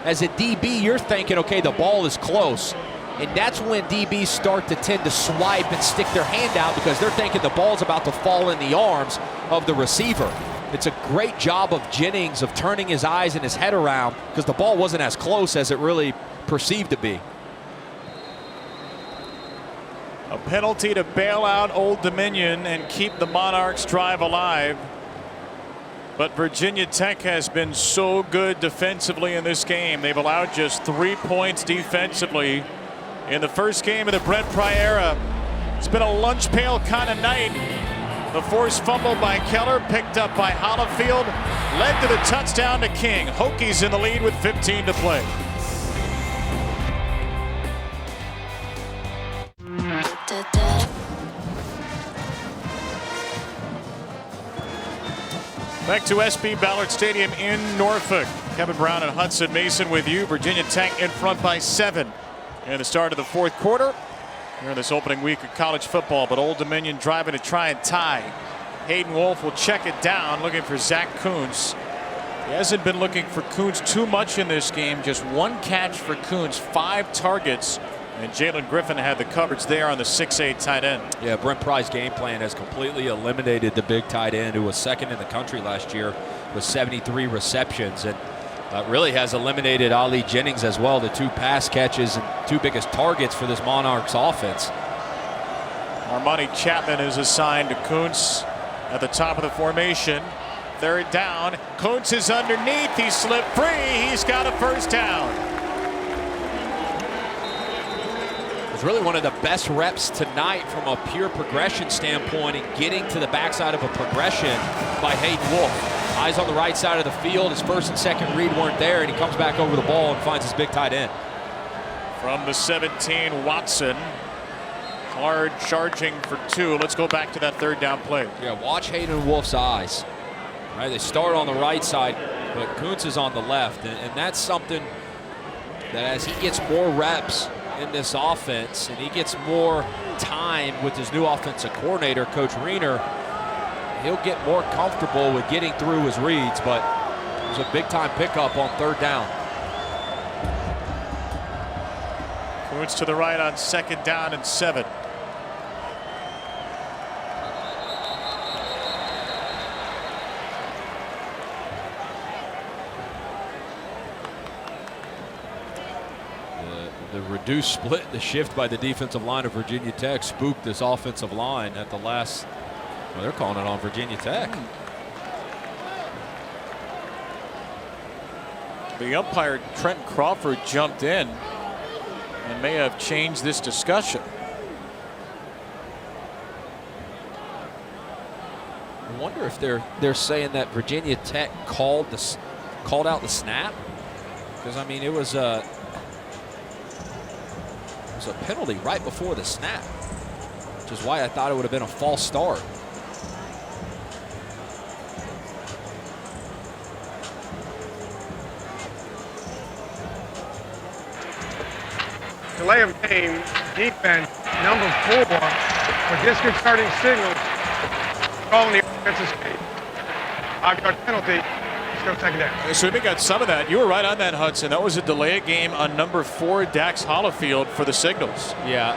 as a DB, you're thinking, okay, the ball is close. And that's when DBs start to tend to swipe and stick their hand out because they're thinking the ball's about to fall in the arms of the receiver. It's a great job of Jennings of turning his eyes and his head around because the ball wasn't as close as it really perceived to be. A penalty to bail out Old Dominion and keep the Monarchs drive alive. But Virginia Tech has been so good defensively in this game. They've allowed just 3 points defensively in the first game of the Brent Pry era. It's been a lunch pail kind of night. The forced fumble by Keller, picked up by Hollifield, led to the touchdown to King. Hokies in the lead with 15 to play. Back to SB Ballard Stadium in Norfolk. Kevin Brown and Hudson Mason with you. Virginia Tech in front by 7 in the start of the 4th quarter here in this opening week of college football. But Old Dominion driving to try and tie. Hayden Wolf will check it down, looking for Zach Kuntz. He hasn't been looking for Kuntz too much in this game. Just 1 catch for Kuntz, 5 targets. And Jalen Griffin had the coverage there on the 6'8 tight end. Yeah, Brent Pry's game plan has completely eliminated the big tight end who was 2nd in the country last year with 73 receptions, and really has eliminated Ali Jennings as well, the 2 pass catches and 2 biggest targets for this Monarchs offense. Armani Chapman is assigned to Kuntz at the top of the formation. 3rd down. Kuntz is underneath. He slipped free. He's got a first down. It's really one of the best reps tonight from a pure progression standpoint and getting to the backside of a progression by Hayden Wolf. Eyes on the right side of the field. His 1st and 2nd read weren't there, and he comes back over the ball and finds his big tight end. From the 17, Watson. Hard charging for 2. Let's go back to that 3rd down play. Yeah, watch Hayden Wolf's eyes. Right, they start on the right side, but Kuntz is on the left, and that's something that as he gets more reps in this offense and he gets more time with his new offensive coordinator, Coach Reiner, he'll get more comfortable with getting through his reads. But it was a big time pickup on 3rd down. Kuntz to the right on 2nd down and 7. The reduced split, the shift by the defensive line of Virginia Tech spooked this offensive line at the last. Well, they're calling it on Virginia Tech. The umpire, Trent Crawford, jumped in and may have changed this discussion. I wonder if they're saying that Virginia Tech called out the snap, because I mean it was a penalty right before the snap, which is why I thought it would have been a false start. Delay of game Defense, number 4, for disconcerting signals, calling the offensive skate. 5-yard penalty. Let's go second down. So we got some of that. You were right on that, Hudson. That was a delay of game on number 4, Dax Hollifield, for the signals. Yeah.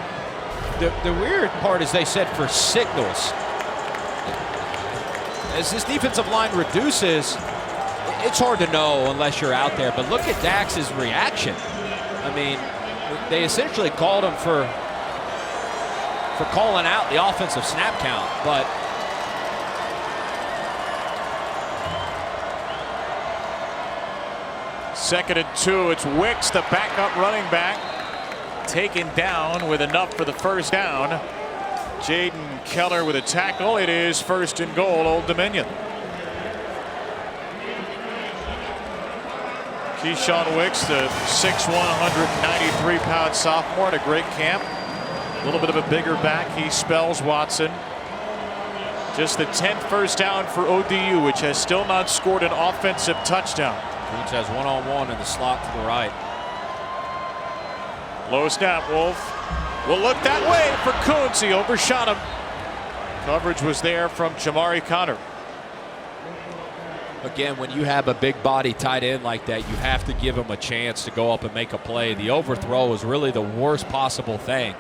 The weird part is they said for signals. As this defensive line reduces, it's hard to know unless you're out there. But look at Dax's reaction. I mean, they essentially called him for calling out the offensive snap count, but second and 2. It's Wicks, the backup running back, taken down with enough for the first down. Jaden Keller with a tackle. It is first and goal, Old Dominion. Keyshawn Wicks, the 6'1", 193-pound sophomore, at a great camp. A little bit of a bigger back. He spells Watson. Just the 10th first down for ODU, which has still not scored an offensive touchdown. Woods has one-on-one in the slot to the right. Low snap, Wolf will look that way for Kuntz. He overshot him. Coverage was there from Jamari Connor. Again, when you have a big body tight end like that, you have to give him a chance to go up and make a play. The overthrow is really the worst possible thing.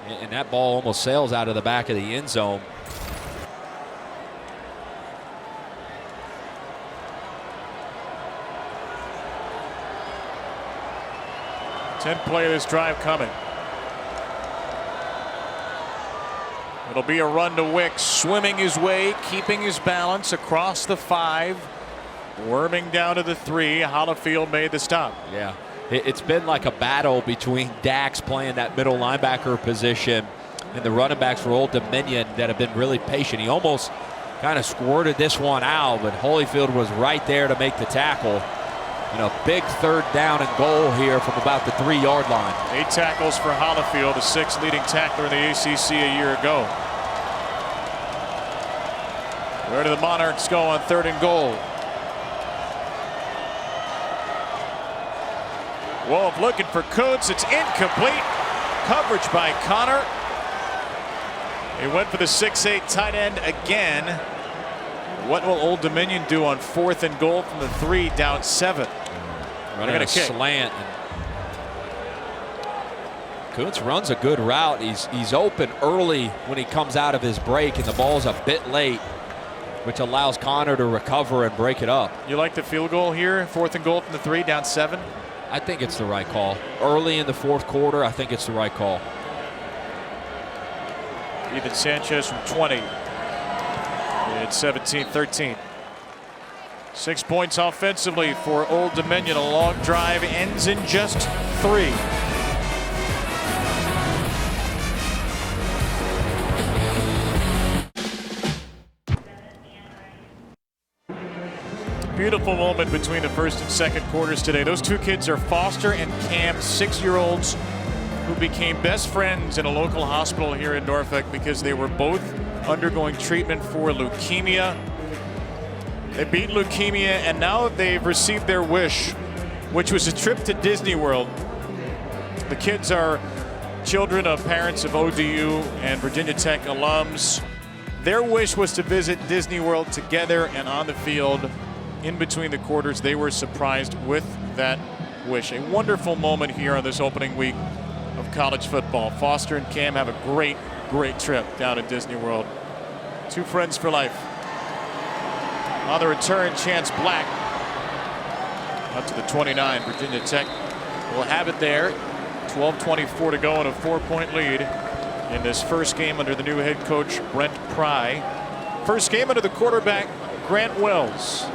And that ball almost sails out of the back of the end zone. Tenth play of this drive coming. It'll be a run to Wicks, swimming his way, keeping his balance across the 5, worming down to the 3. Hollifield made the stop. Yeah, it's been like a battle between Dax playing that middle linebacker position and the running backs for Old Dominion that have been really patient. He almost kind of squirted this one out, but Holyfield was right there to make the tackle. You know, big third down and goal here from about the 3-yard line. 8 tackles for Hollifield, the 6th leading tackler in the ACC a year ago. Where do the Monarchs go on 3rd and goal? Wolf looking for Kuntz. It's incomplete. Coverage by Connor. He went for the 6'8" tight end again. What will Old Dominion do on 4th and goal from the 3, down 7? Running a slant. Kuntz runs a good route. He's open early when he comes out of his break, and the ball's a bit late, which allows Connor to recover and break it up. You like the field goal here? 4th and goal from the 3, down 7? I think it's the right call. Early in the 4th quarter, I think it's the right call. Ethan Sanchez from 20. It's 17-13. 6 points offensively for Old Dominion. A long drive ends in just 3. Beautiful moment between the 1st and 2nd quarters today. Those 2 kids are Foster and Cam, 6-year-olds who became best friends in a local hospital here in Norfolk because they were both undergoing treatment for leukemia. They beat leukemia, and now they've received their wish, which was a trip to Disney World. The kids are children of parents of ODU and Virginia Tech alums. Their wish was to visit Disney World together, and on the field, in between the quarters, they were surprised with that wish. A wonderful moment here on this opening week of college football. Foster and Cam have a great, great trip down at Disney World. 2 friends for life. On the return, Chance Black up to the 29. Virginia Tech will have it there. 12:24 to go and a 4-point lead in this first game under the new head coach Brent Pry. First game under the quarterback Grant Wells.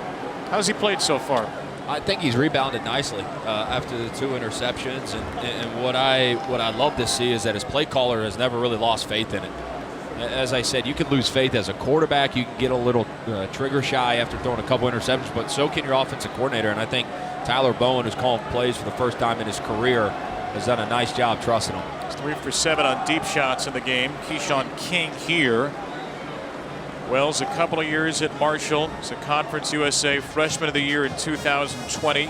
How's he played so far? I think he's rebounded nicely after the 2 interceptions, and what I love to see is that his play caller has never really lost faith in it. As I said, you can lose faith as a quarterback. You can get a little trigger shy after throwing a couple interceptions, but so can your offensive coordinator. And I think Tyler Bowen, who's calling plays for the first time in his career, has done a nice job trusting him. He's 3 for 7 on deep shots in the game. Keyshawn King here. Wells, a couple of years at Marshall. He's a Conference USA Freshman of the Year in 2020.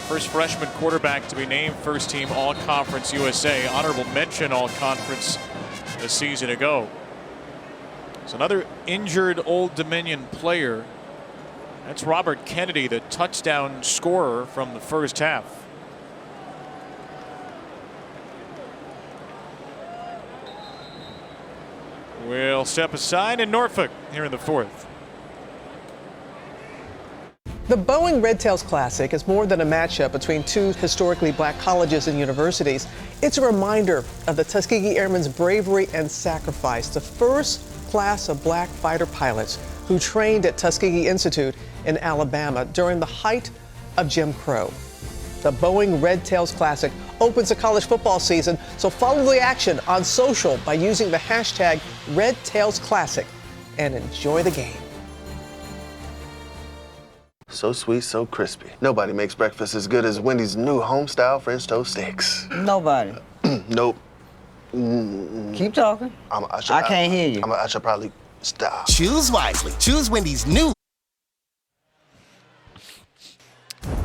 First freshman quarterback to be named first team All-Conference USA. Honorable mention All-Conference a season ago. It's another injured Old Dominion player. That's Robert Kennedy, the touchdown scorer from the first half. We'll step aside in Norfolk here in the fourth. The Boeing Red Tails Classic is more than a matchup between two historically black colleges and universities. It's a reminder of the Tuskegee Airmen's bravery and sacrifice, the first class of black fighter pilots who trained at Tuskegee Institute in Alabama during the height of Jim Crow. The Boeing Red Tails Classic opens the college football season, so follow the action on social by using the hashtag #RedTailsClassic and enjoy the game. So sweet, so crispy. Nobody makes breakfast as good as Wendy's new home-style French toast sticks. Nobody. Nope. Keep talking. I can't hear you. I should probably stop. Choose wisely. Choose Wendy's new.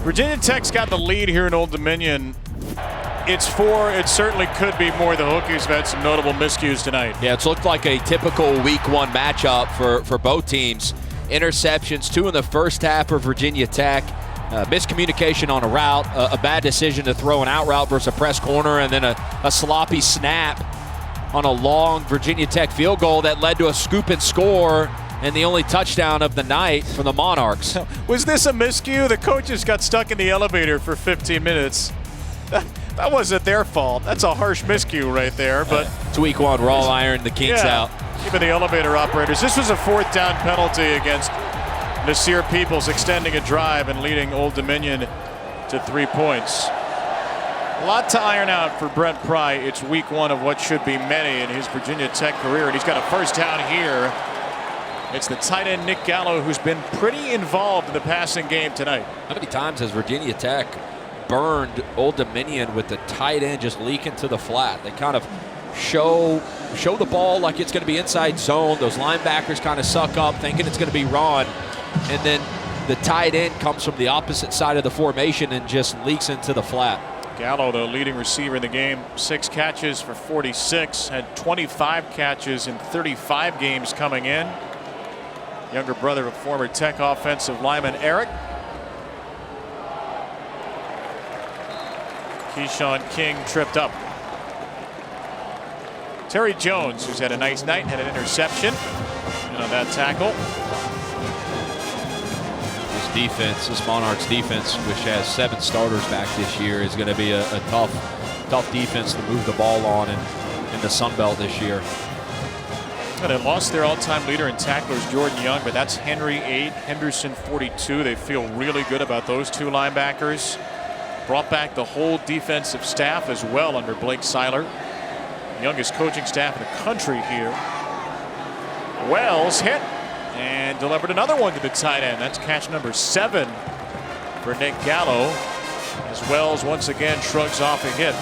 Virginia Tech's got the lead here in Old Dominion. It's 4. It certainly could be more. The Hokies have had some notable miscues tonight. Yeah, it's looked like a typical week one matchup for both teams. Interceptions, 2 in the first half for Virginia Tech. Miscommunication on a route, a bad decision to throw an out route versus a press corner, and then a sloppy snap on a long Virginia Tech field goal that led to a scoop and score and the only touchdown of the night from the Monarchs. Was this a miscue? The coaches got stuck in the elevator for 15 minutes. That wasn't their fault. That's a harsh miscue right there. But it's week one. We're all ironing the kinks out. Even the elevator operators. This was a 4th down penalty against Nasir Peoples, extending a drive and leading Old Dominion to 3 points. A lot to iron out for Brent Pry. It's week one of what should be many in his Virginia Tech career, and he's got a first down here. It's the tight end Nick Gallo, who's been pretty involved in the passing game tonight. How many times has Virginia Tech burned Old Dominion with the tight end just leaking to the flat? They kind of show the ball like it's going to be inside zone. Those linebackers kind of suck up thinking it's going to be Ron, and then the tight end comes from the opposite side of the formation and just leaks into the flat. Gallo, the leading receiver in the game, 6 catches for 46, had 25 catches in 35 games coming in. Younger brother of former Tech offensive lineman Eric. Keyshawn King tripped up. Terry Jones, who's had a nice night, had an interception. And on that tackle. This defense, this Monarchs defense, which has 7 starters back this year, is going to be a tough defense to move the ball on in the Sun Belt this year. They lost their all-time leader in tacklers, Jordan Young, but that's Henry 8, Henderson 42. They feel really good about those 2 linebackers. Brought back the whole defensive staff as well under Blake Seiler. Youngest coaching staff in the country here. Wells hit and delivered another one to the tight end. That's catch number 7 for Nick Gallo, as Wells once again shrugs off a hit.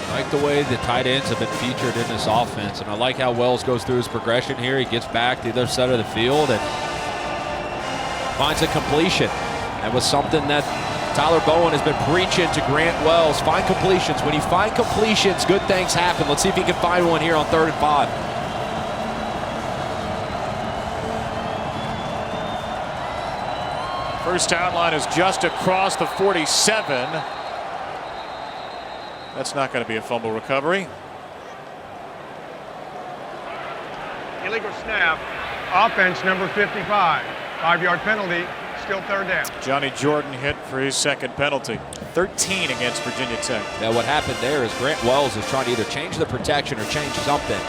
I like the way the tight ends have been featured in this offense, and I like how Wells goes through his progression here. He gets back to the other side of the field and finds a completion. That was something that Tyler Bowen has been preaching to Grant Wells. Find completions. When you find completions, good things happen. Let's see if he can find one here on 3rd and 5. First down line is just across the 47. That's not going to be a fumble recovery. Illegal snap. Offense number 55. 5-yard penalty. Still 3rd down. Johnny Jordan hit for his 2nd penalty. 13 against Virginia Tech. Now what happened there is Grant Wells is trying to either change the protection or change something.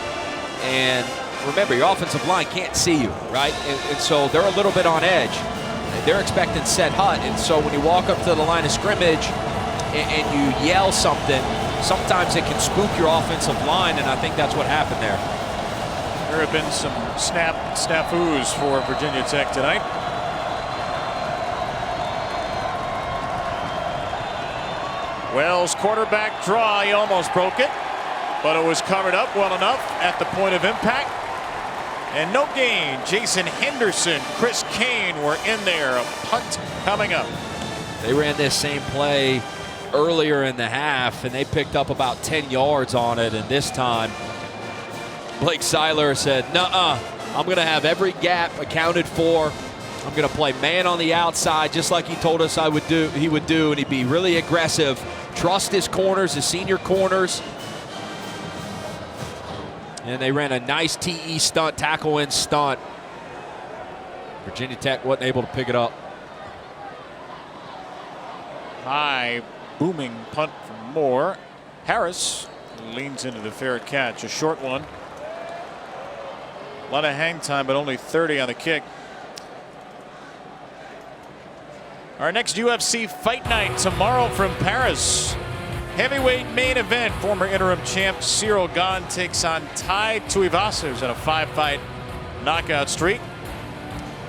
And remember, your offensive line can't see you, right? And so they're a little bit on edge. They're expecting set hut. And so when you walk up to the line of scrimmage and you yell something, sometimes it can spook your offensive line, and I think that's what happened there. There have been some snafus for Virginia Tech tonight. Wells quarterback draw, he almost broke it, but it was covered up well enough at the point of impact. And no gain. Jason Henderson, Chris Kane were in there. A punt coming up. They ran this same play earlier in the half, and they picked up about 10 yards on it, and this time Blake Seiler said, nuh-uh, I'm going to have every gap accounted for. I'm going to play man on the outside just like he told us he would do, and he'd be really aggressive. Trust his corners, his senior corners. And they ran a nice TE stunt, tackle in stunt. Virginia Tech wasn't able to pick it up. High booming punt from Moore. Harris leans into the fair catch, a short one. A lot of hang time, but only 30 on the kick. Our next UFC Fight Night tomorrow from Paris. Heavyweight main event. Former interim champ Cyril Gane takes on Tai Tuivasa, who's on a 5-fight knockout streak.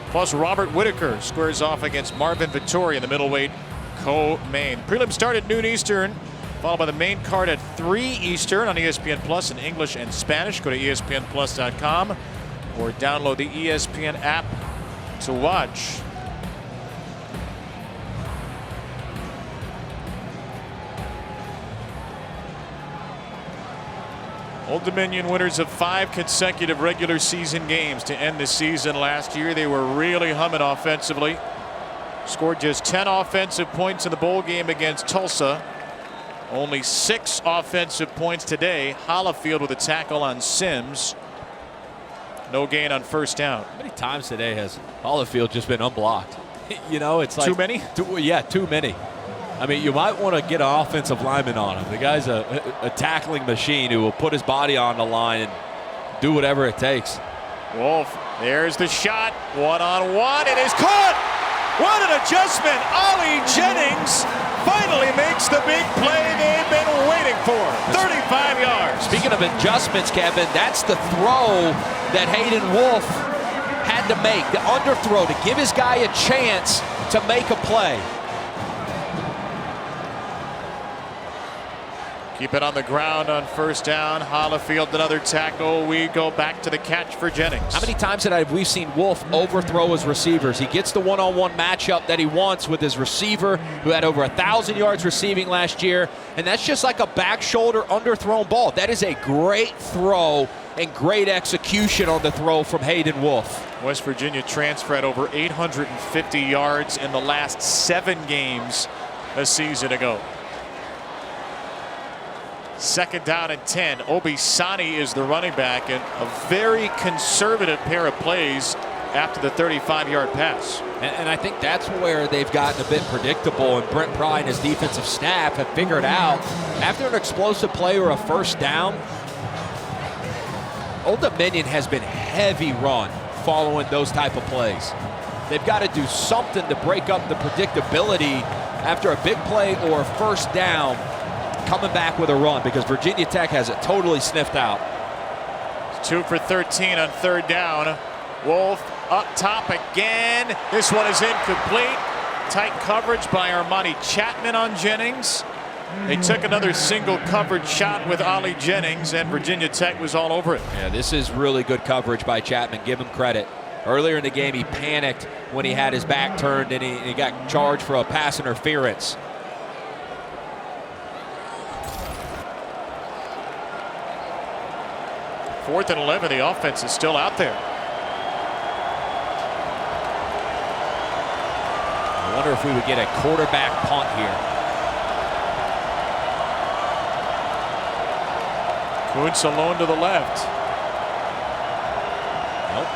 Plus Robert Whitaker squares off against Marvin Vettori in the middleweight co-main. Prelim start at noon Eastern, followed by the main card at 3 Eastern on ESPN Plus in English and Spanish. Go to ESPNplus.com or download the ESPN app to watch. Old Dominion winners of 5 consecutive regular season games to end the season last year. They were really humming offensively. Scored just 10 offensive points in the bowl game against Tulsa. Only 6 offensive points today. Hollifield with a tackle on Sims. No gain on first down. How many times today has Hollifield just been unblocked? You know, it's like too many? Too many. I mean, you might want to get an offensive lineman on him. The guy's a tackling machine who will put his body on the line and do whatever it takes. Wolf, there's the shot. One-on-one. It is caught. What an adjustment. Ollie Jennings finally makes the big play they've been waiting for. 35 yards. Speaking of adjustments, Kevin, that's the throw that Hayden Wolf had to make. The underthrow to give his guy a chance to make a play. Keep it on the ground on first down. Hollifield another tackle. We go back to the catch for Jennings. How many times have we seen Wolf overthrow his receivers? He gets the one-on-one matchup that he wants with his receiver who had over 1,000 yards receiving last year, and that's just like a back shoulder underthrown ball. That is a great throw and great execution on the throw from Hayden Wolf. West Virginia transfer had over 850 yards in the last 7 games a season ago. Second down and 10. Obisani is the running back, and a very conservative pair of plays after the 35-yard pass. And I think that's where they've gotten a bit predictable, and Brent Pry and his defensive staff have figured out after an explosive play or a first down, Old Dominion has been heavy run following those type of plays. They've got to do something to break up the predictability after a big play or a first down, coming back with a run, because Virginia Tech has it totally sniffed out. 2 for 13 on third down. Wolf up top again. This one is incomplete. Tight coverage by Armani Chapman on Jennings. They took another single coverage shot with Ollie Jennings, and Virginia Tech was all over it. Yeah, this is really good coverage by Chapman. Give him credit. Earlier in the game, he panicked when he had his back turned, and he got charged for a pass interference. Fourth and 11, the offense is still out there. I wonder if we would get a quarterback punt here. Kuntz alone to the left. Nope.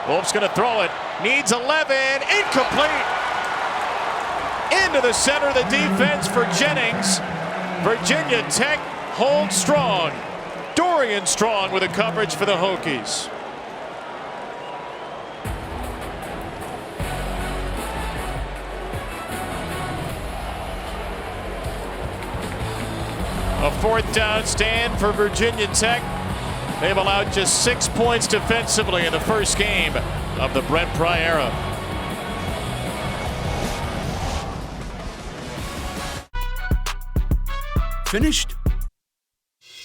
Wolf's going to throw it. Needs 11. Incomplete. Into the center of the defense for Jennings. Virginia Tech holds strong. Dorian Strong with a coverage for the Hokies. A fourth down stand for Virginia Tech. They've allowed just 6 points defensively in the first game of the Brent Pry era. Finished?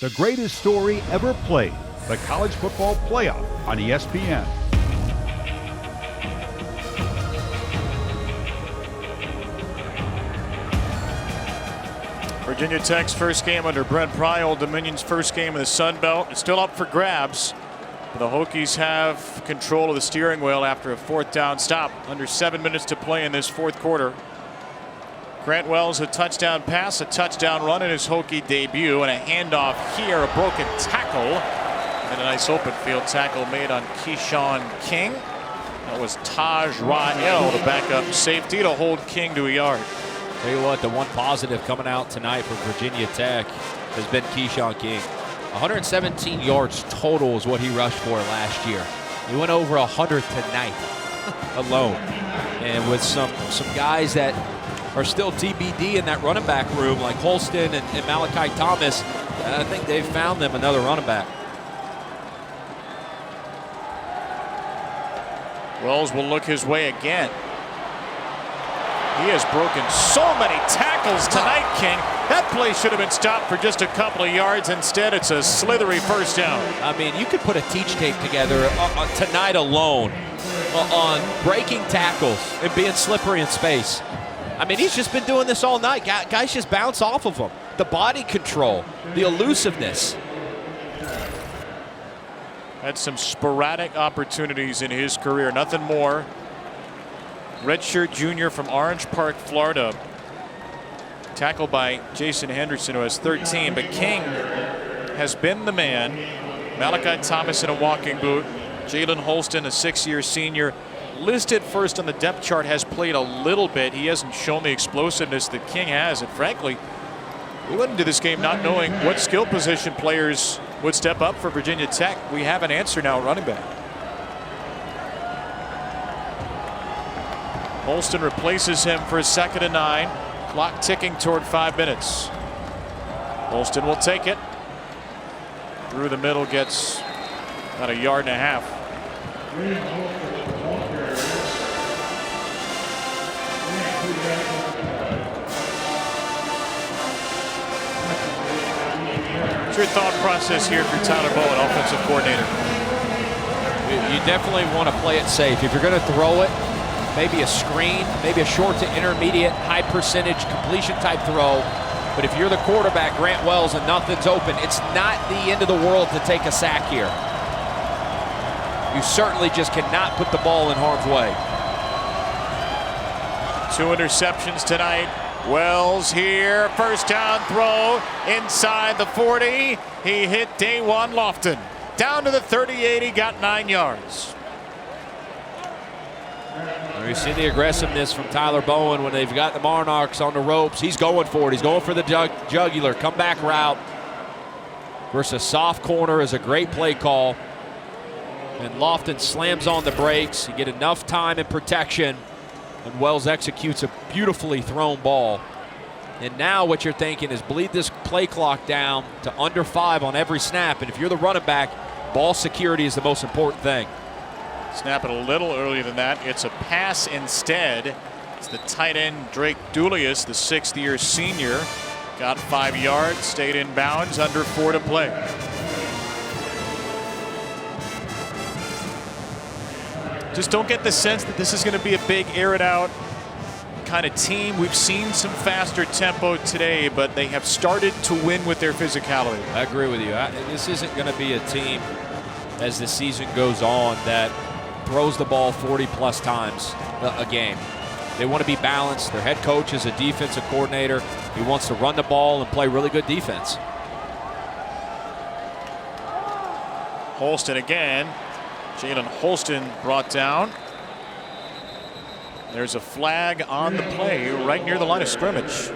The greatest story ever played, the College Football Playoff on ESPN. Virginia Tech's first game under Brent Pry, Old Dominion's first game in the Sun Belt. It's still up for grabs. The Hokies have control of the steering wheel after a 4th down stop. Under 7 minutes to play in this 4th quarter. Grant Wells, a touchdown pass, a touchdown run in his Hokie debut, and a handoff here, a broken tackle, and a nice open field tackle made on Keyshawn King. That was Taj Rael, the backup safety, to hold King to a yard. Tell you what, the one positive coming out tonight for Virginia Tech has been Keyshawn King. 117 yards total is what he rushed for last year. He went over 100 tonight alone. And with some guys that are still TBD in that running back room, like Holston and Malachi Thomas, I think they've found them another running back. Wells will look his way again. He has broken so many tackles tonight, King. That play should have been stopped for just a couple of yards. Instead, it's a slithery first down. I mean, you could put a teach tape together tonight alone on breaking tackles and being slippery in space. I mean, he's just been doing this all night. Guys just bounce off of him. The body control, the elusiveness. Had some sporadic opportunities in his career, nothing more. Redshirt junior from Orange Park, Florida. Tackled by Jason Henderson, who has 13. But King has been the man. Malachi Thomas in a walking boot. Jalen Holston, a 6-year senior, listed first on the depth chart, has played a little bit. He hasn't shown the explosiveness that King has. And frankly, we went into this game not knowing what skill position players would step up for Virginia Tech. We have an answer now at running back. Holston replaces him for a 2nd and 9. Clock ticking toward 5 minutes. Holston will take it. Through the middle, gets about 1.5 yards. What's your thought process here for Tyler Bowen, offensive coordinator? You definitely want to play it safe. If you're going to throw it, maybe a screen, maybe a short to intermediate, high percentage completion type throw. But if you're the quarterback, Grant Wells, and nothing's open, it's not the end of the world to take a sack here. You certainly just cannot put the ball in harm's way. 2 interceptions tonight. Wells here, first down throw inside the 40. He hit day one Lofton. Down to the 38, he got 9 yards. You see the aggressiveness from Tyler Bowen when they've got the Monarchs on the ropes. He's going for it. He's going for the jugular. Comeback route versus soft corner is a great play call. And Lofton slams on the brakes. You get enough time and protection. And Wells executes a beautifully thrown ball. And now what you're thinking is bleed this play clock down to under 5 on every snap. And if you're the running back, ball security is the most important thing. Snap it a little earlier than that. It's a pass instead. It's the tight end Drake Dulius, the 6th-year senior. Got 5 yards, stayed in bounds, under 4 to play. Just don't get the sense that this is going to be a big air it out kind of team. We've seen some faster tempo today, but they have started to win with their physicality. I agree with you. This isn't going to be a team as the season goes on that throws the ball 40+ times a game. They want to be balanced. Their head coach is a defensive coordinator. He wants to run the ball and play really good defense. Holston again. Jalen Holston brought down. There's a flag on the play right near the line of scrimmage.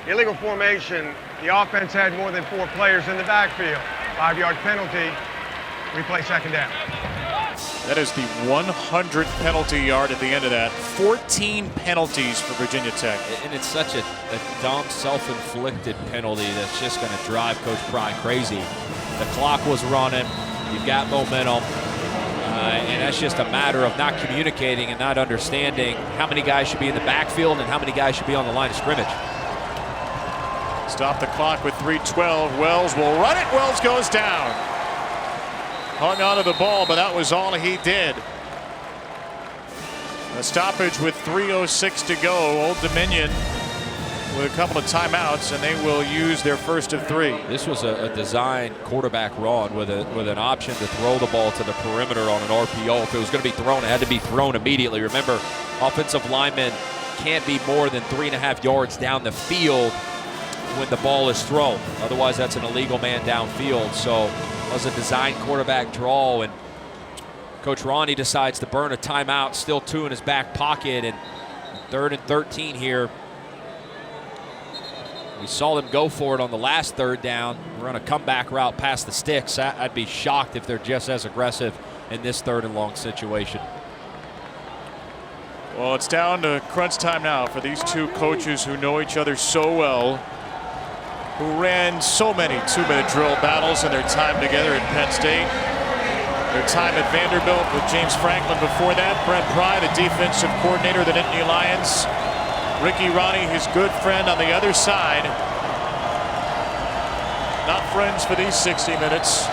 Illegal formation. The offense had more than 4 players in the backfield. 5-yard penalty. Replay 2nd down. That is the 100th penalty yard at the end of that. 14 penalties for Virginia Tech. And it's such a dumb, self-inflicted penalty that's just going to drive Coach Pry crazy. The clock was running. You've got momentum. And that's just a matter of not communicating and not understanding how many guys should be in the backfield and how many guys should be on the line of scrimmage. Stop the clock with 3:12. Wells will run it. Wells goes down. hung onto the ball, but that was all he did. A stoppage with 3:06 to go. Old Dominion with a couple of timeouts, and they will use their first of 3. This was a design quarterback run with an option to throw the ball to the perimeter on an RPO. If it was going to be thrown, it had to be thrown immediately. Remember, offensive linemen can't be more than 3.5 yards down the field when the ball is thrown. Otherwise, that's an illegal man downfield. So it was a design quarterback draw, and Coach Ronnie decides to burn a timeout, still 2 in his back pocket, and 3rd and 13 here. We saw them go for it on the last 3rd down. We're on a comeback route past the sticks. I'd be shocked if they're just as aggressive in this 3rd and long situation. Well, it's down to crunch time now for these two coaches who know each other so well, who ran so many 2-minute drill battles in their time together at Penn State. Their time at Vanderbilt with James Franklin before that. Brent Pry, the defensive coordinator of the Nittany Lions. Ricky Ronnie, his good friend on the other side. Not friends for these 60 minutes.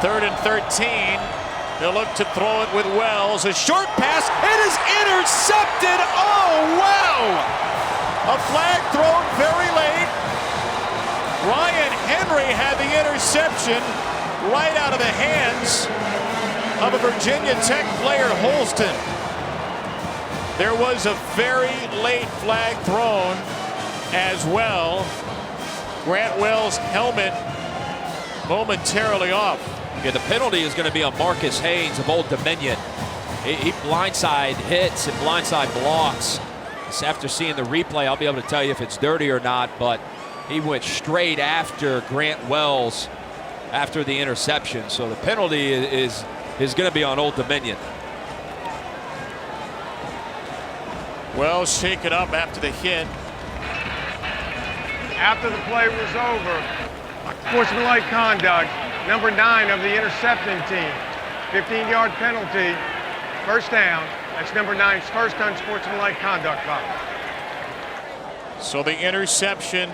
3rd and 13. They'll look to throw it with Wells. A short pass. It is intercepted. Oh, wow! A flag thrown very late. Ryan Henry had the interception right out of the hands of a Virginia Tech player, Holston. There was a very late flag thrown as well. Grant Wells' helmet momentarily off. Yeah, the penalty is going to be on Marcus Haynes of Old Dominion. He blindside hits and blindside blocks. After seeing the replay, I'll be able to tell you if it's dirty or not, but he went straight after Grant Wells after the interception. So the penalty is going to be on Old Dominion. Wells shaken up after the hit. After the play was over, sportsmanlike conduct, number 9 of the intercepting team. 15-yard penalty, 1st down. That's number 9's first unsportsmanlike conduct foul. So the interception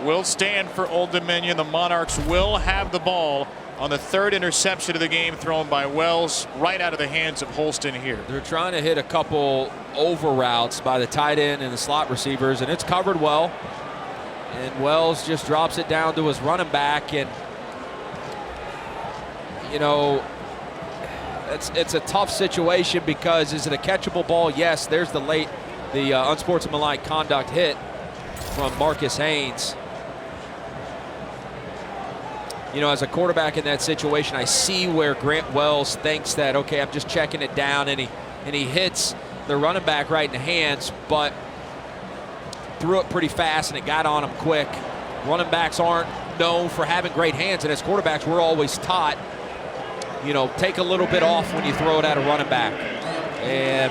will stand for Old Dominion. The Monarchs will have the ball on the 3rd interception of the game thrown by Wells right out of the hands of Holston here. They're trying to hit a couple over routes by the tight end and the slot receivers, and it's covered well. And Wells just drops it down to his running back, and you know, it's a tough situation because is it a catchable ball? Yes, there's the unsportsmanlike conduct hit from Marcus Haynes. You know, as a quarterback in that situation, I see where Grant Wells thinks that, okay, I'm just checking it down, and he hits the running back right in the hands, but threw it pretty fast and it got on him quick. Running backs aren't known for having great hands, and as quarterbacks, we're always taught, you know, take a little bit off when you throw it at a running back. And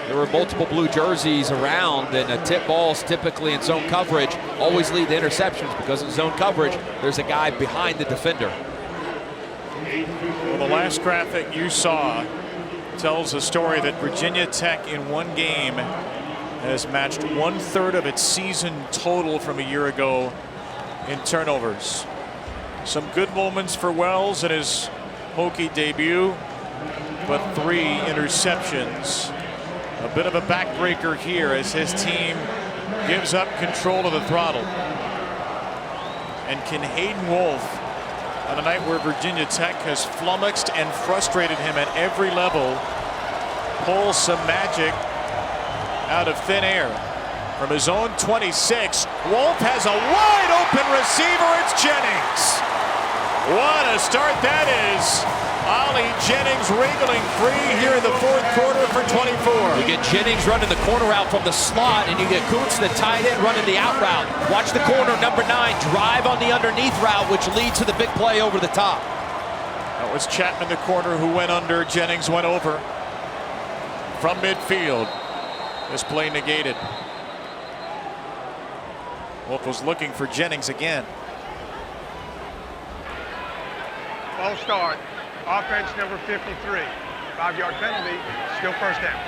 there were multiple blue jerseys around, and tip balls typically in zone coverage always lead to interceptions because in zone coverage, there's a guy behind the defender. Well, the last graphic you saw tells a story that Virginia Tech in one game has matched 1/3 of its season total from a year ago in turnovers. Some good moments for Wells in his Hokie debut, but 3 interceptions. A bit of a backbreaker here as his team gives up control of the throttle. And can Hayden Wolf, on a night where Virginia Tech has flummoxed and frustrated him at every level, pull some magic out of thin air? From his own 26, Wolf has a wide open receiver. It's Jennings. What a start that is. Ollie Jennings wriggling free here in the 4th quarter for 24. You get Jennings running the corner out from the slot, and you get Kuntz, the tight end, running the out route. Watch the corner, number 9, drive on the underneath route, which leads to the big play over the top. That was Chapman, the corner, who went under. Jennings went over from midfield. This play negated. Wolf was looking for Jennings again. False start. Offense number 53. 5-yard penalty. Still 1st down.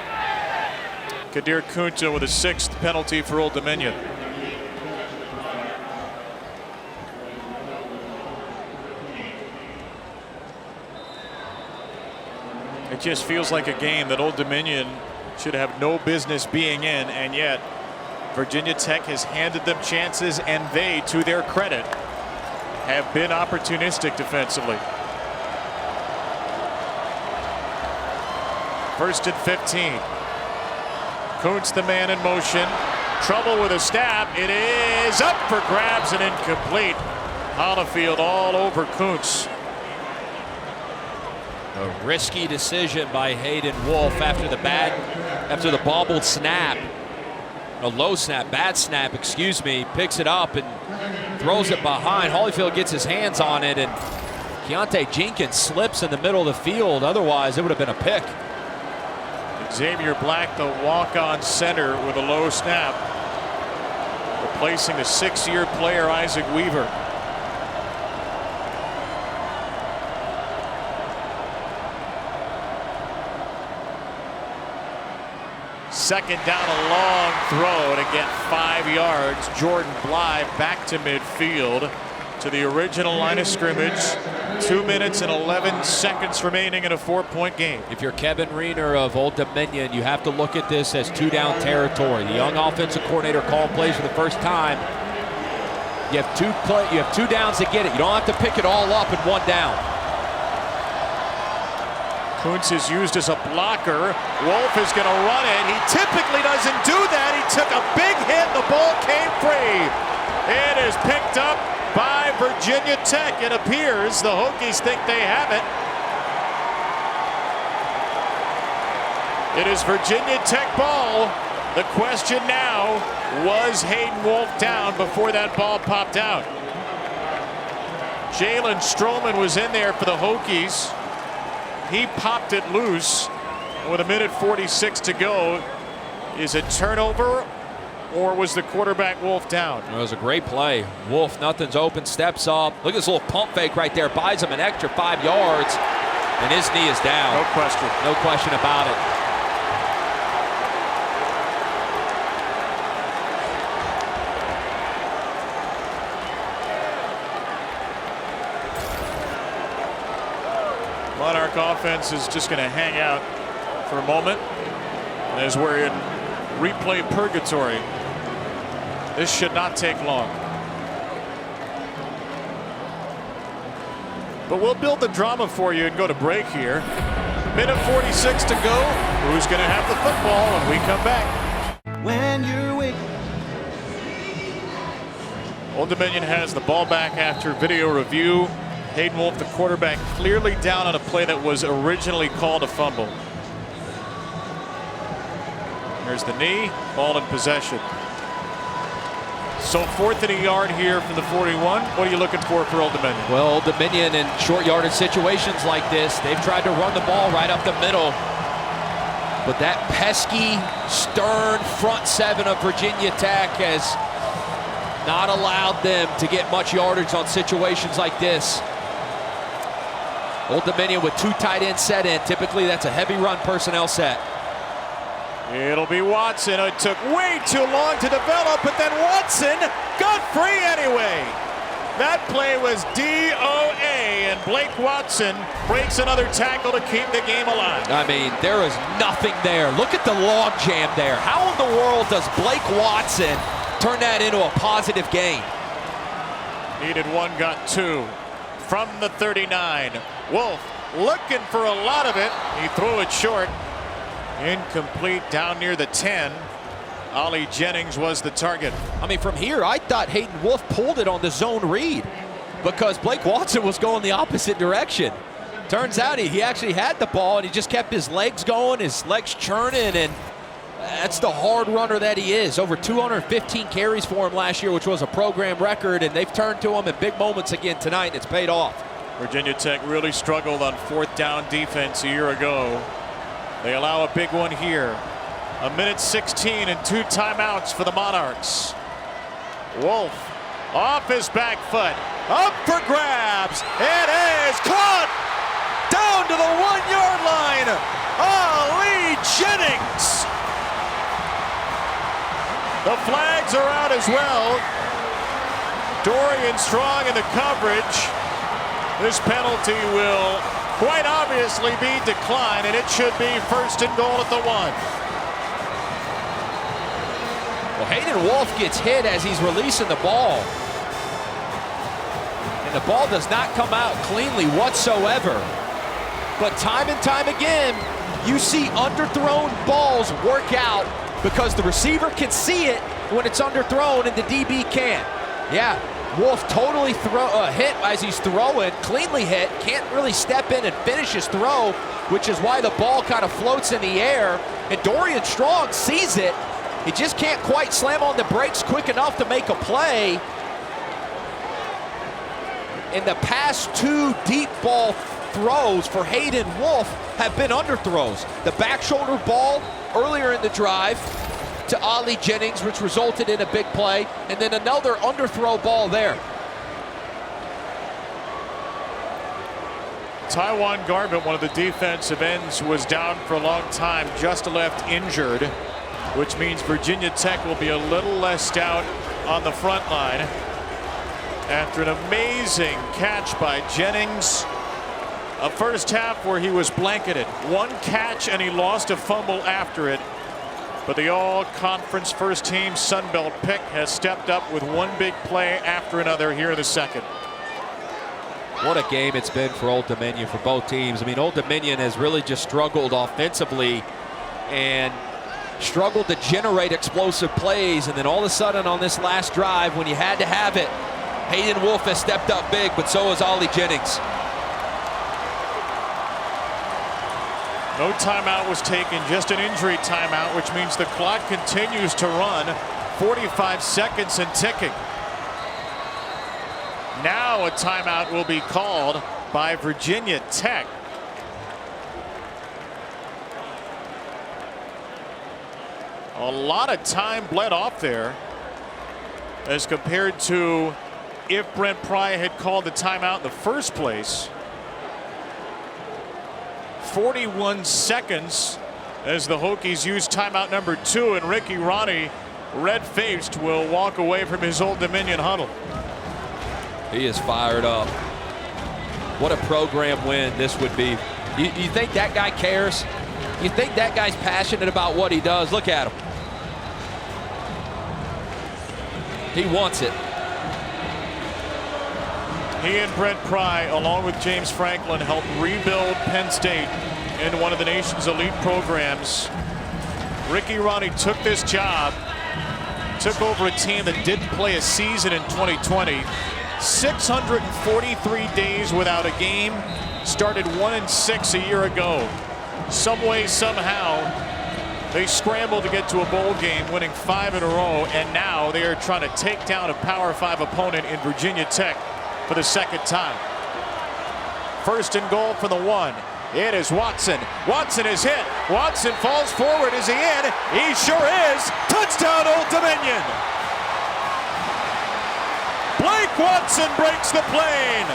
Kadir Kunta with a 6th penalty for Old Dominion. just feels like a game that Old Dominion should have no business being in, and yet Virginia Tech has handed them chances, and they, to their credit, have been opportunistic defensively. 1st and 15. Kuntz, the man in motion. Trouble with a snap. It is up for grabs and incomplete. Hollifield all over Kuntz. A risky decision by Hayden Wolf after the bobbled snap. A low snap, bad snap, excuse me. Picks it up and throws it behind. Holyfield gets his hands on it, and Keontae Jenkins slips in the middle of the field. Otherwise, it would have been a pick. Xavier Black, the walk-on center, with a low snap, replacing a 6-year player, Isaac Weaver. Second down, a long throw to get 5 yards. Jordan Blythe back to midfield to the original line of scrimmage. 2 minutes and 11 seconds remaining in a 4-point game. If you're Kevin Riener of Old Dominion, you have to look at this as 2-down territory. The young offensive coordinator calling plays for the first time. You have 2 downs to get it. You don't have to pick it all up in 1 down. Kuntz is used as a blocker. Wolf is going to run it. He typically doesn't do that. He took a big hit. The ball came free. It is picked up by Virginia Tech. It appears the Hokies think they have it. It is Virginia Tech ball. The question now, was Hayden Wolf down before that ball popped out? Jalen Stroman was in there for the Hokies. He popped it loose. With 1:46 to go, is it turnover, or was the quarterback Wolf down? It was a great play. Wolf, nothing's open, steps up. Look at this little pump fake right there. Buys him an extra 5 yards, and his knee is down. No question. No question about it. Monarch offense is just going to hang out for a moment as we're in replay purgatory. This should not take long. But we'll build the drama for you and go to break here. 1:46 to go. Who's going to have the football when we come back? When you're awake. Old Dominion has the ball back after video review. Hayden Wolf, the quarterback, clearly down on a play that was originally called a fumble. There's the knee, ball in possession. So 4th and a yard here from the 41. What are you looking for Old Dominion? Well, Old Dominion in short yardage situations like this, they've tried to run the ball right up the middle. But that pesky, stern front 7 of Virginia Tech has not allowed them to get much yardage on situations like this. Old Dominion with 2 tight ends set in. Typically, that's a heavy run personnel set. It'll be Watson. It took way too long to develop, but then Watson got free anyway. That play was DOA, and Blake Watson breaks another tackle to keep the game alive. I mean, there is nothing there. Look at the log jam there. How in the world does Blake Watson turn that into a positive gain? Needed 1, got 2. From the 39, Wolf looking for a lot of it. He threw it short. Incomplete down near the 10. Ollie Jennings was the target. I mean, from here, I thought Hayden Wolf pulled it on the zone read because Blake Watson was going the opposite direction. Turns out he actually had the ball, and he just kept his legs going, his legs churning, and that's the hard runner that he is. Over 215 carries for him last year, which was a program record, and they've turned to him in big moments again tonight, and it's paid off. Virginia Tech really struggled on 4th down defense a year ago. They allow a big one here. 1:16 and 2 timeouts for the Monarchs. Wolf off his back foot, up for grabs. It is caught down to the 1-yard line. Ollie Jennings. The flags are out as well. Dorian Strong in the coverage. This penalty will quite obviously be declined, and it should be first and goal at the 1. Well, Hayden Wolf gets hit as he's releasing the ball. And the ball does not come out cleanly whatsoever. But time and time again, you see underthrown balls work out because the receiver can see it when it's underthrown and the DB can't. Yeah, Wolf totally hit as he's throwing, cleanly hit, can't really step in and finish his throw, which is why the ball kind of floats in the air. And Dorian Strong sees it. He just can't quite slam on the brakes quick enough to make a play. And the past 2 deep ball throws for Hayden Wolf have been underthrows. The back shoulder ball earlier in the drive to Ollie Jennings, which resulted in a big play, and then another underthrow ball there. Tywan Garbutt, one of the defensive ends, was down for a long time, just left injured, which means Virginia Tech will be a little less stout on the front line after an amazing catch by Jennings. A first half where he was blanketed. 1 catch and he lost a fumble after it. But the all-conference first-team Sunbelt pick has stepped up with 1 big play after another here in the second. What a game it's been for Old Dominion for both teams. I mean, Old Dominion has really just struggled offensively and struggled to generate explosive plays. And then all of a sudden on this last drive, when you had to have it, Hayden Wolf has stepped up big, but so has Ollie Jennings. No timeout was taken, just an injury timeout, which means the clock continues to run. 45 seconds and ticking. Now a timeout will be called by Virginia Tech. A lot of time bled off there as compared to if Brent Pry had called the timeout in the first place. 41 seconds as the Hokies use timeout number 2, and Ricky Ronnie, red-faced, will walk away from his Old Dominion huddle. He is fired up. What a program win this would be. You think that guy cares? You think that guy's passionate about what he does? Look at him. He wants it. He and Brent Pry, along with James Franklin, helped rebuild Penn State into one of the nation's elite programs. Ricky Ronnie took this job, took over a team that didn't play a season in 2020. 643 days without a game, started 1-6 a year ago. Some way, somehow, they scrambled to get to a bowl game, winning 5 in a row, and now they are trying to take down a Power 5 opponent in Virginia Tech for the second time. First and goal for the 1. It is Watson. Watson is hit. Watson falls forward. Is he in? He sure is. Touchdown, Old Dominion. Blake Watson breaks the plane.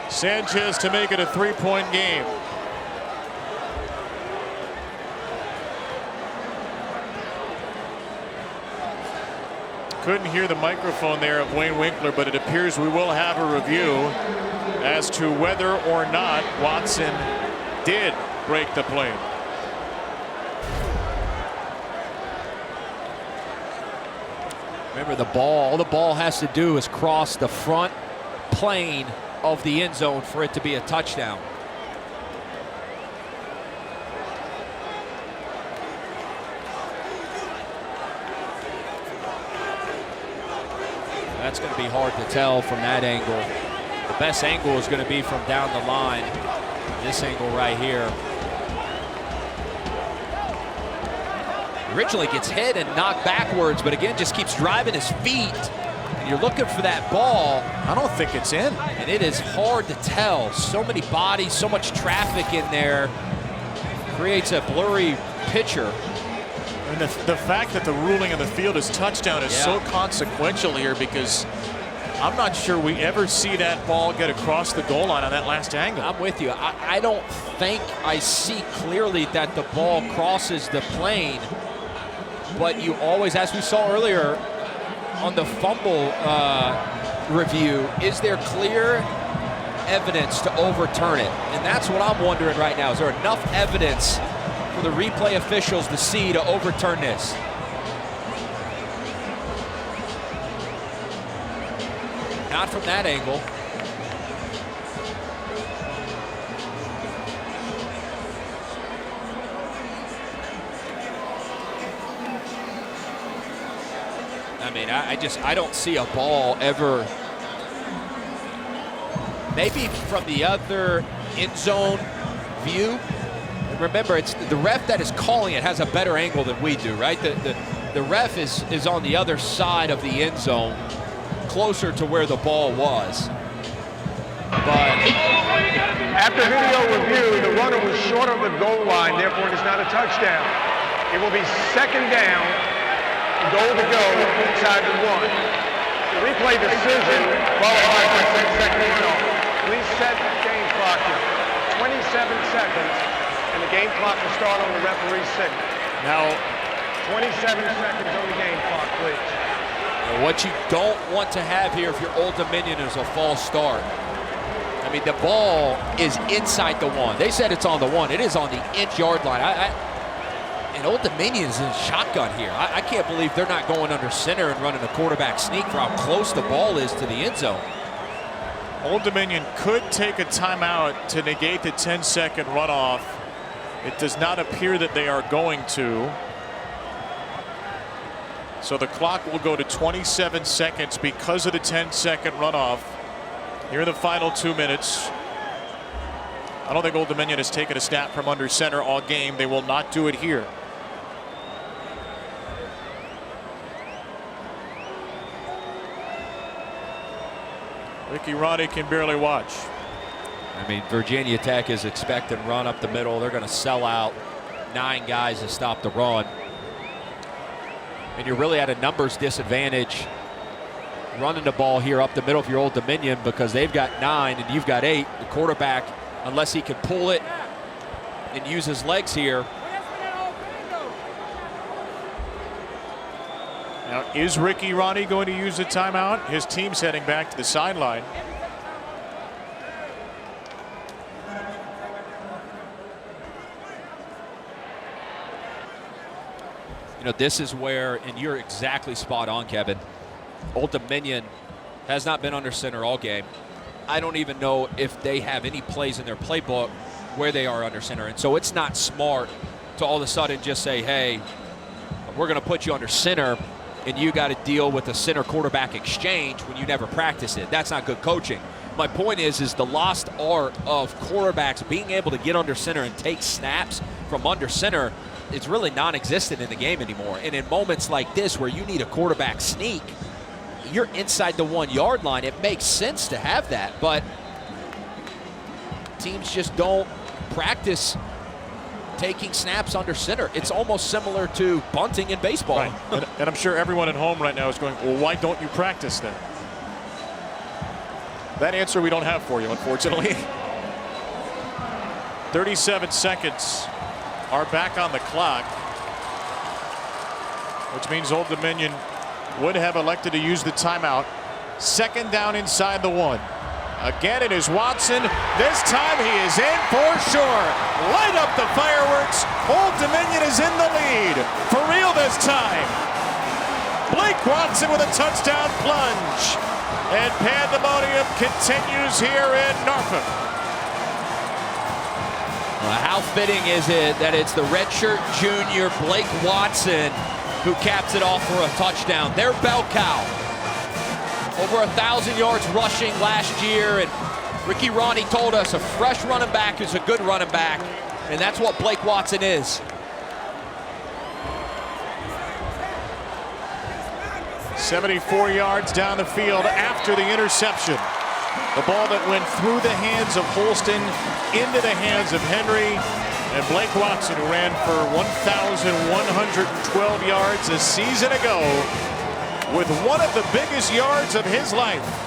Sanchez to make it a 3-point game. Couldn't hear the microphone there of Wayne Winkler, but it appears we will have a review as to whether or not Watson did break the plane. Remember, the ball, all the ball has to do is cross the front plane of the end zone for it to be a touchdown. That's going to be hard to tell from that angle. The best angle is going to be from down the line. This angle right here. Originally gets hit and knocked backwards, but again, just keeps driving his feet. And you're looking for that ball. I don't think it's in. And it is hard to tell. So many bodies, so much traffic in there. Creates a blurry picture. And the fact that the ruling on the field is touchdown is so consequential here, because I'm not sure we ever see that ball get across the goal line on that last angle. I'm with you. I don't think I see clearly that the ball crosses the plane, but you always, as we saw earlier on the fumble review, is there clear evidence to overturn it? And that's what I'm wondering right now. Is there enough evidence for the replay officials to see to overturn this? Not from that angle. I mean, I don't see a ball ever. Maybe from the other end zone view. Remember, it's the ref that is calling it has a better angle than we do, right? The ref is on the other side of the end zone, closer to where the ball was. But after video review, the runner was short of the goal line, therefore it is not a touchdown. It will be second down, goal to go inside the 1. The replay decision qualifies for 10-second runoff. Please set the game clock to 27 seconds, and the game clock will start on the referee's signal. Now, 27 seconds on the game clock, please. What you don't want to have here if you're Old Dominion is a false start. I mean, the ball is inside the 1. They said it's on the 1. It is on the inch-yard line. And Old Dominion is in shotgun here. I can't believe they're not going under center and running a quarterback sneak for how close the ball is to the end zone. Old Dominion could take a timeout to negate the 10-second runoff. It does not appear that they are going to. So the clock will go to 27 seconds because of the 10-second runoff here in the final 2 minutes. I don't think Old Dominion has taken a snap from under center all game. They will not do it here. Ricky Ronnie can barely watch. I mean, Virginia Tech is expecting run up the middle. They're going to sell out 9 guys to stop the run. And you're really at a numbers disadvantage running the ball here up the middle if you're Old Dominion, because they've got 9 and you've got 8. The quarterback, unless he can pull it and use his legs here. Now, is Ricky Ronnie going to use the timeout? His team's heading back to the sideline. You know, this is where, and you're exactly spot on, Kevin. Old Dominion has not been under center all game. I don't even know if they have any plays in their playbook where they are under center. And so it's not smart to all of a sudden just say, hey, we're going to put you under center and you got to deal with a center quarterback exchange when you never practice it. That's not good coaching. My point is the lost art of quarterbacks being able to get under center and take snaps from under center. It's really non-existent in the game anymore. And in moments like this where you need a quarterback sneak, you're inside the 1-yard line. It makes sense to have that, but teams just don't practice taking snaps under center. It's almost similar to bunting in baseball. Right. And I'm sure everyone at home right now is going, well, why don't you practice then? That answer we don't have for you, unfortunately. 37 seconds are back on the clock, which means Old Dominion would have elected to use the timeout. Second down inside the 1. Again, it is Watson. This time he is in for sure. Light up the fireworks. Old Dominion is in the lead. For real this time. Blake Watson with a touchdown plunge. And pandemonium continues here in Norfolk. How fitting is it that it's the redshirt junior Blake Watson who caps it off for a touchdown. Their bell cow. Over 1,000 yards rushing last year, and Ricky Ronnie told us a fresh running back is a good running back, and that's what Blake Watson is. 74 yards down the field after the interception. The ball that went through the hands of Holston into the hands of Henry. And Blake Watson, who ran for 1,112 yards a season ago, with one of the biggest yards of his life.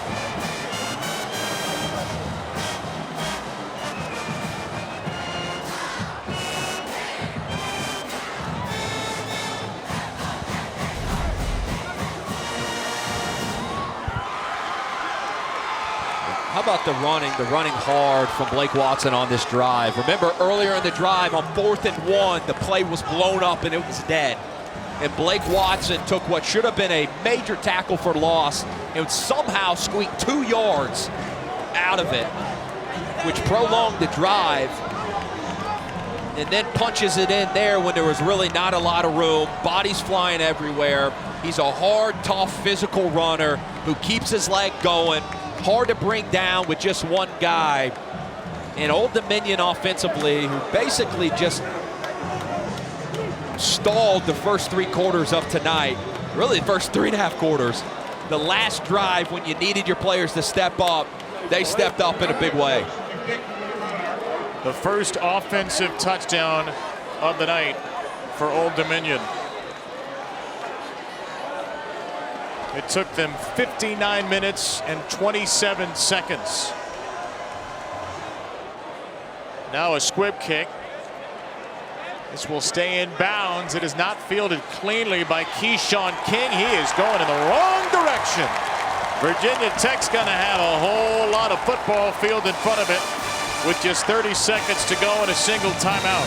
How about the running hard from Blake Watson on this drive? Remember earlier in the drive on 4th and 1, the play was blown up and it was dead. And Blake Watson took what should have been a major tackle for loss and somehow squeaked 2 yards out of it, which prolonged the drive. And then punches it in there when there was really not a lot of room. Bodies flying everywhere. He's a hard, tough, physical runner who keeps his leg going. Hard to bring down with just one guy. And Old Dominion offensively, who basically just stalled the first 3 quarters of tonight, really the first 3.5 quarters. The last drive when you needed your players to step up, they stepped up in a big way. The first offensive touchdown of the night for Old Dominion. It took them 59 minutes and 27 seconds. Now a squib kick. This will stay in bounds. It is not fielded cleanly by Keyshawn King. He is going in the wrong direction. Virginia Tech's going to have a whole lot of football field in front of it with just 30 seconds to go and a single timeout.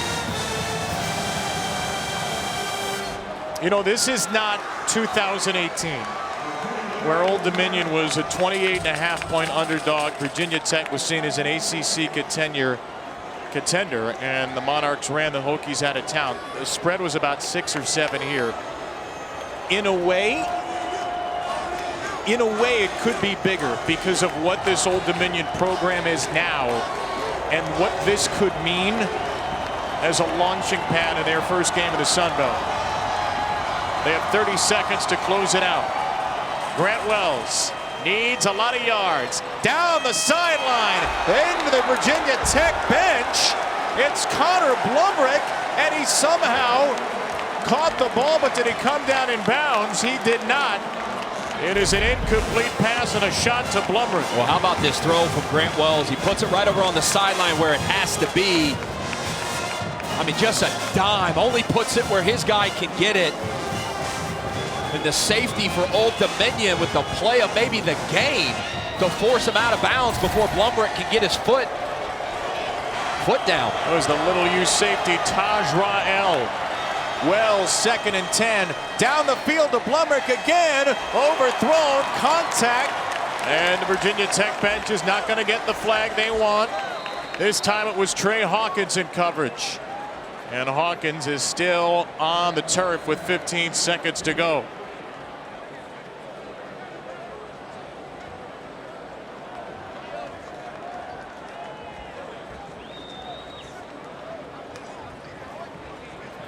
You know, this is not 2018. Where Old Dominion was a 28.5-point underdog. Virginia Tech was seen as an ACC contender, and the Monarchs ran the Hokies out of town. The spread was about 6 or 7 here. In a way, it could be bigger because of what this Old Dominion program is now and what this could mean as a launching pad in their first game of the Sun Belt. They have 30 seconds to close it out. Grant Wells needs a lot of yards. Down the sideline, into the Virginia Tech bench. It's Connor Blumrick, and he somehow caught the ball, but did he come down in bounds? He did not. It is an incomplete pass and a shot to Blumrick. Well, how about this throw from Grant Wells? He puts it right over on the sideline where it has to be. I mean, just a dime. Only puts it where his guy can get it. And the safety for Old Dominion with the play of maybe the game to force him out of bounds before Blumrick can get his foot down. That was the little U safety, Taj Rael. Wells, 2nd and 10. Down the field to Blumrick again. Overthrown, contact. And the Virginia Tech bench is not going to get the flag they want. This time it was Trey Hawkins in coverage. And Hawkins is still on the turf with 15 seconds to go.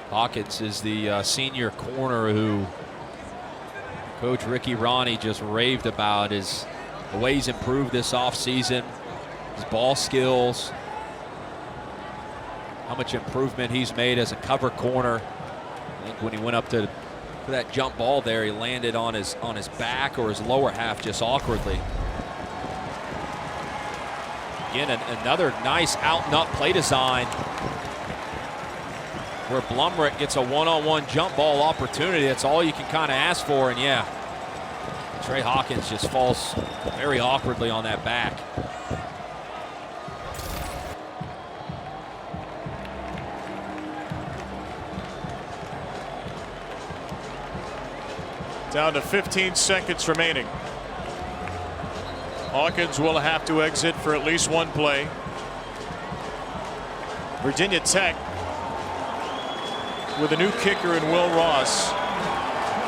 Hawkins is the senior corner who Coach Ricky Ronnie just raved about the way he's improved this offseason, his ball skills, how much improvement he's made as a cover corner. I think when he went up to that jump ball there, he landed on his back or his lower half just awkwardly. Again, another nice out and up play design where Blumrick gets a one-on-one jump ball opportunity. That's all you can kind of ask for, and yeah, Trey Hawkins just falls very awkwardly on that back. Down to 15 seconds remaining. Hawkins will have to exit for at least one play. Virginia Tech, with a new kicker in Will Ross,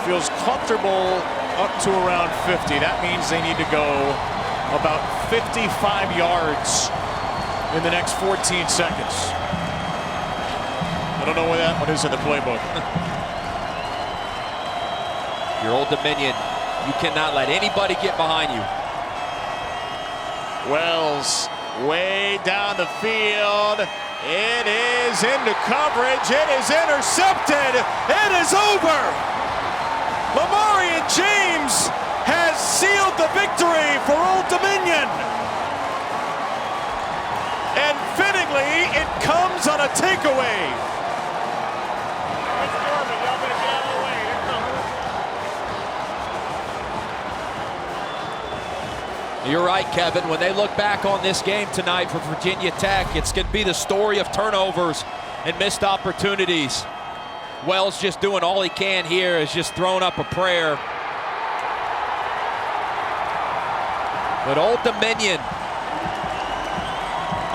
feels comfortable up to around 50. That means they need to go about 55 yards in the next 14 seconds. I don't know where that one is in the playbook. Your Old Dominion You cannot let anybody get behind you. Wells way down the field. It is into coverage. It is intercepted. It is over. Lamarian James has sealed the victory for Old Dominion. And fittingly, it comes on a takeaway. You're right, Kevin. When they look back on this game tonight for Virginia Tech, it's going to be the story of turnovers and missed opportunities. Wells just doing all he can here, is just throwing up a prayer. But Old Dominion,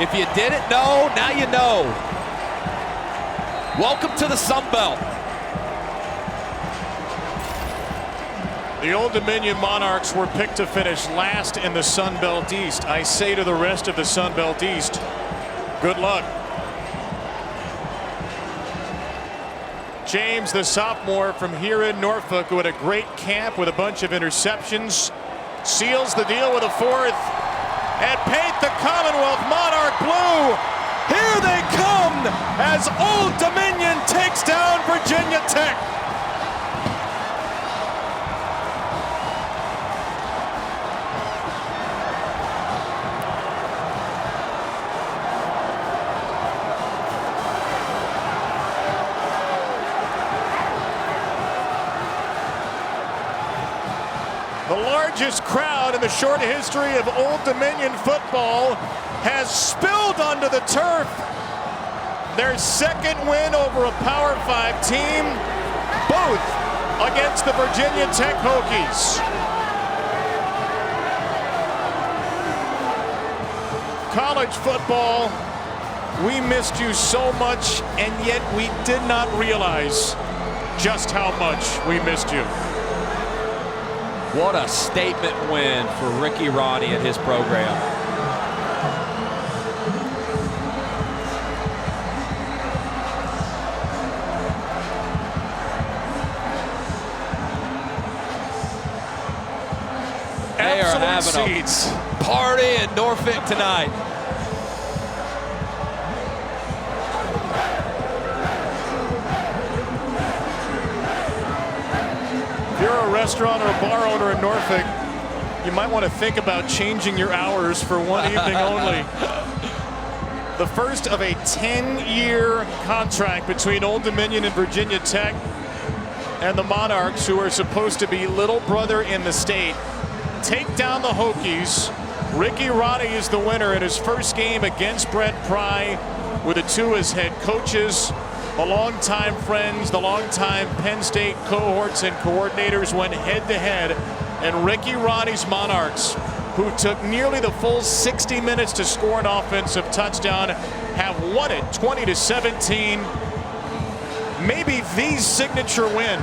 if you didn't know, now you know. Welcome to the Sun Belt. The Old Dominion Monarchs were picked to finish last in the Sun Belt East. I say to the rest of the Sun Belt East, good luck. James, the sophomore from here in Norfolk, who had a great camp with a bunch of interceptions, seals the deal with a fourth and paint the Commonwealth Monarch blue. Here they come as Old Dominion takes down Virginia Tech. The largest crowd in the short history of Old Dominion football has spilled onto the turf. Their second win over a Power 5 team, both against the Virginia Tech Hokies. College football, we missed you so much, and yet we did not realize just how much we missed you. What a statement win for Ricky Ronnie and his program. They are having a party in Norfolk tonight. If you're a restaurant or a bar owner in Norfolk, you might want to think about changing your hours for one evening only. The first of a 10-year contract between Old Dominion and Virginia Tech and the Monarchs, who are supposed to be little brother in the state, take down the Hokies. Ricky Ronnie is the winner in his first game against Brent Pry, with the two as head coaches. The longtime friends, the longtime Penn State cohorts and coordinators went head-to-head, and Ricky Ronnie's Monarchs, who took nearly the full 60 minutes to score an offensive touchdown, have won it 20-17. Maybe the signature win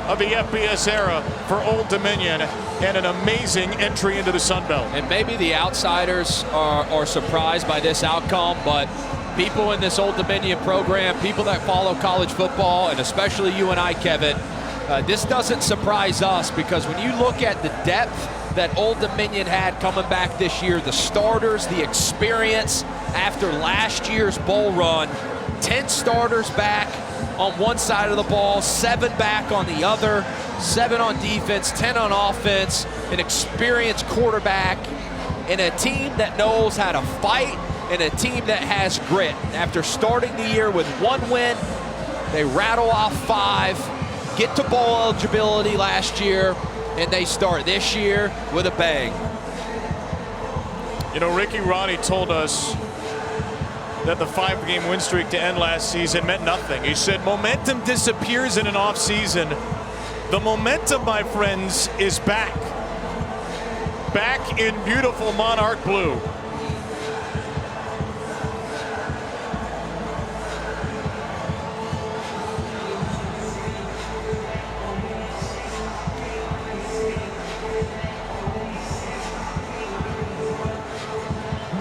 of the FBS era for Old Dominion, and an amazing entry into the Sun Belt. And maybe the outsiders are surprised by this outcome, but people in this Old Dominion program, people that follow college football, and especially you and I, Kevin, this doesn't surprise us, because when you look at the depth that Old Dominion had coming back this year, the starters, the experience after last year's bowl run, 10 starters back on one side of the ball, 7 back on the other, 7 on defense, 10 on offense, an experienced quarterback, and a team that knows how to fight, and a team that has grit. After starting the year with 1 win, they rattle off 5, get to bowl eligibility last year, and they start this year with a bang. You know, Ricky Ronnie told us that the 5-game win streak to end last season meant nothing. He said momentum disappears in an off season. The momentum, my friends, is back. Back in beautiful Monarch blue.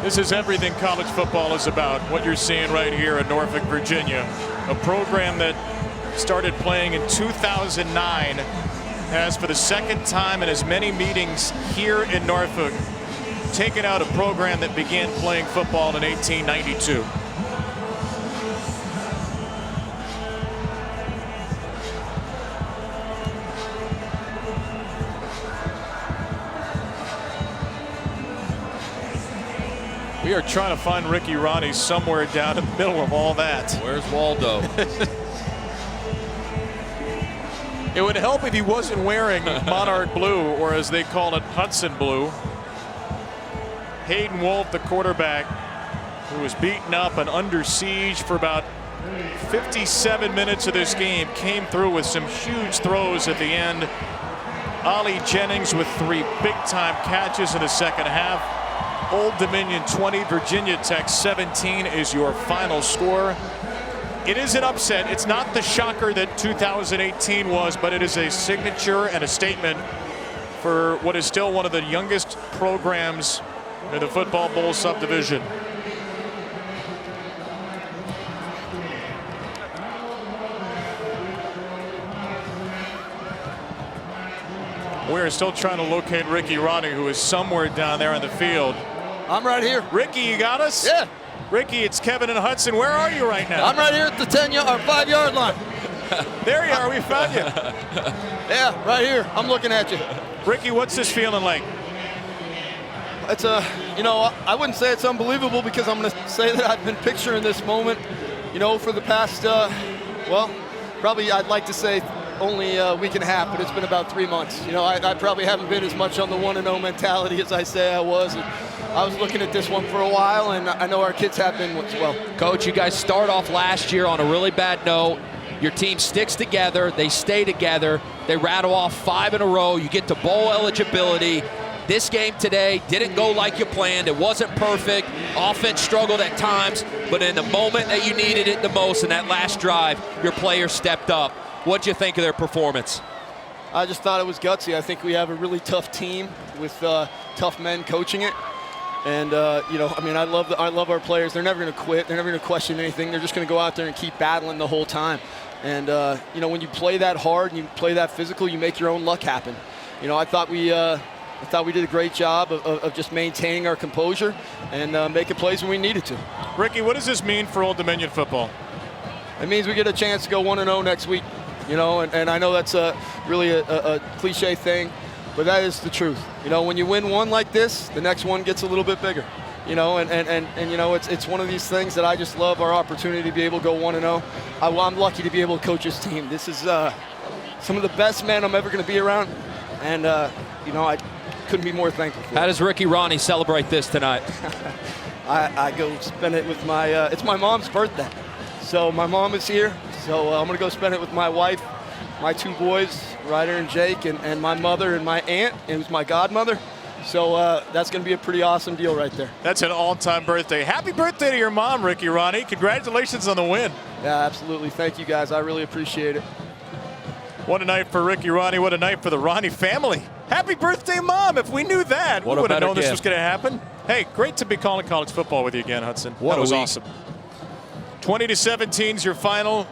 This is everything college football is about, what you're seeing right here in Norfolk, Virginia. A program that started playing in 2009 has, for the second time in as many meetings here in Norfolk, taken out a program that began playing football in 1892. We are trying to find Ricky Ronnie somewhere down in the middle of all that. Where's Waldo? It would help if he wasn't wearing Monarch blue, or as they call it, Hudson blue. Hayden Wolf, the quarterback, who was beaten up and under siege for about 57 minutes of this game, came through with some huge throws at the end. Ollie Jennings with 3 big-time catches in the second half. Old Dominion 20, Virginia Tech 17 is your final score. It is an upset. It's not the shocker that 2018 was, but it is a signature and a statement for what is still one of the youngest programs in the Football Bowl subdivision. We're still trying to locate Ricky Ronnie, who is somewhere down there on the field. I'm right here. Ricky, you got us? Yeah. Ricky, it's Kevin and Hudson. Where are you right now? I'm right here at the 5-yard line. There you are. We found you. Yeah, right here. I'm looking at you. Ricky, what's this feeling like? It's I wouldn't say it's unbelievable, because I'm going to say that I've been picturing this moment, for the past, probably I'd like to say only a week and a half, but it's been about 3 months. I probably haven't been as much on the 1-0 mentality as I say I was. And I was looking at this one for a while, and I know our kids have been as well. Coach, you guys start off last year on a really bad note. Your team sticks together. They stay together. They rattle off 5 in a row. You get to bowl eligibility. This game today didn't go like you planned. It wasn't perfect. Offense struggled at times, but in the moment that you needed it the most, in that last drive, your players stepped up. What'd you think of their performance? I just thought it was gutsy. I think we have a really tough team with tough men coaching it. And, I love our players. They're never going to quit. They're never going to question anything. They're just going to go out there and keep battling the whole time. And, when you play that hard and you play that physical, you make your own luck happen. I thought we did a great job of just maintaining our composure and making plays when we needed to. Ricky, what does this mean for Old Dominion football? It means we get a chance to go 1-0 next week, and I know that's really a cliche thing, but that is the truth. When you win one like this, the next one gets a little bit bigger. It's one of these things that I just love, our opportunity to be able to go 1-0. I'm lucky to be able to coach this team. This is some of the best men I'm ever going to be around, and I couldn't be more thankful for it. How does Ricky Ronnie celebrate this tonight? I go spend it with it's my mom's birthday. So my mom is here, so I'm going to go spend it with my wife, my 2 boys, Ryder and Jake, and my mother and my aunt, who's my godmother. So that's going to be a pretty awesome deal right there. That's an all-time birthday. Happy birthday to your mom, Ricky Ronnie. Congratulations on the win. Yeah, absolutely. Thank you, guys. I really appreciate it. What a night for Ricky Ronnie. What a night for the Ronnie family. Happy birthday, Mom. If we knew that, we would have known this was going to happen. Hey, great to be calling college football with you again, Hudson. That was awesome. 20-17 is your final.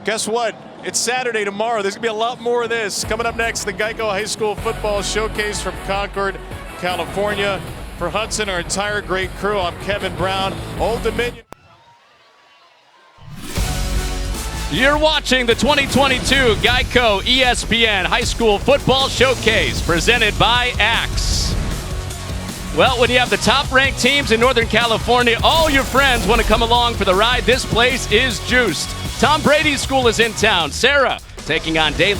Guess what? It's Saturday tomorrow. There's going to be a lot more of this. Coming up next, the Geico High School Football Showcase from Concord, California. For Hudson, our entire great crew, I'm Kevin Brown. Old Dominion. You're watching the 2022 Geico ESPN High School Football Showcase, presented by Axe. Well, when you have the top-ranked teams in Northern California, all your friends want to come along for the ride. This place is juiced. Tom Brady's school is in town. Sarah taking on Dave